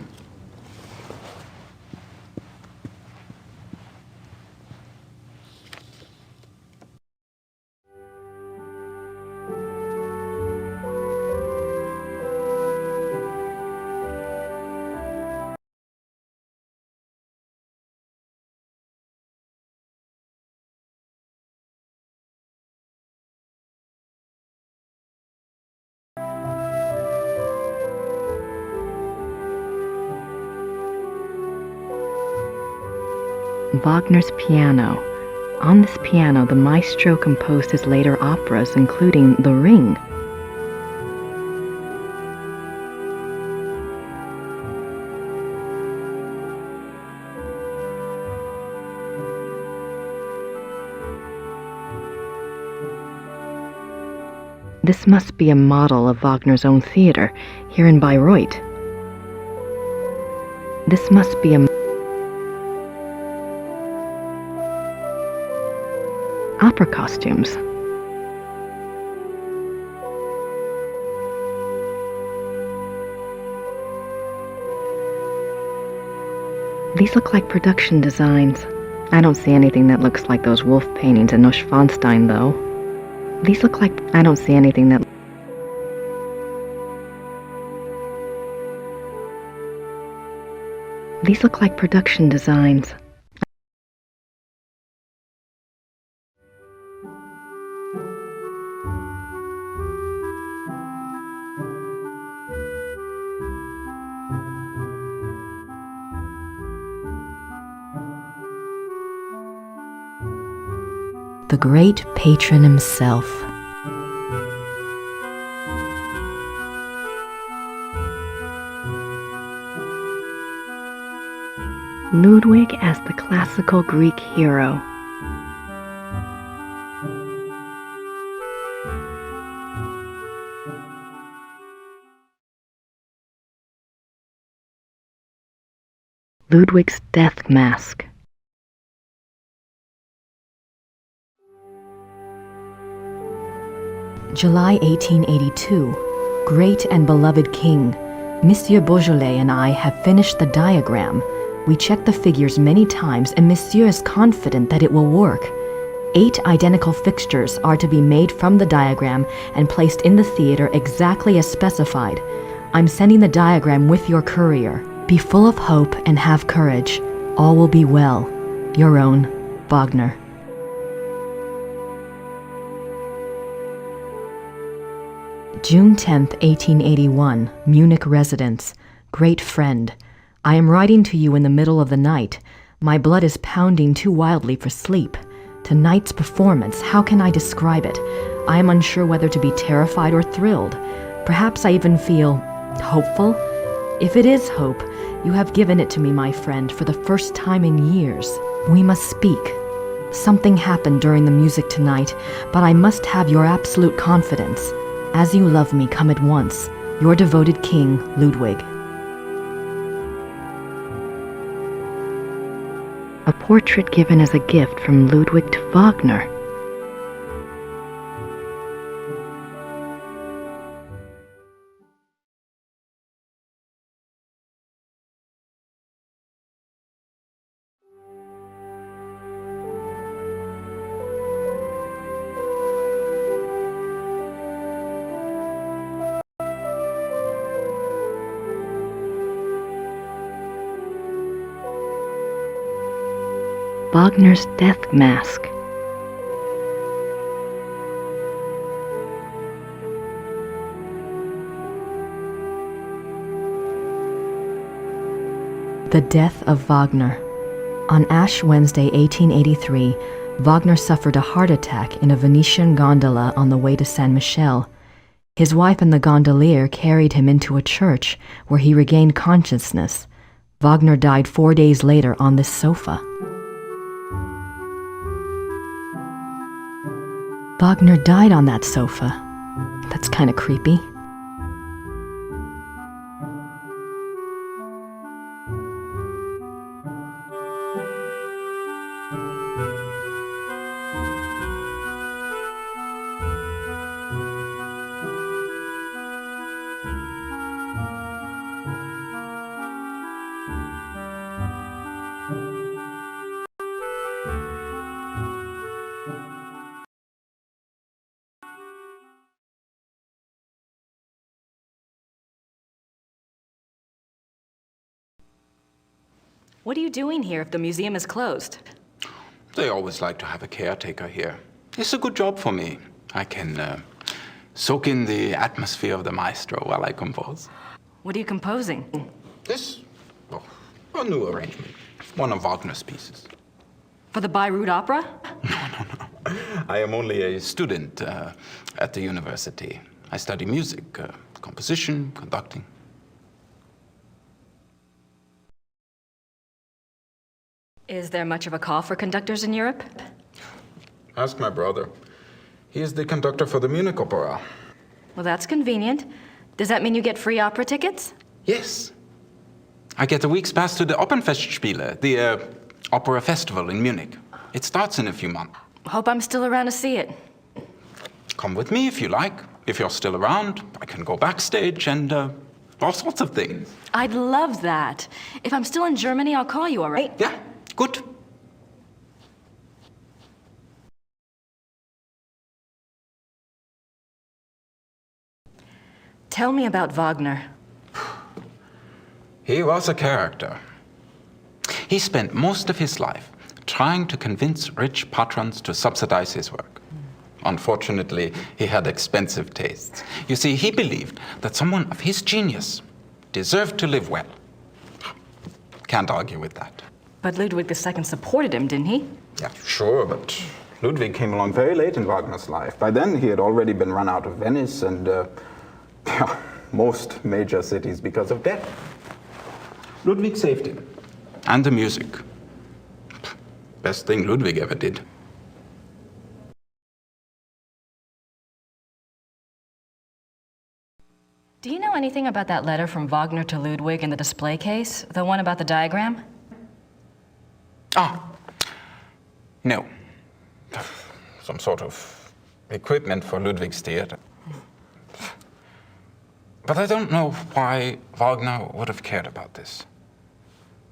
[SPEAKER 1] Wagner's piano. On this piano, the maestro composed his later operas, including The Ring. This must be a model of Wagner's own theater, here in Bayreuth. This must be a opera costumes. These look like production designs. I don't see anything that looks like those wolf paintings in Neuschwanstein, though. These look like... I don't see anything that... These look like production designs.
[SPEAKER 4] The great patron himself.
[SPEAKER 1] Ludwig as the classical Greek hero. Ludwig's death mask.
[SPEAKER 4] July 1882. Great and beloved King, Monsieur Beaujolais and I have finished the diagram. We checked the figures many times and Monsieur is confident that it will work. 8 identical fixtures are to be made from the diagram and placed in the theater exactly as specified. I'm sending the diagram with your courier. Be full of hope and have courage. All will be well. Your own, Wagner. June 10th, 1881, Munich residence. Great friend. I am writing to you in the middle of the night. My blood is pounding too wildly for sleep. Tonight's performance, how can I describe it? I am unsure whether to be terrified or thrilled. Perhaps I even feel hopeful. If it is hope, you have given it to me, my friend, for the first time in years. We must speak. Something happened during the music tonight, but I must have your absolute confidence. As you love me, come at once. Your devoted king, Ludwig.
[SPEAKER 1] A portrait given as a gift from Ludwig to Wagner. Wagner's death mask.
[SPEAKER 4] The death of Wagner. On Ash Wednesday, 1883, Wagner suffered a heart attack in a Venetian gondola on the way to Saint Michel. His wife and the gondolier carried him into a church where he regained consciousness. Wagner died 4 days later on this sofa. Wagner died on that sofa. That's kind of creepy.
[SPEAKER 2] What are you doing here if the museum is closed?
[SPEAKER 8] They always like to have a caretaker here. It's a good job for me. I can soak in the atmosphere of the maestro while I compose.
[SPEAKER 2] What are you composing?
[SPEAKER 8] This? Oh, a new arrangement. One of Wagner's pieces.
[SPEAKER 2] For the Bayreuth Opera?
[SPEAKER 8] I am only a student at the university. I study music, composition, conducting.
[SPEAKER 2] Is there much of a call for conductors in Europe?
[SPEAKER 8] Ask my brother. He is the conductor for the Munich Opera.
[SPEAKER 2] Well, that's convenient. Does that mean you get free opera tickets?
[SPEAKER 8] Yes. I get a week's pass to the Opernfestspiele, the opera festival in Munich. It starts in a few months.
[SPEAKER 2] Hope I'm still around to see it.
[SPEAKER 8] Come with me if you like. If you're still around, I can go backstage and all sorts of things.
[SPEAKER 2] I'd love that. If I'm still in Germany, I'll call you, all right?
[SPEAKER 8] Yeah, good.
[SPEAKER 2] Tell me about Wagner.
[SPEAKER 8] He was a character. He spent most of his life trying to convince rich patrons to subsidize his work. Unfortunately, he had expensive tastes. You see, he believed that someone of his genius deserved to live well. Can't argue with that.
[SPEAKER 2] But Ludwig II supported him, didn't he?
[SPEAKER 8] Yeah, sure, but Ludwig came along very late in Wagner's life. By then, he had already been run out of Venice and most major cities because of debt. Ludwig saved him. And the music. Best thing Ludwig ever did.
[SPEAKER 2] Do you know anything about that letter from Wagner to Ludwig in the display case? The one about the diagram?
[SPEAKER 8] No. Some sort of equipment for Ludwig's theater. But I don't know why Wagner would have cared about this.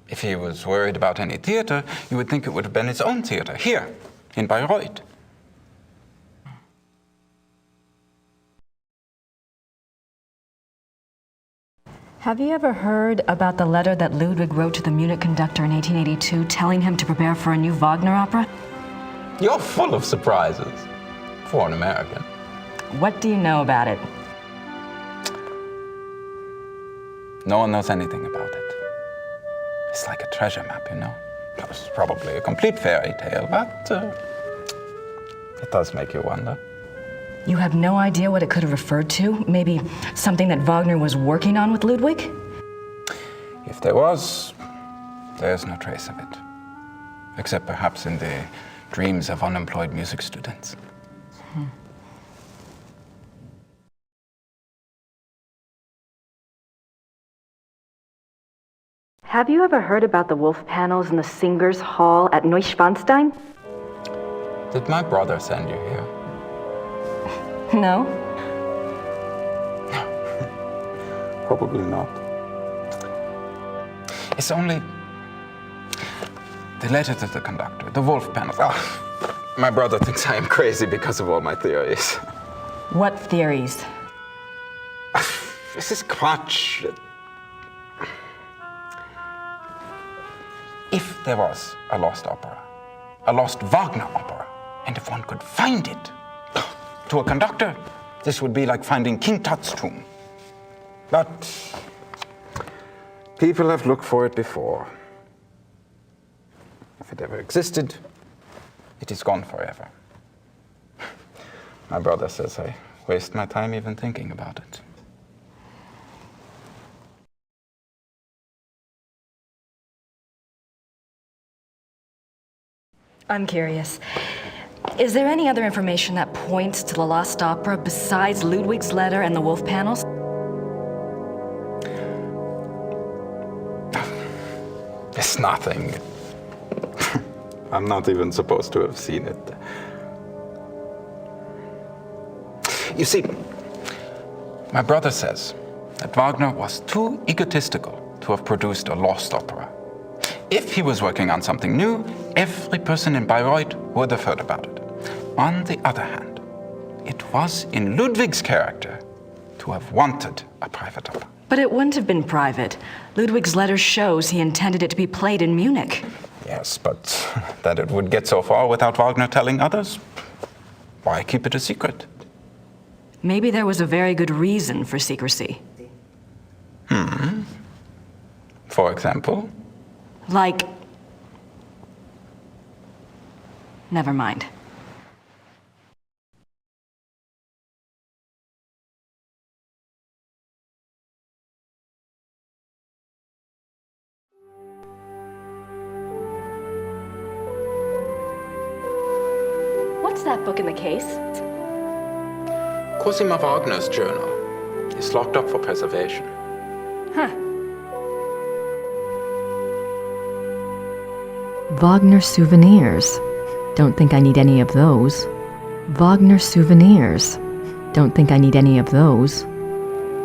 [SPEAKER 8] If he was worried about any theater, you would think it would have been his own theater, here, in Bayreuth.
[SPEAKER 2] Have you ever heard about the letter that Ludwig wrote to the Munich conductor in 1882 telling him to prepare for a new Wagner opera?
[SPEAKER 8] You're full of surprises, for an American.
[SPEAKER 2] What do you know about it?
[SPEAKER 8] No one knows anything about it. It's like a treasure map, you know? It's probably a complete fairy tale, but it does make you wonder.
[SPEAKER 2] You have no idea what it could have referred to? Maybe something that Wagner was working on with Ludwig?
[SPEAKER 8] If there was, there's no trace of it. Except perhaps in the dreams of unemployed music students.
[SPEAKER 1] Have you ever heard about the wolf panels in the Singers' Hall at Neuschwanstein?
[SPEAKER 8] Did my brother send you here?
[SPEAKER 2] No.
[SPEAKER 8] Probably not. It's only the letter to the conductor, the wolf panels. My brother thinks I am crazy because of all my theories.
[SPEAKER 2] What theories?
[SPEAKER 8] This is Quatsch. If there was a lost opera, a lost Wagner opera, and if one could find it, to a conductor, this would be like finding King Tut's tomb. But people have looked for it before. If it ever existed, it is gone forever. My brother says I waste my time even thinking about it.
[SPEAKER 2] I'm curious. Is there any other information that points to the lost opera besides Ludwig's letter and the wolf panels?
[SPEAKER 8] It's nothing. I'm not even supposed to have seen it. You see, my brother says that Wagner was too egotistical to have produced a lost opera. If he was working on something new, every person in Bayreuth would have heard about it. On the other hand, it was in Ludwig's character to have wanted a private opera.
[SPEAKER 2] But it wouldn't have been private. Ludwig's letter shows he intended it to be played in Munich.
[SPEAKER 8] Yes, but that it would get so far without Wagner telling others? Why keep it a secret?
[SPEAKER 2] Maybe there was a very good reason for secrecy.
[SPEAKER 8] For example?
[SPEAKER 2] Like, Never mind.
[SPEAKER 11] What's that book in the case?
[SPEAKER 8] Cosima Wagner's journal. It's locked up for preservation.
[SPEAKER 11] Huh.
[SPEAKER 4] Wagner souvenirs. Don't think I need any of those. Wagner souvenirs. Don't think I need any of those.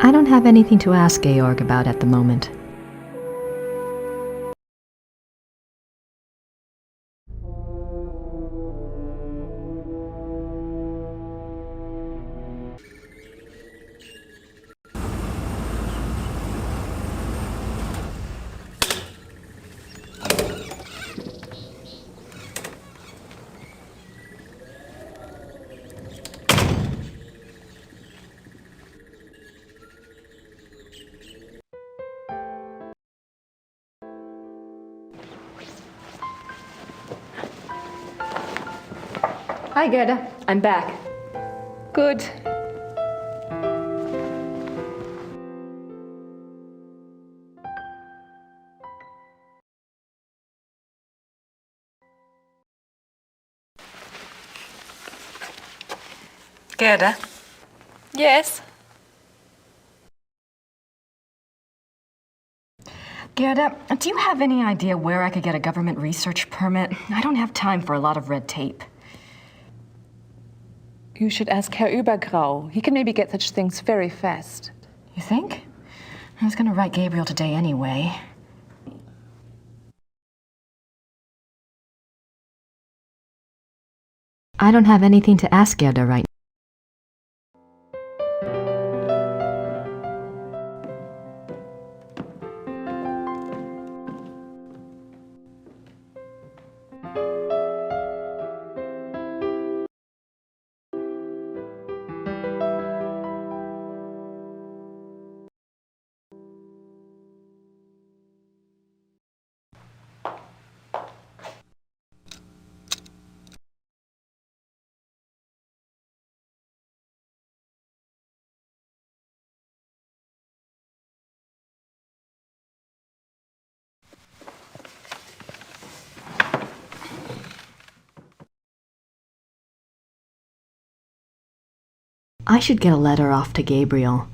[SPEAKER 4] I don't have anything to ask Georg about at the moment.
[SPEAKER 11] Hi, Gerda. I'm back.
[SPEAKER 9] Good.
[SPEAKER 2] Gerda?
[SPEAKER 9] Yes?
[SPEAKER 2] Gerda, do you have any idea where I could get a government research permit? I don't have time for a lot of red tape.
[SPEAKER 9] You should ask Herr Übergrau. He can maybe get such things very fast.
[SPEAKER 2] You think? I was gonna write Gabriel today anyway.
[SPEAKER 4] I don't have anything to ask Gerda right now. I should get a letter off to Gabriel.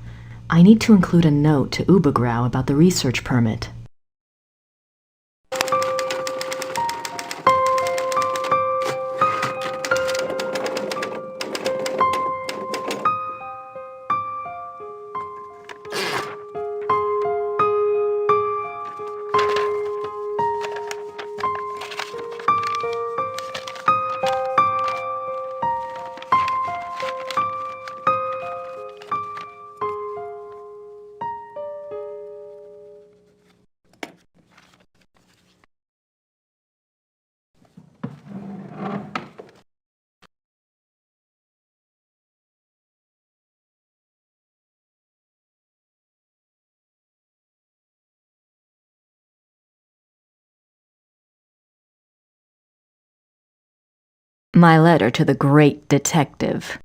[SPEAKER 4] I need to include a note to Übergrau about the research permit. My letter to the great detective.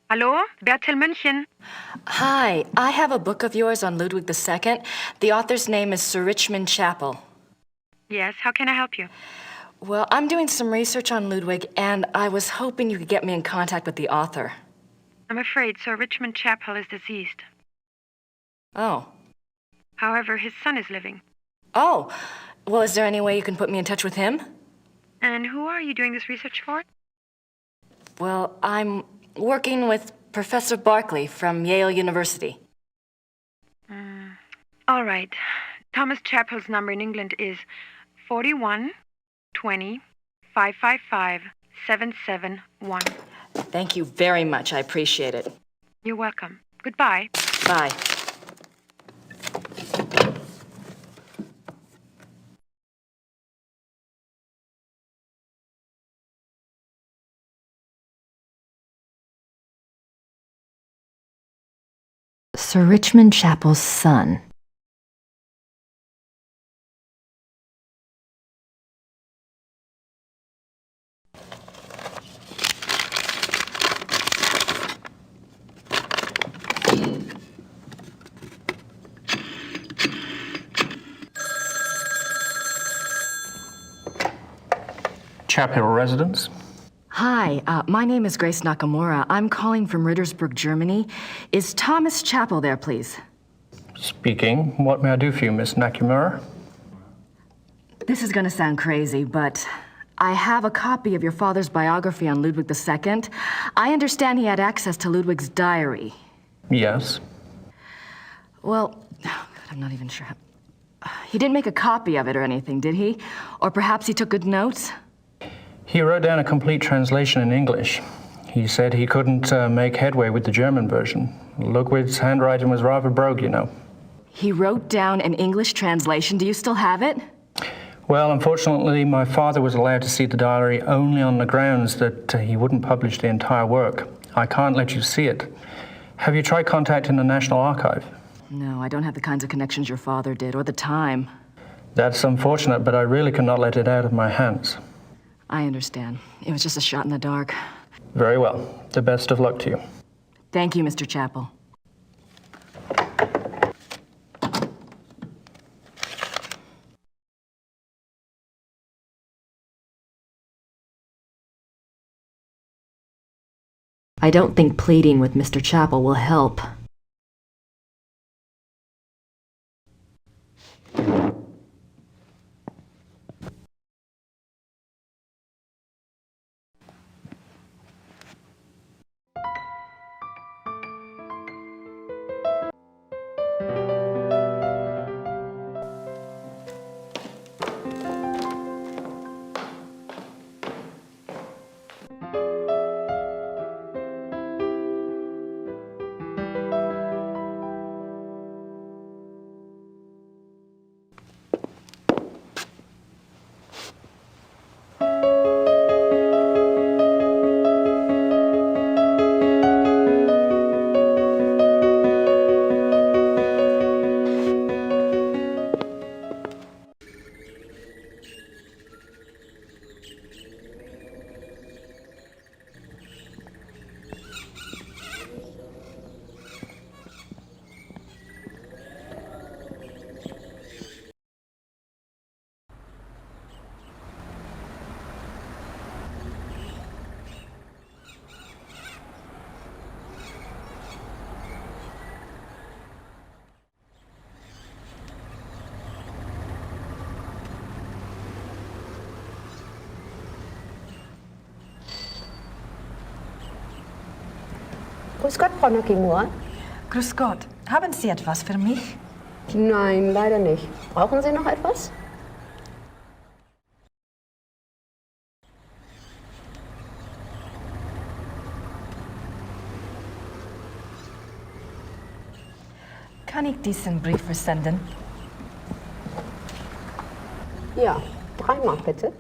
[SPEAKER 12] Hallo, Bertel München.
[SPEAKER 2] Hi, I have a book of yours on Ludwig II. The author's name is Sir Richmond Chapel.
[SPEAKER 12] Yes, how can I help you?
[SPEAKER 2] Well, I'm doing some research on Ludwig, and I was hoping you could get me in contact with the author.
[SPEAKER 12] I'm afraid Sir Richmond Chapel is deceased.
[SPEAKER 2] Oh.
[SPEAKER 12] However, his son is living.
[SPEAKER 2] Oh, well, is there any way you can put me in touch with him?
[SPEAKER 12] And who are you doing this research for?
[SPEAKER 2] Well, I'm working with Professor Barkley from Yale University.
[SPEAKER 12] All right. Thomas Chappell's number in England is 41 20 555 771.
[SPEAKER 2] Thank you very much. I appreciate it.
[SPEAKER 12] You're welcome. Goodbye.
[SPEAKER 2] Bye.
[SPEAKER 4] Sir Richmond Chappell's son.
[SPEAKER 15] Chapel residence?
[SPEAKER 2] Hi, my name is Grace Nakamura. I'm calling from Rittersburg, Germany. Is Thomas Chappell there, please?
[SPEAKER 15] Speaking. What may I do for you, Miss Nakamura?
[SPEAKER 2] This is going to sound crazy, but I have a copy of your father's biography on Ludwig II. I understand he had access to Ludwig's diary.
[SPEAKER 15] Yes.
[SPEAKER 2] Well, oh God, I'm not even sure. He didn't make a copy of it or anything, did he? Or perhaps he took good notes?
[SPEAKER 15] He wrote down a complete translation in English. He said he couldn't make headway with the German version. Ludwig's handwriting was rather brogue, you know.
[SPEAKER 2] He wrote down an English translation. Do you still have it?
[SPEAKER 15] Well, unfortunately, my father was allowed to see the diary only on the grounds that he wouldn't publish the entire work. I can't let you see it. Have you tried contacting the National Archive?
[SPEAKER 2] No, I don't have the kinds of connections your father did, or the time.
[SPEAKER 15] That's unfortunate, but I really cannot let it out of my hands.
[SPEAKER 2] I understand. It was just a shot in the dark.
[SPEAKER 15] Very well. The best of luck to you.
[SPEAKER 2] Thank you, Mr. Chappell.
[SPEAKER 4] I don't think pleading with Mr. Chappell will help.
[SPEAKER 3] Grüß Gott, Frau Nakamura.
[SPEAKER 2] Grüß Gott. Haben Sie etwas für mich?
[SPEAKER 3] Nein, leider nicht. Brauchen Sie noch etwas?
[SPEAKER 2] Kann ich diesen Brief versenden?
[SPEAKER 3] Ja, 3 Mark bitte.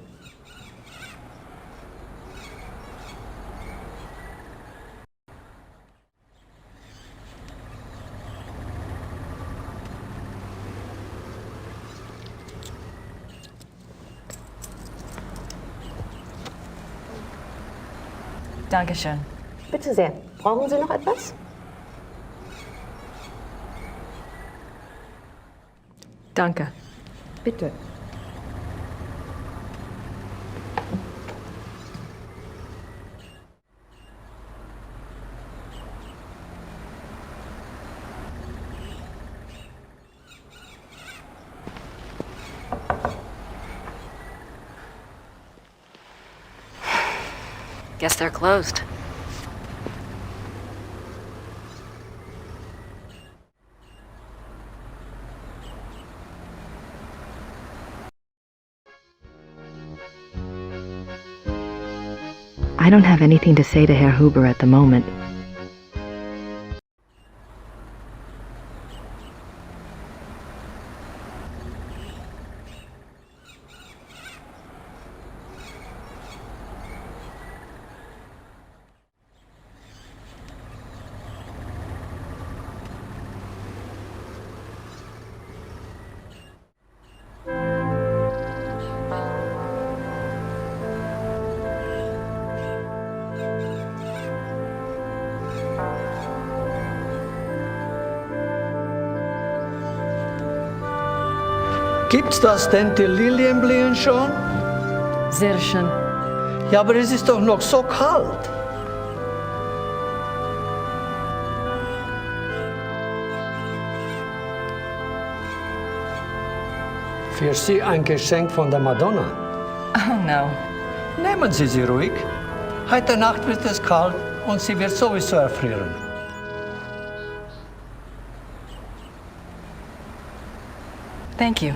[SPEAKER 2] Dankeschön.
[SPEAKER 3] Bitte sehr. Brauchen Sie noch etwas?
[SPEAKER 2] Danke.
[SPEAKER 3] Bitte.
[SPEAKER 1] Guess they're closed. I don't have anything to say to Herr Huber at the moment.
[SPEAKER 16] Gibt's das denn, die Lilien blühen schon?
[SPEAKER 1] Sehr schön.
[SPEAKER 16] Ja, aber es ist doch noch so kalt. Für Sie ein Geschenk von der Madonna.
[SPEAKER 2] Oh, no.
[SPEAKER 16] Nehmen Sie sie ruhig. Heute Nacht wird es kalt und sie wird sowieso erfrieren.
[SPEAKER 2] Thank you.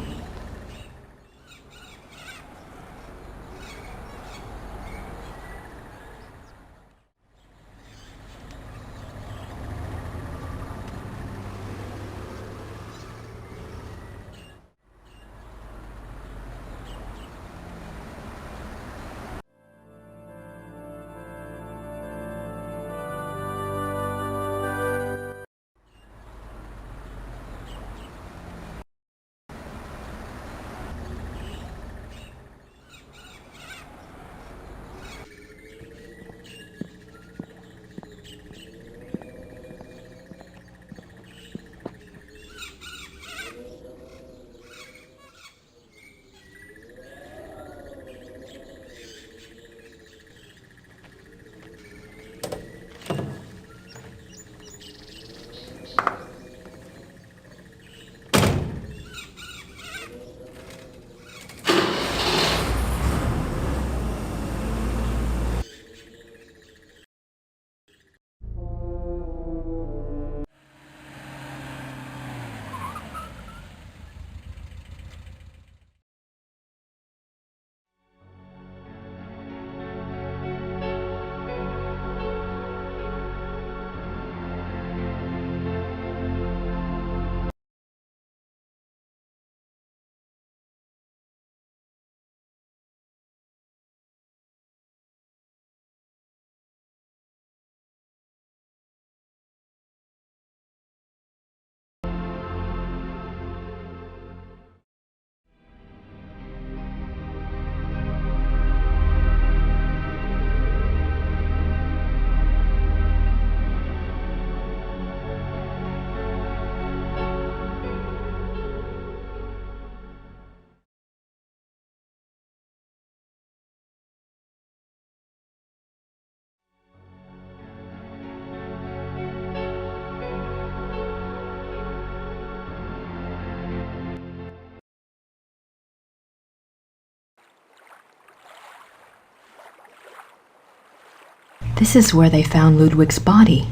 [SPEAKER 4] This is where they found Ludwig's body.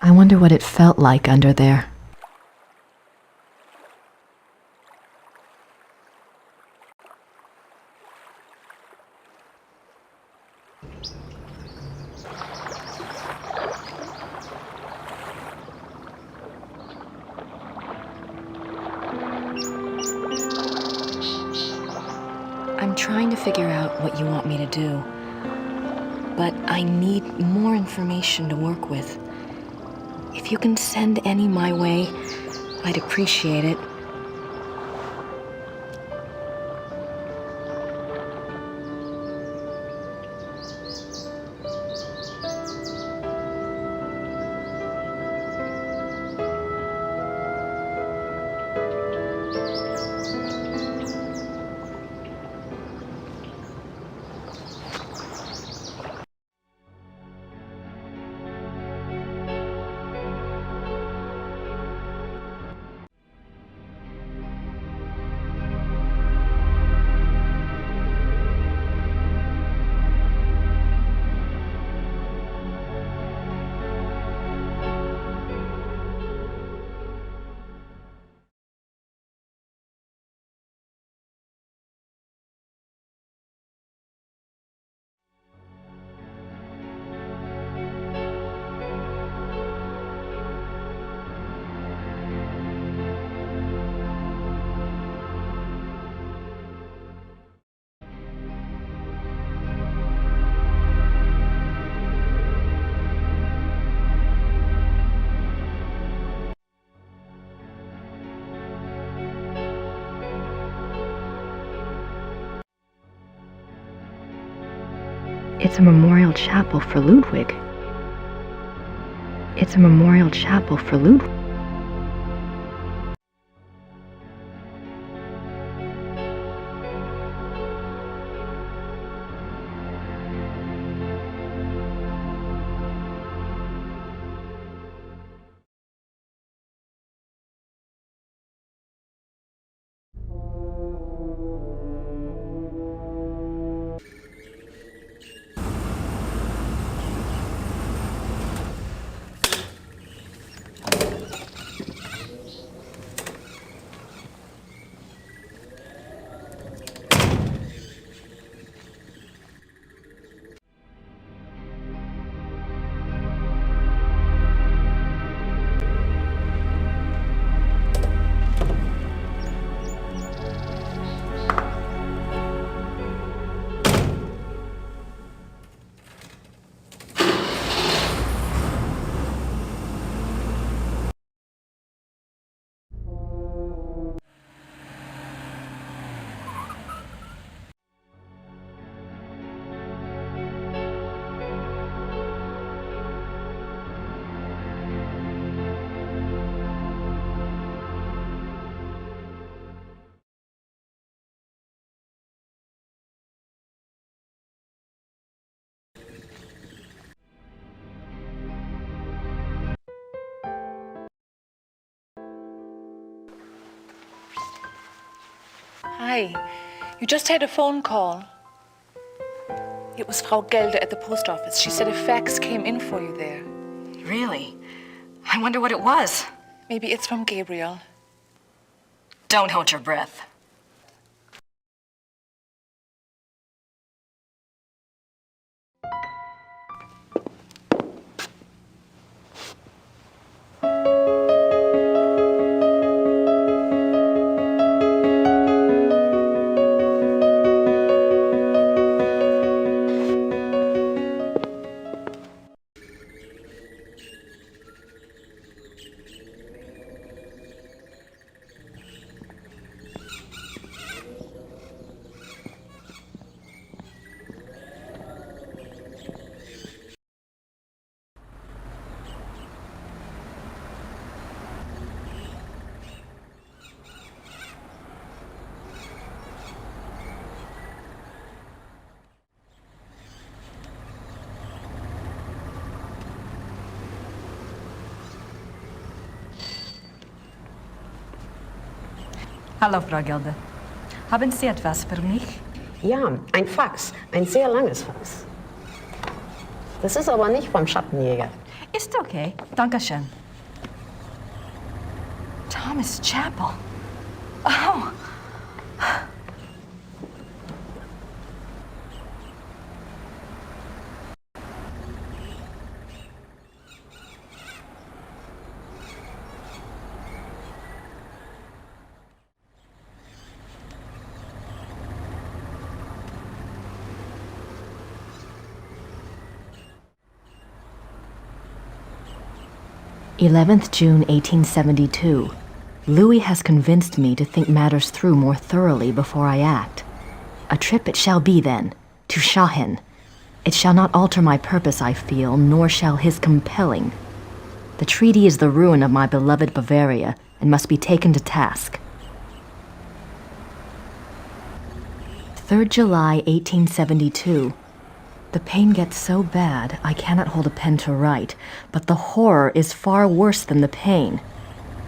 [SPEAKER 4] I wonder what it felt like under there.
[SPEAKER 1] I'm trying to figure out what you want me to do, but I need more information to work with. If you can send any my way, I'd appreciate it. It's a memorial chapel for Ludwig. It's a memorial chapel for Ludwig.
[SPEAKER 9] Hi, you just had a phone call. It was Frau Gelder at the post office. She said a fax came in for you there.
[SPEAKER 2] Really? I wonder what it was.
[SPEAKER 9] Maybe it's from Gabriel.
[SPEAKER 2] Don't hold your breath. Hallo, Frau Gelder. Haben Sie etwas für mich?
[SPEAKER 3] Ja, ein Fax. Ein sehr langes Fax. Das ist aber nicht vom Schattenjäger.
[SPEAKER 2] Ist okay. Dankeschön. Thomas Chapel. Oh.
[SPEAKER 4] June 1872. Louis has convinced me to think matters through more thoroughly before I act. A trip it shall be then, to Shahin. It shall not alter my purpose, I feel, nor shall his compelling. The treaty is the ruin of my beloved Bavaria, and must be taken to task. 3rd July 1872. The pain gets so bad, I cannot hold a pen to write, but the horror is far worse than the pain.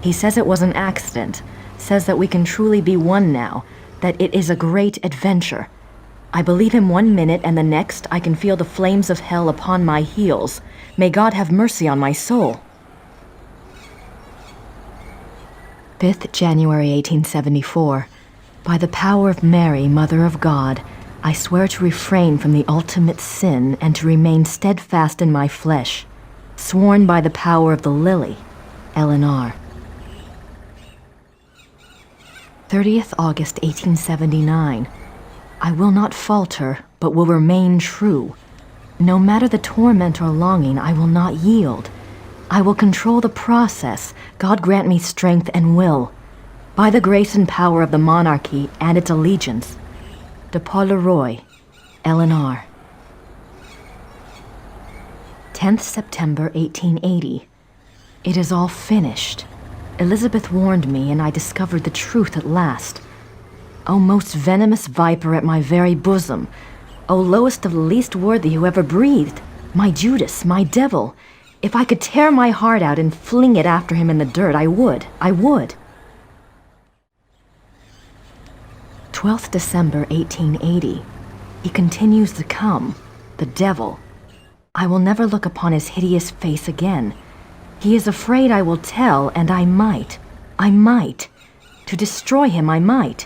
[SPEAKER 4] He says it was an accident, says that we can truly be one now, that it is a great adventure. I believe him 1 minute, and the next I can feel the flames of hell upon my heels. May God have mercy on my soul. 5th January 1874. By the power of Mary, Mother of God, I swear to refrain from the ultimate sin and to remain steadfast in my flesh, sworn by the power of the lily, Eleanor. 30th August 1879. I will not falter, but will remain true. No matter the torment or longing, I will not yield. I will control the process. God grant me strength and will. By the grace and power of the monarchy and its allegiance, de Paul Leroy, Eleanor. 10th September 1880. It is all finished. Elizabeth warned me, and I discovered the truth at last. O most venomous viper at my very bosom, O lowest of the least worthy who ever breathed, my Judas, my devil, if I could tear my heart out and fling it after him in the dirt, I would. 12th December 1880. He continues to come, the devil. I will never look upon his hideous face again. He is afraid I will tell, and I might. To destroy him, I might.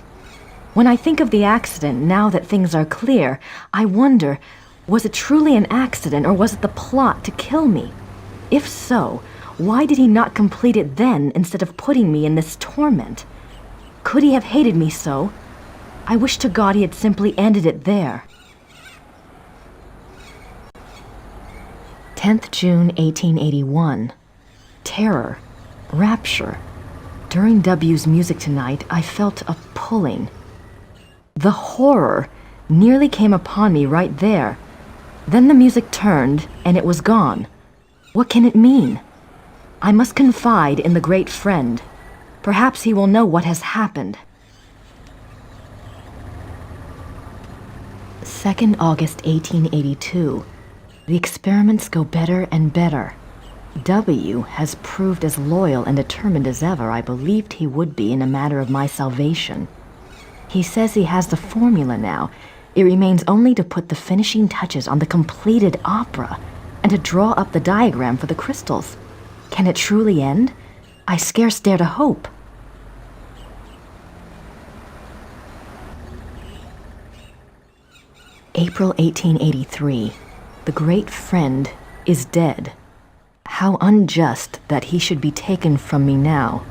[SPEAKER 4] When I think of the accident, now that things are clear, I wonder, was it truly an accident, or was it the plot to kill me? If so, why did he not complete it then, instead of putting me in this torment? Could he have hated me so? I wish to God he had simply ended it there. 10th June 1881. Terror. Rapture. During W's music tonight, I felt a pulling. The horror nearly came upon me right there. Then the music turned, and it was gone. What can it mean? I must confide in the great friend. Perhaps he will know what has happened. 2nd August 1882. The experiments go better and better. W has proved as loyal and determined as ever I believed he would be in a matter of my salvation. He says he has the formula now. It remains only to put the finishing touches on the completed opera and to draw up the diagram for the crystals. Can it truly end? I scarce dare to hope. April 1883. The great friend is dead. How unjust that he should be taken from me now.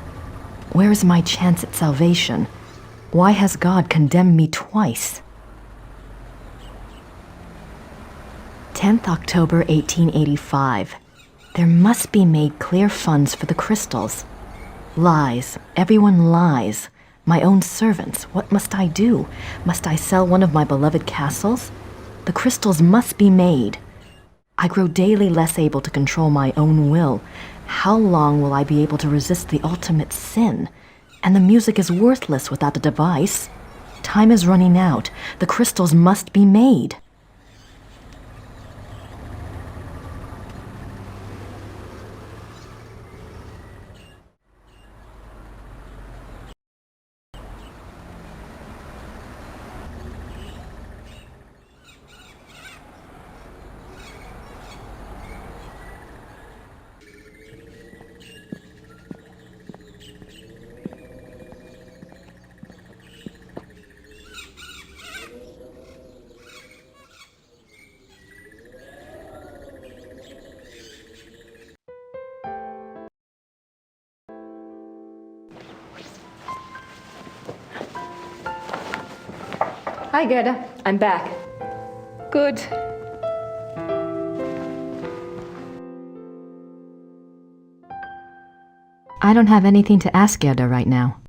[SPEAKER 4] Where is my chance at salvation? Why has God condemned me twice? 10th October 1885. There must be made clear funds for the crystals. Lies. Everyone lies. My own servants. What must I do? Must I sell one of my beloved castles? The crystals must be made. I grow daily less able to control my own will. How long will I be able to resist the ultimate sin? And the music is worthless without the device. Time is running out. The crystals must be made.
[SPEAKER 1] Hi, Gerda. I'm back.
[SPEAKER 9] Good.
[SPEAKER 4] I don't have anything to ask Gerda right now.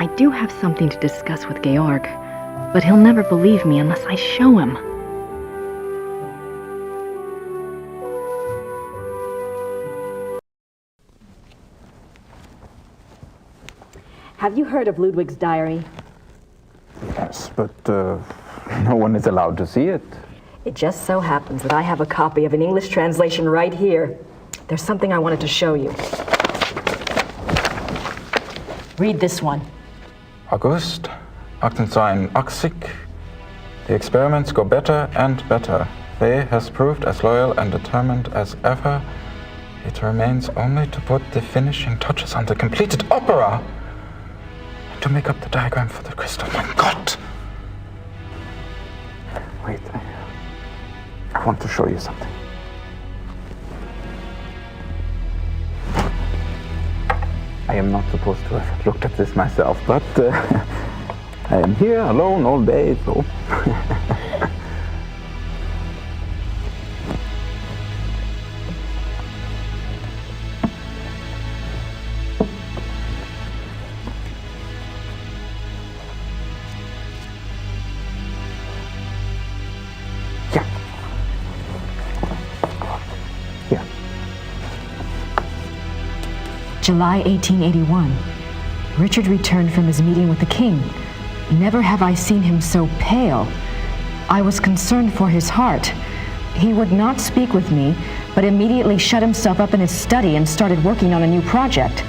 [SPEAKER 1] I do have something to discuss with Georg, but he'll never believe me unless I show him.
[SPEAKER 17] Have you heard of Ludwig's diary?
[SPEAKER 8] Yes, but no one is allowed to see it.
[SPEAKER 1] It just so happens that I have a copy of an English translation right here. There's something I wanted to show you. Read this one.
[SPEAKER 8] August 1882. The experiments go better and better. They has proved as loyal and determined as ever. It remains only to put the finishing touches on the completed opera and to make up the diagram for the crystal. My God! Wait, I want to show you something. I am not supposed to have looked at this myself, but I am here alone all day, so...
[SPEAKER 1] July 1881. Richard returned from his meeting with the king. Never have I seen him so pale. I was concerned for his heart. He would not speak with me, but immediately shut himself up in his study and started working on a new project.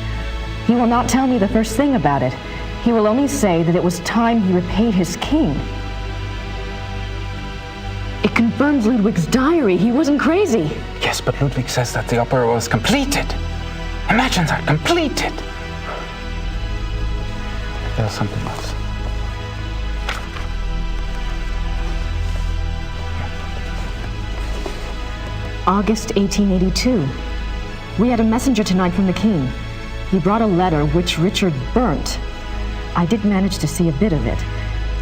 [SPEAKER 1] He will not tell me the first thing about it. He will only say that it was time he repaid his king. It confirms Ludwig's diary. He wasn't crazy.
[SPEAKER 8] Yes, but Ludwig says that the opera was completed. Imagine that, completed! There's something else.
[SPEAKER 1] August 1882. We had a messenger tonight from the king. He brought a letter which Richard burnt. I did manage to see a bit of it.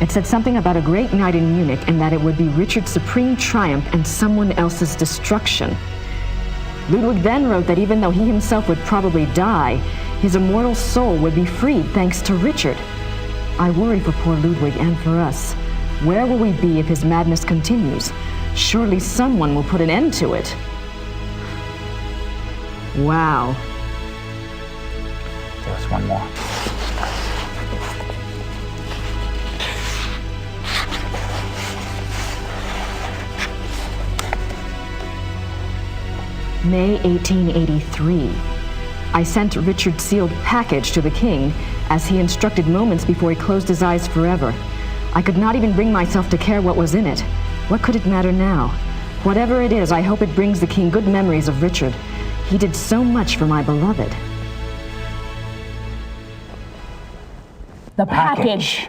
[SPEAKER 1] It said something about a great night in Munich and that it would be Richard's supreme triumph and someone else's destruction. Ludwig then wrote that even though he himself would probably die, his immortal soul would be freed thanks to Richard. I worry for poor Ludwig and for us. Where will we be if his madness continues? Surely someone will put an end to it. Wow.
[SPEAKER 8] There's one more.
[SPEAKER 1] May 1883. I sent Richard's sealed package to the king, as he instructed moments before he closed his eyes forever. I could not even bring myself to care what was in it. What could it matter now? Whatever it is, I hope it brings the king good memories of Richard. He did so much for my beloved.
[SPEAKER 7] The package.